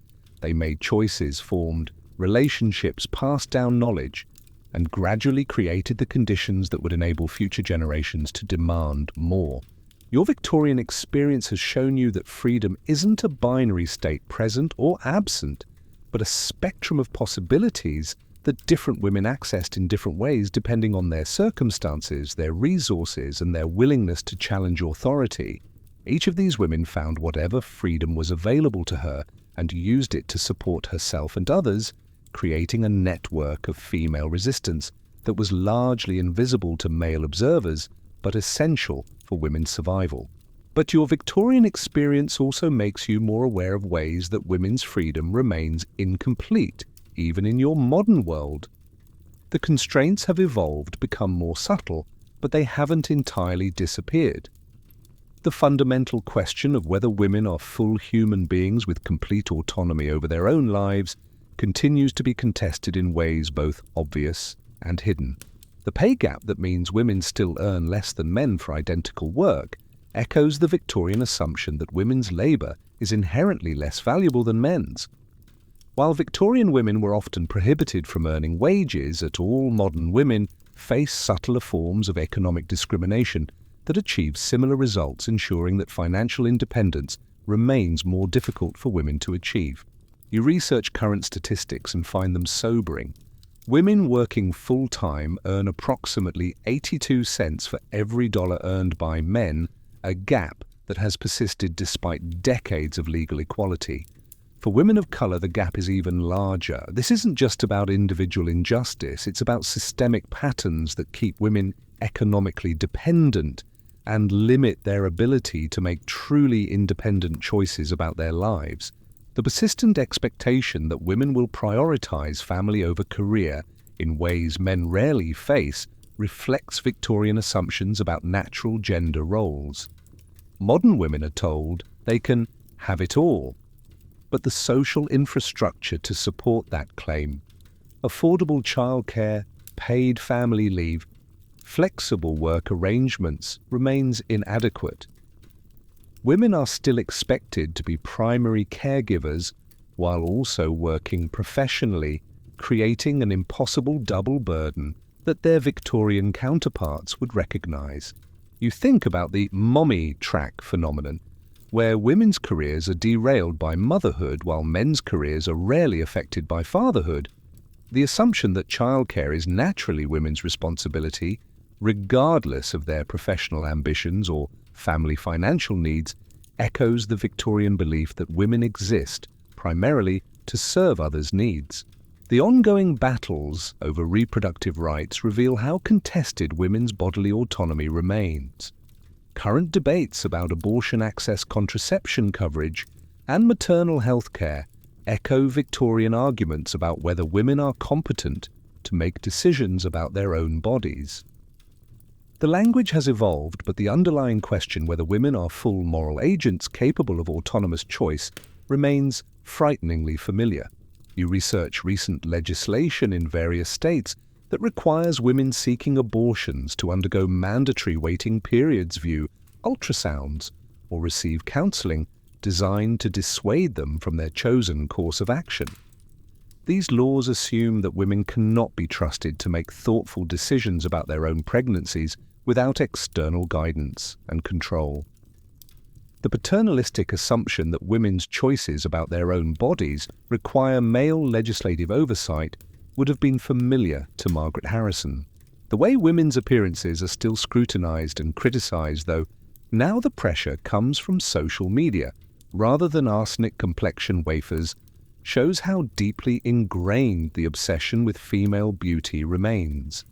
They made choices, formed relationships, passed down knowledge, and gradually created the conditions that would enable future generations to demand more. Your Victorian experience has shown you that freedom isn't a binary state, present or absent, but a spectrum of possibilities that different women accessed in different ways depending on their circumstances, their resources, and their willingness to challenge authority. Each of these women found whatever freedom was available to her and used it to support herself and others, creating a network of female resistance that was largely invisible to male observers, but essential for women's survival. But your Victorian experience also makes you more aware of ways that women's freedom remains incomplete, even in your modern world. The constraints have evolved, become more subtle, but they haven't entirely disappeared. The fundamental question of whether women are full human beings with complete autonomy over their own lives continues to be contested in ways both obvious and hidden. The pay gap that means women still earn less than men for identical work echoes the Victorian assumption that women's labour is inherently less valuable than men's. While Victorian women were often prohibited from earning wages, all modern women face subtler forms of economic discrimination that achieve similar results, ensuring that financial independence remains more difficult for women to achieve. You research current statistics and find them sobering. Women working full-time earn approximately 82 cents for every dollar earned by men, a gap that has persisted despite decades of legal equality. For women of colour, the gap is even larger. This isn't just about individual injustice, it's about systemic patterns that keep women economically dependent and limit their ability to make truly independent choices about their lives. The persistent expectation that women will prioritise family over career in ways men rarely face reflects Victorian assumptions about natural gender roles. Modern women are told they can have it all, but the social infrastructure to support that claim, affordable childcare, paid family leave, flexible work arrangements, remains inadequate. Women are still expected to be primary caregivers while also working professionally, creating an impossible double burden that their Victorian counterparts would recognise. You think about the mommy track phenomenon, where women's careers are derailed by motherhood while men's careers are rarely affected by fatherhood. The assumption that childcare is naturally women's responsibility, regardless of their professional ambitions or family financial needs, echoes the Victorian belief that women exist primarily to serve others' needs. The ongoing battles over reproductive rights reveal how contested women's bodily autonomy remains. Current debates about abortion access, contraception coverage, and maternal health care echo Victorian arguments about whether women are competent to make decisions about their own bodies. The language has evolved, but the underlying question whether women are full moral agents capable of autonomous choice remains frighteningly familiar. You research recent legislation in various states that requires women seeking abortions to undergo mandatory waiting periods, view ultrasounds, or receive counseling designed to dissuade them from their chosen course of action. These laws assume that women cannot be trusted to make thoughtful decisions about their own pregnancies without external guidance and control. The paternalistic assumption that women's choices about their own bodies require male legislative oversight would have been familiar to Margaret Harrison. The way women's appearances are still scrutinized and criticized, though, now the pressure comes from social media rather than arsenic complexion wafers, shows how deeply ingrained the obsession with female beauty remains.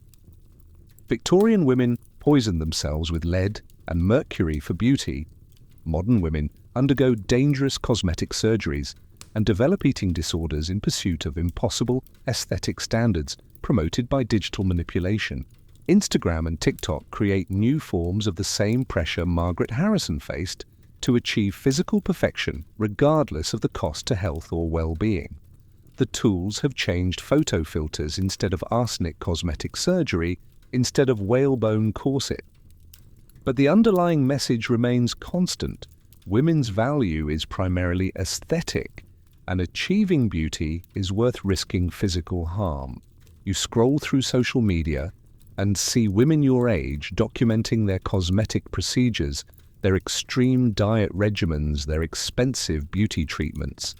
Victorian women poisoned themselves with lead and mercury for beauty. Modern women undergo dangerous cosmetic surgeries and develop eating disorders in pursuit of impossible aesthetic standards promoted by digital manipulation. Instagram and TikTok create new forms of the same pressure Margaret Harrison faced to achieve physical perfection regardless of the cost to health or well-being. The tools have changed photo filters instead of arsenic cosmetic surgery, instead of whalebone corset. But the underlying message remains constant. Women's value is primarily aesthetic, and achieving beauty is worth risking physical harm. You scroll through social media and see women your age documenting their cosmetic procedures, their extreme diet regimens, their expensive beauty treatments,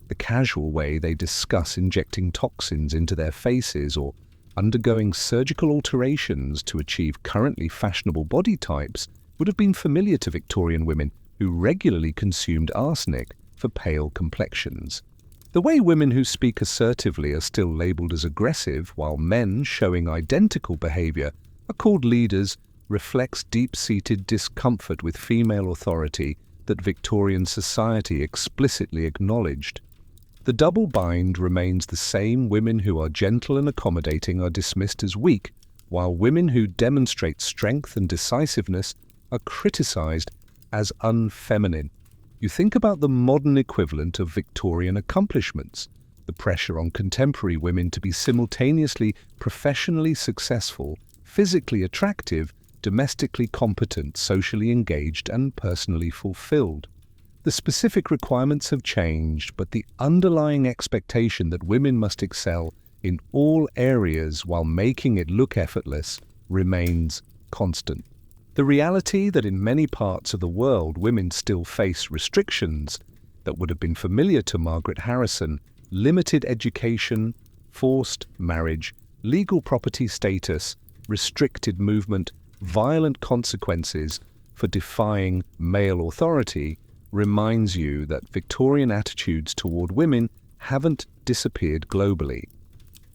the casual way they discuss injecting toxins into their faces or undergoing surgical alterations to achieve currently fashionable body types would have been familiar to Victorian women who regularly consumed arsenic for pale complexions. The way women who speak assertively are still labelled as aggressive, while men showing identical behaviour are called leaders, reflects deep-seated discomfort with female authority that Victorian society explicitly acknowledged. The double bind remains the same. Women who are gentle and accommodating are dismissed as weak, while women who demonstrate strength and decisiveness are criticized as unfeminine. You think about the modern equivalent of Victorian accomplishments, the pressure on contemporary women to be simultaneously professionally successful, physically attractive, domestically competent, socially engaged, and personally fulfilled. The specific requirements have changed, but the underlying expectation that women must excel in all areas while making it look effortless remains constant. The reality that in many parts of the world women still face restrictions that would have been familiar to Margaret Harrison, limited education, forced marriage, legal property status, restricted movement, violent consequences for defying male authority, reminds you that Victorian attitudes toward women haven't disappeared globally.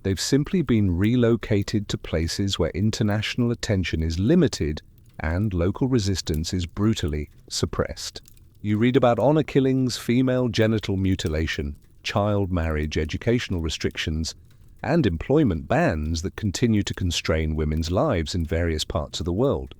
They've simply been relocated to places where international attention is limited and local resistance is brutally suppressed. You read about honor killings, female genital mutilation, child marriage, educational restrictions, and employment bans that continue to constrain women's lives in various parts of the world.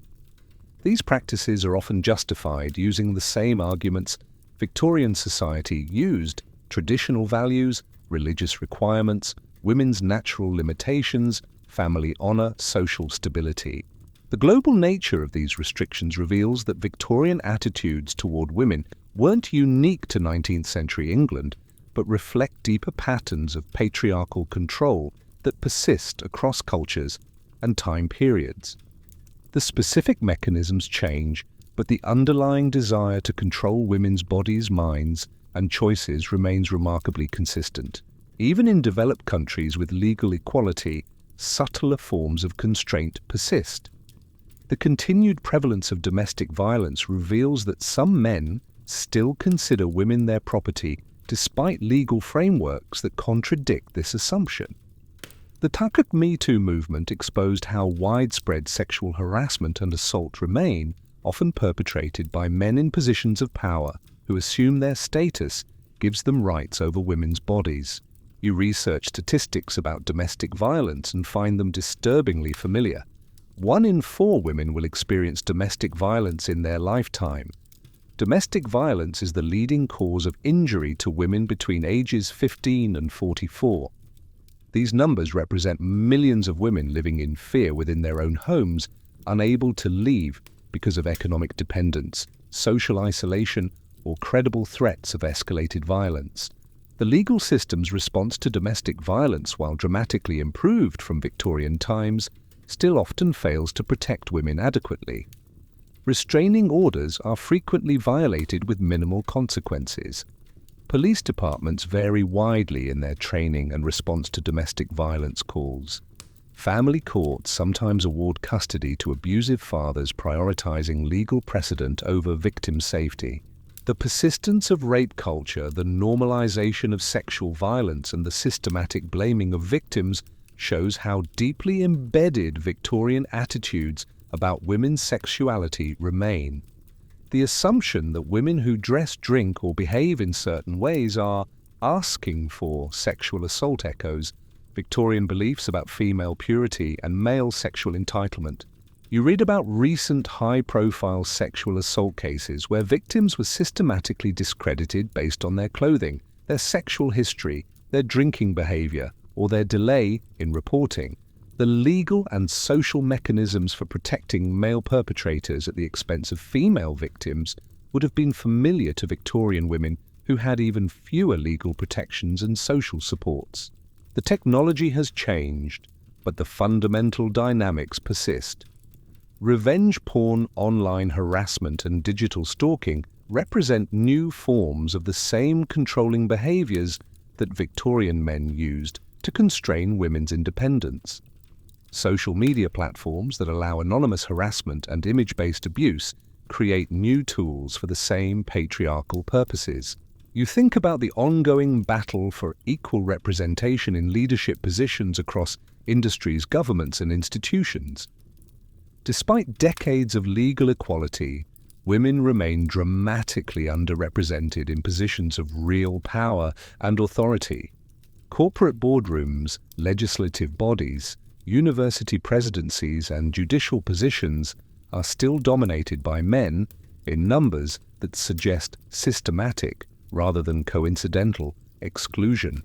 These practices are often justified using the same arguments Victorian society used: traditional values, religious requirements, women's natural limitations, family honor, social stability. The global nature of these restrictions reveals that Victorian attitudes toward women weren't unique to 19th century England, but reflect deeper patterns of patriarchal control that persist across cultures and time periods. The specific mechanisms change, but the underlying desire to control women's bodies, minds, and choices remains remarkably consistent. Even in developed countries with legal equality, subtler forms of constraint persist. The continued prevalence of domestic violence reveals that some men still consider women their property despite legal frameworks that contradict this assumption. The Tuckett Me Too movement exposed how widespread sexual harassment and assault remain, often perpetrated by men in positions of power who assume their status gives them rights over women's bodies. You research statistics about domestic violence and find them disturbingly familiar. 1 in 4 women will experience domestic violence in their lifetime. Domestic violence is the leading cause of injury to women between ages 15 and 44. These numbers represent millions of women living in fear within their own homes, unable to leave because of economic dependence, social isolation, or credible threats of escalated violence. The legal system's response to domestic violence, while dramatically improved from Victorian times, still often fails to protect women adequately. Restraining orders are frequently violated with minimal consequences. Police departments vary widely in their training and response to domestic violence calls. Family courts sometimes award custody to abusive fathers, prioritizing legal precedent over victim safety. The persistence of rape culture, the normalization of sexual violence, and the systematic blaming of victims shows how deeply embedded Victorian attitudes about women's sexuality remain. The assumption that women who dress, drink, or behave in certain ways are asking for sexual assault echoes Victorian beliefs about female purity and male sexual entitlement. You read about recent high-profile sexual assault cases where victims were systematically discredited based on their clothing, their sexual history, their drinking behavior, or their delay in reporting. The legal and social mechanisms for protecting male perpetrators at the expense of female victims would have been familiar to Victorian women who had even fewer legal protections and social supports. The technology has changed, but the fundamental dynamics persist. Revenge porn, online harassment, and digital stalking represent new forms of the same controlling behaviors that Victorian men used to constrain women's independence. Social media platforms that allow anonymous harassment and image-based abuse create new tools for the same patriarchal purposes. You think about the ongoing battle for equal representation in leadership positions across industries, governments, and institutions. Despite decades of legal equality, women remain dramatically underrepresented in positions of real power and authority. Corporate boardrooms, legislative bodies, university presidencies, and judicial positions are still dominated by men in numbers that suggest systematic, rather than coincidental, exclusion.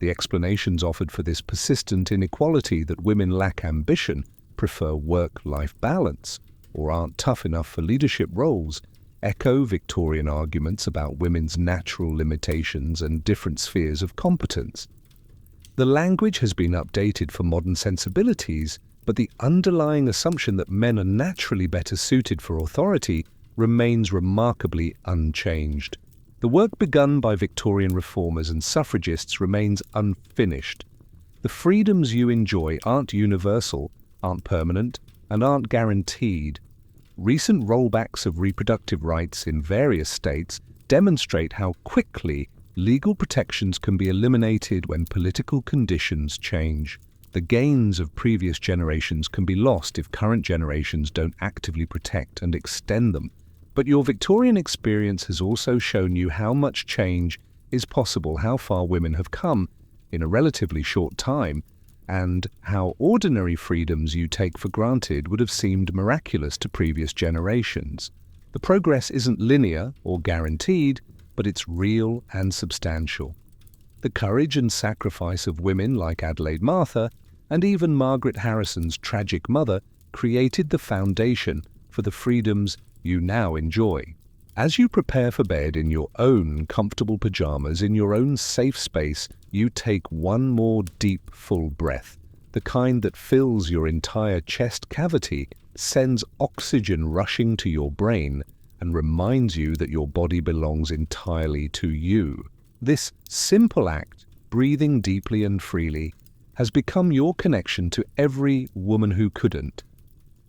The explanations offered for this persistent inequality, that women lack ambition, prefer work-life balance, or aren't tough enough for leadership roles, echo Victorian arguments about women's natural limitations and different spheres of competence. The language has been updated for modern sensibilities, but the underlying assumption that men are naturally better suited for authority remains remarkably unchanged. The work begun by Victorian reformers and suffragists remains unfinished. The freedoms you enjoy aren't universal, aren't permanent, and aren't guaranteed. Recent rollbacks of reproductive rights in various states demonstrate how quickly legal protections can be eliminated when political conditions change. The gains of previous generations can be lost if current generations don't actively protect and extend them. But your Victorian experience has also shown you how much change is possible, how far women have come in a relatively short time, and how ordinary freedoms you take for granted would have seemed miraculous to previous generations. The progress isn't linear or guaranteed, but it's real and substantial. The courage and sacrifice of women like Adelaide Martha, and even Margaret Harrison's tragic mother, created the foundation for the freedoms you now enjoy. As you prepare for bed in your own comfortable pajamas, in your own safe space, you take one more deep, full breath, the kind that fills your entire chest cavity, sends oxygen rushing to your brain, and reminds you that your body belongs entirely to you. This simple act, breathing deeply and freely, has become your connection to every woman who couldn't.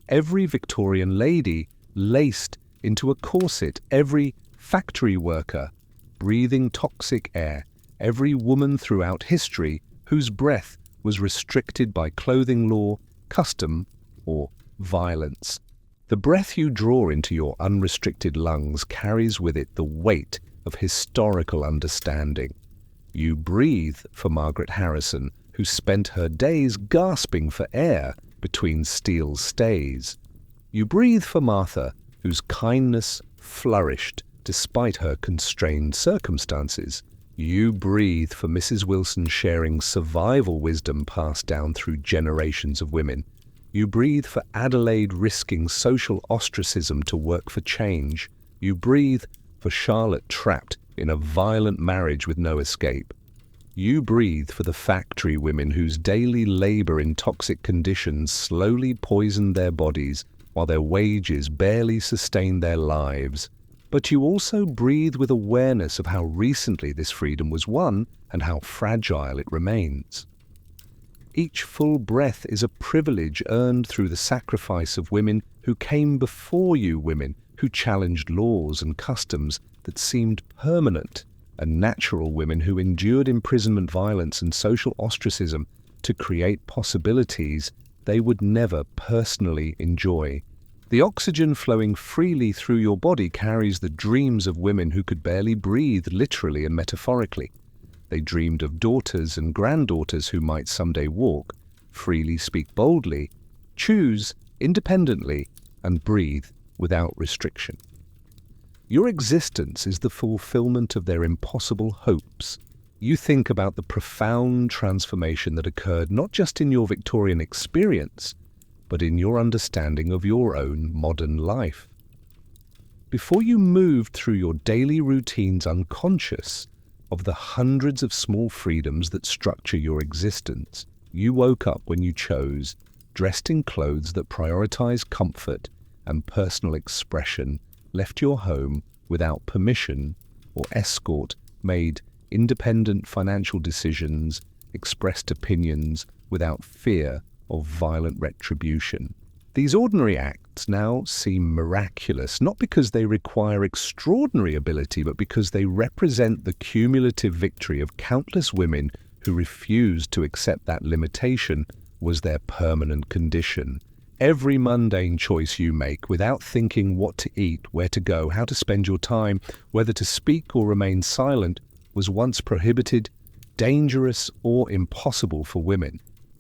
Every Victorian lady laced into a corset, every factory worker breathing toxic air, every woman throughout history whose breath was restricted by clothing law, custom, or violence. The breath you draw into your unrestricted lungs carries with it the weight of historical understanding. You breathe for Margaret Harrison, who spent her days gasping for air between steel stays. You breathe for Martha, whose kindness flourished despite her constrained circumstances. You breathe for Mrs. Wilson, sharing survival wisdom passed down through generations of women. You breathe for Adelaide, risking social ostracism to work for change. You breathe for Charlotte, trapped in a violent marriage with no escape. You breathe for the factory women whose daily labor in toxic conditions slowly poisoned their bodies while their wages barely sustained their lives. But you also breathe with awareness of how recently this freedom was won and how fragile it remains. Each full breath is a privilege earned through the sacrifice of women who came before you, women who challenged laws and customs that seemed permanent, and natural women who endured imprisonment, violence, and social ostracism to create possibilities they would never personally enjoy. The oxygen flowing freely through your body carries the dreams of women who could barely breathe, literally and metaphorically. They dreamed of daughters and granddaughters who might someday walk, freely speak boldly, choose independently, and breathe without restriction. Your existence is the fulfillment of their impossible hopes. You think about the profound transformation that occurred not just in your Victorian experience, but in your understanding of your own modern life. Before you moved through your daily routines unconscious of the hundreds of small freedoms that structure your existence, you woke up when you chose, dressed in clothes that prioritize comfort and personal expression, left your home without permission or escort, made independent financial decisions, expressed opinions without fear of violent retribution. These ordinary acts now seem miraculous, not because they require extraordinary ability, but because they represent the cumulative victory of countless women who refused to accept that limitation was their permanent condition. Every mundane choice you make without thinking what to eat, where to go, how to spend your time, whether to speak or remain silent, was once prohibited, dangerous, or impossible for women.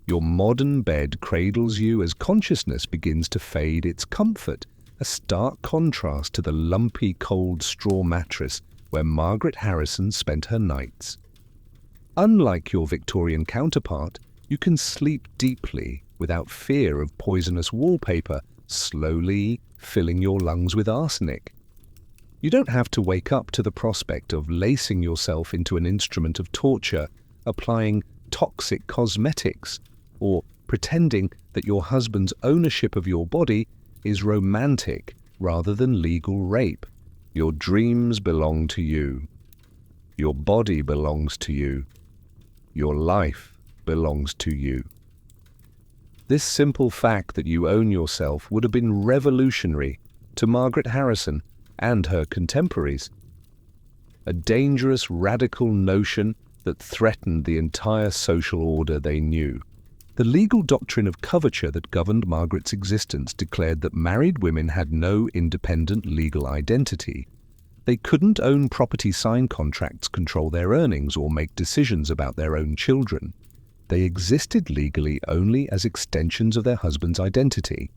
Your modern bed cradles you as consciousness begins to fade its comfort, a stark contrast to the lumpy, cold straw mattress where Margaret Harrison spent her nights. Unlike your Victorian counterpart, you can sleep deeply without fear of poisonous wallpaper slowly filling your lungs with arsenic. You don't have to wake up to the prospect of lacing yourself into an instrument of torture, applying toxic cosmetics, or pretending that your husband's ownership of your body is romantic rather than legal rape. Your dreams belong to you. Your body belongs to you. Your life belongs to you. This simple fact that you own yourself would have been revolutionary to Margaret Harrison and her contemporaries. A dangerous, radical notion that threatened the entire social order they knew. The legal doctrine of coverture that governed Margaret's existence declared that married women had no independent legal identity. They couldn't own property, sign contracts, control their earnings, or make decisions about their own children. They existed legally only as extensions of their husband's identity.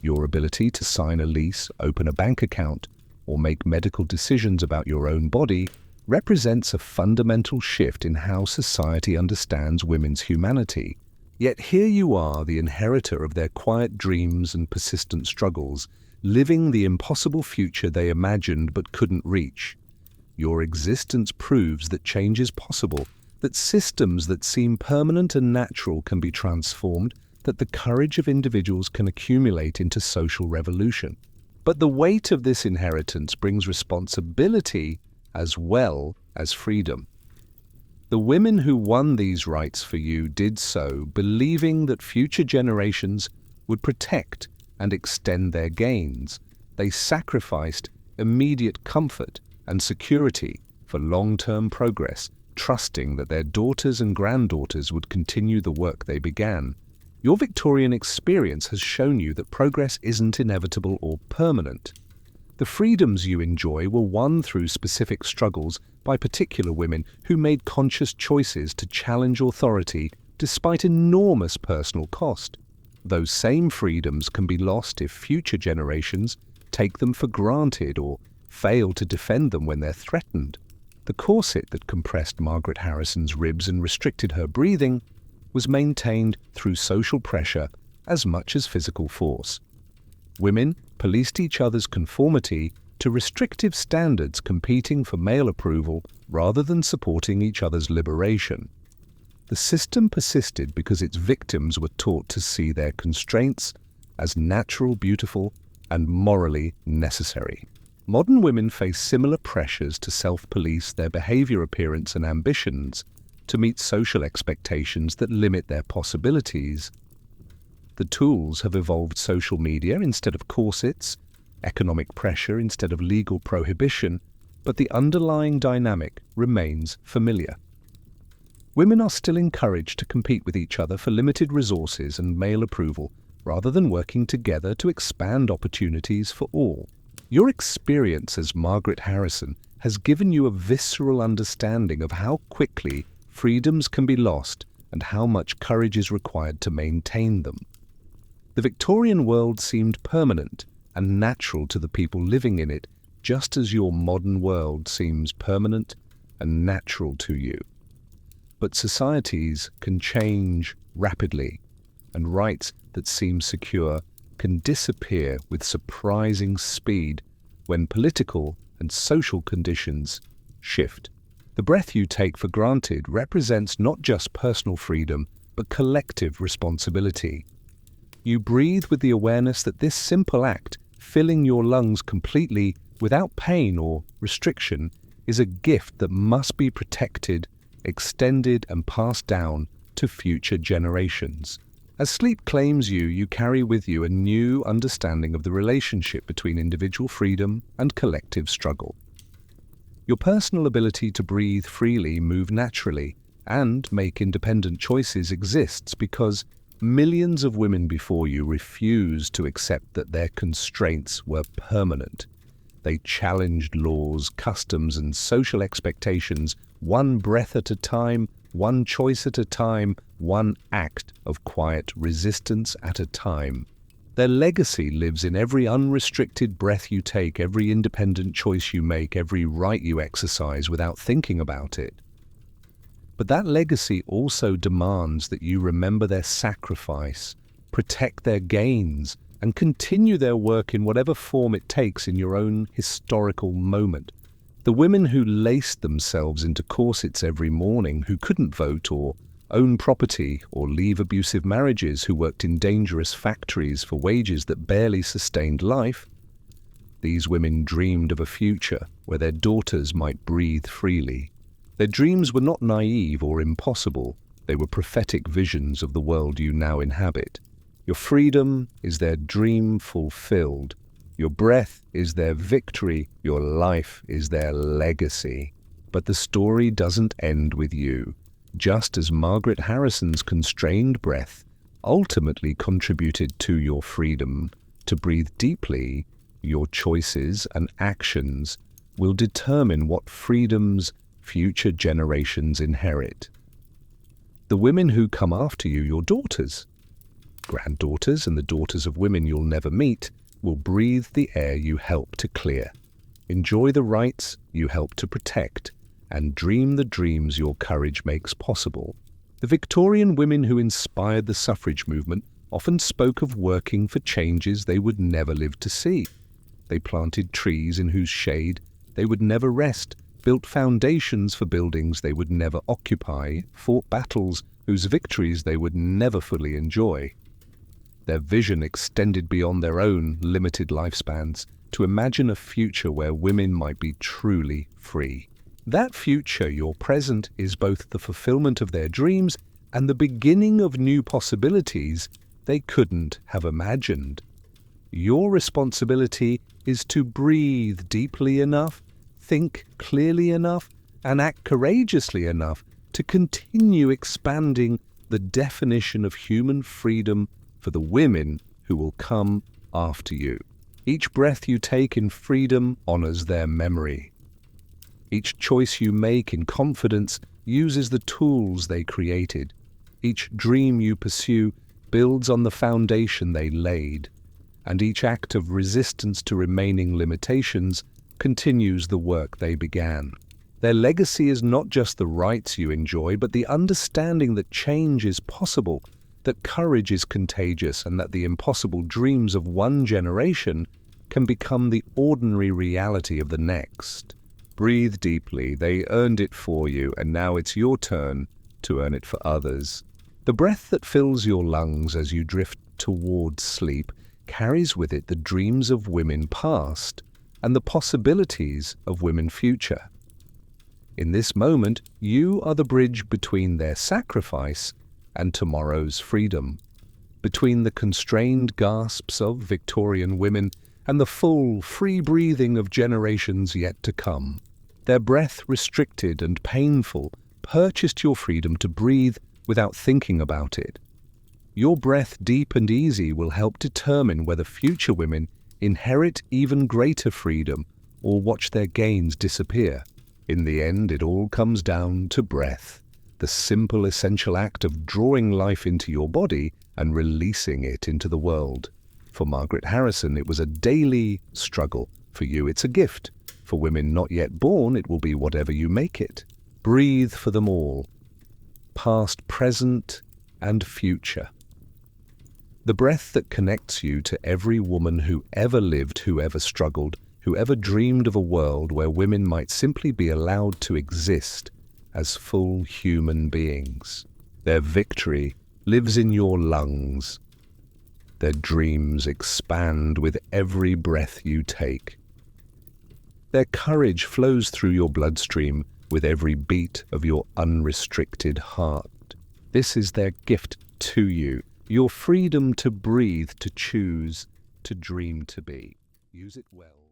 Your ability to sign a lease, open a bank account, or make medical decisions about your own body represents a fundamental shift in how society understands women's humanity. Yet here you are, the inheritor of their quiet dreams and persistent struggles, living the impossible future they imagined but couldn't reach. Your existence proves that change is possible, that systems that seem permanent and natural can be transformed, that the courage of individuals can accumulate into social revolution. But the weight of this inheritance brings responsibility as well as freedom. The women who won these rights for you did so believing that future generations would protect and extend their gains. They sacrificed immediate comfort and security for long-term progress, trusting that their daughters and granddaughters would continue the work they began. Your Victorian experience has shown you that progress isn't inevitable or permanent. The freedoms you enjoy were won through specific struggles by particular women who made conscious choices to challenge authority despite enormous personal cost. Those same freedoms can be lost if future generations take them for granted or fail to defend them when they're threatened. The corset that compressed Margaret Harrison's ribs and restricted her breathing was maintained through social pressure as much as physical force. Women policed each other's conformity to restrictive standards, competing for male approval rather than supporting each other's liberation. The system persisted because its victims were taught to see their constraints as natural, beautiful, and morally necessary. Modern women face similar pressures to self-police their behavior, appearance, and ambitions to meet social expectations that limit their possibilities. The tools have evolved: social media instead of corsets, economic pressure instead of legal prohibition, but the underlying dynamic remains familiar. Women are still encouraged to compete with each other for limited resources and male approval, rather than working together to expand opportunities for all. Your experience as Margaret Harrison has given you a visceral understanding of how quickly freedoms can be lost and how much courage is required to maintain them. The Victorian world seemed permanent and natural to the people living in it, just as your modern world seems permanent and natural to you. But societies can change rapidly, and rights that seem secure can disappear with surprising speed when political and social conditions shift. The breath you take for granted represents not just personal freedom, but collective responsibility. You breathe with the awareness that this simple act, filling your lungs completely without pain or restriction, is a gift that must be protected, extended, and passed down to future generations. As sleep claims you, you carry with you a new understanding of the relationship between individual freedom and collective struggle. Your personal ability to breathe freely, move naturally, and make independent choices exists because millions of women before you refused to accept that their constraints were permanent. They challenged laws, customs, and social expectations, one breath at a time, one choice at a time, one act of quiet resistance at a time. Their legacy lives in every unrestricted breath you take, every independent choice you make, every right you exercise without thinking about it. But that legacy also demands that you remember their sacrifice, protect their gains, and continue their work in whatever form it takes in your own historical moment. The women who laced themselves into corsets every morning, who couldn't vote or own property or leave abusive marriages, who worked in dangerous factories for wages that barely sustained life, these women dreamed of a future where their daughters might breathe freely. Their dreams were not naive or impossible. They were prophetic visions of the world you now inhabit. Your freedom is their dream fulfilled. Your breath is their victory. Your life is their legacy. But the story doesn't end with you. Just as Margaret Harrison's constrained breath ultimately contributed to your freedom to breathe deeply, your choices and actions will determine what freedoms future generations inherit. The women who come after you, your daughters, granddaughters, and the daughters of women you'll never meet, will breathe the air you help to clear, enjoy the rights you help to protect, and dream the dreams your courage makes possible. The Victorian women who inspired the suffrage movement often spoke of working for changes they would never live to see. They planted trees in whose shade they would never rest, built foundations for buildings they would never occupy, fought battles whose victories they would never fully enjoy. Their vision extended beyond their own limited lifespans to imagine a future where women might be truly free. That future, your present, is both the fulfillment of their dreams and the beginning of new possibilities they couldn't have imagined. Your responsibility is to breathe deeply enough, think clearly enough, and act courageously enough to continue expanding the definition of human freedom for the women who will come after you. Each breath you take in freedom honors their memory. Each choice you make in confidence uses the tools they created. Each dream you pursue builds on the foundation they laid. And each act of resistance to remaining limitations continues the work they began. Their legacy is not just the rights you enjoy, but the understanding that change is possible, that courage is contagious, and that the impossible dreams of one generation can become the ordinary reality of the next. Breathe deeply. They earned it for you, and now it's your turn to earn it for others. The breath that fills your lungs as you drift towards sleep carries with it the dreams of women past and the possibilities of women future. In this moment, you are the bridge between their sacrifice and tomorrow's freedom, between the constrained gasps of Victorian women and the full, free breathing of generations yet to come. Their breath, restricted and painful, purchased your freedom to breathe without thinking about it. Your breath, deep and easy, will help determine whether future women inherit even greater freedom or watch their gains disappear. In the end, it all comes down to breath, the simple, essential act of drawing life into your body and releasing it into the world. For Margaret Harrison, it was a daily struggle. For you, it's a gift. For women not yet born, it will be whatever you make it. Breathe for them all, past, present, and future. The breath that connects you to every woman who ever lived, who ever struggled, who ever dreamed of a world where women might simply be allowed to exist as full human beings. Their victory lives in your lungs. Their dreams expand with every breath you take. Their courage flows through your bloodstream with every beat of your unrestricted heart. This is their gift to you, your freedom to breathe, to choose, to dream, to be. Use it well.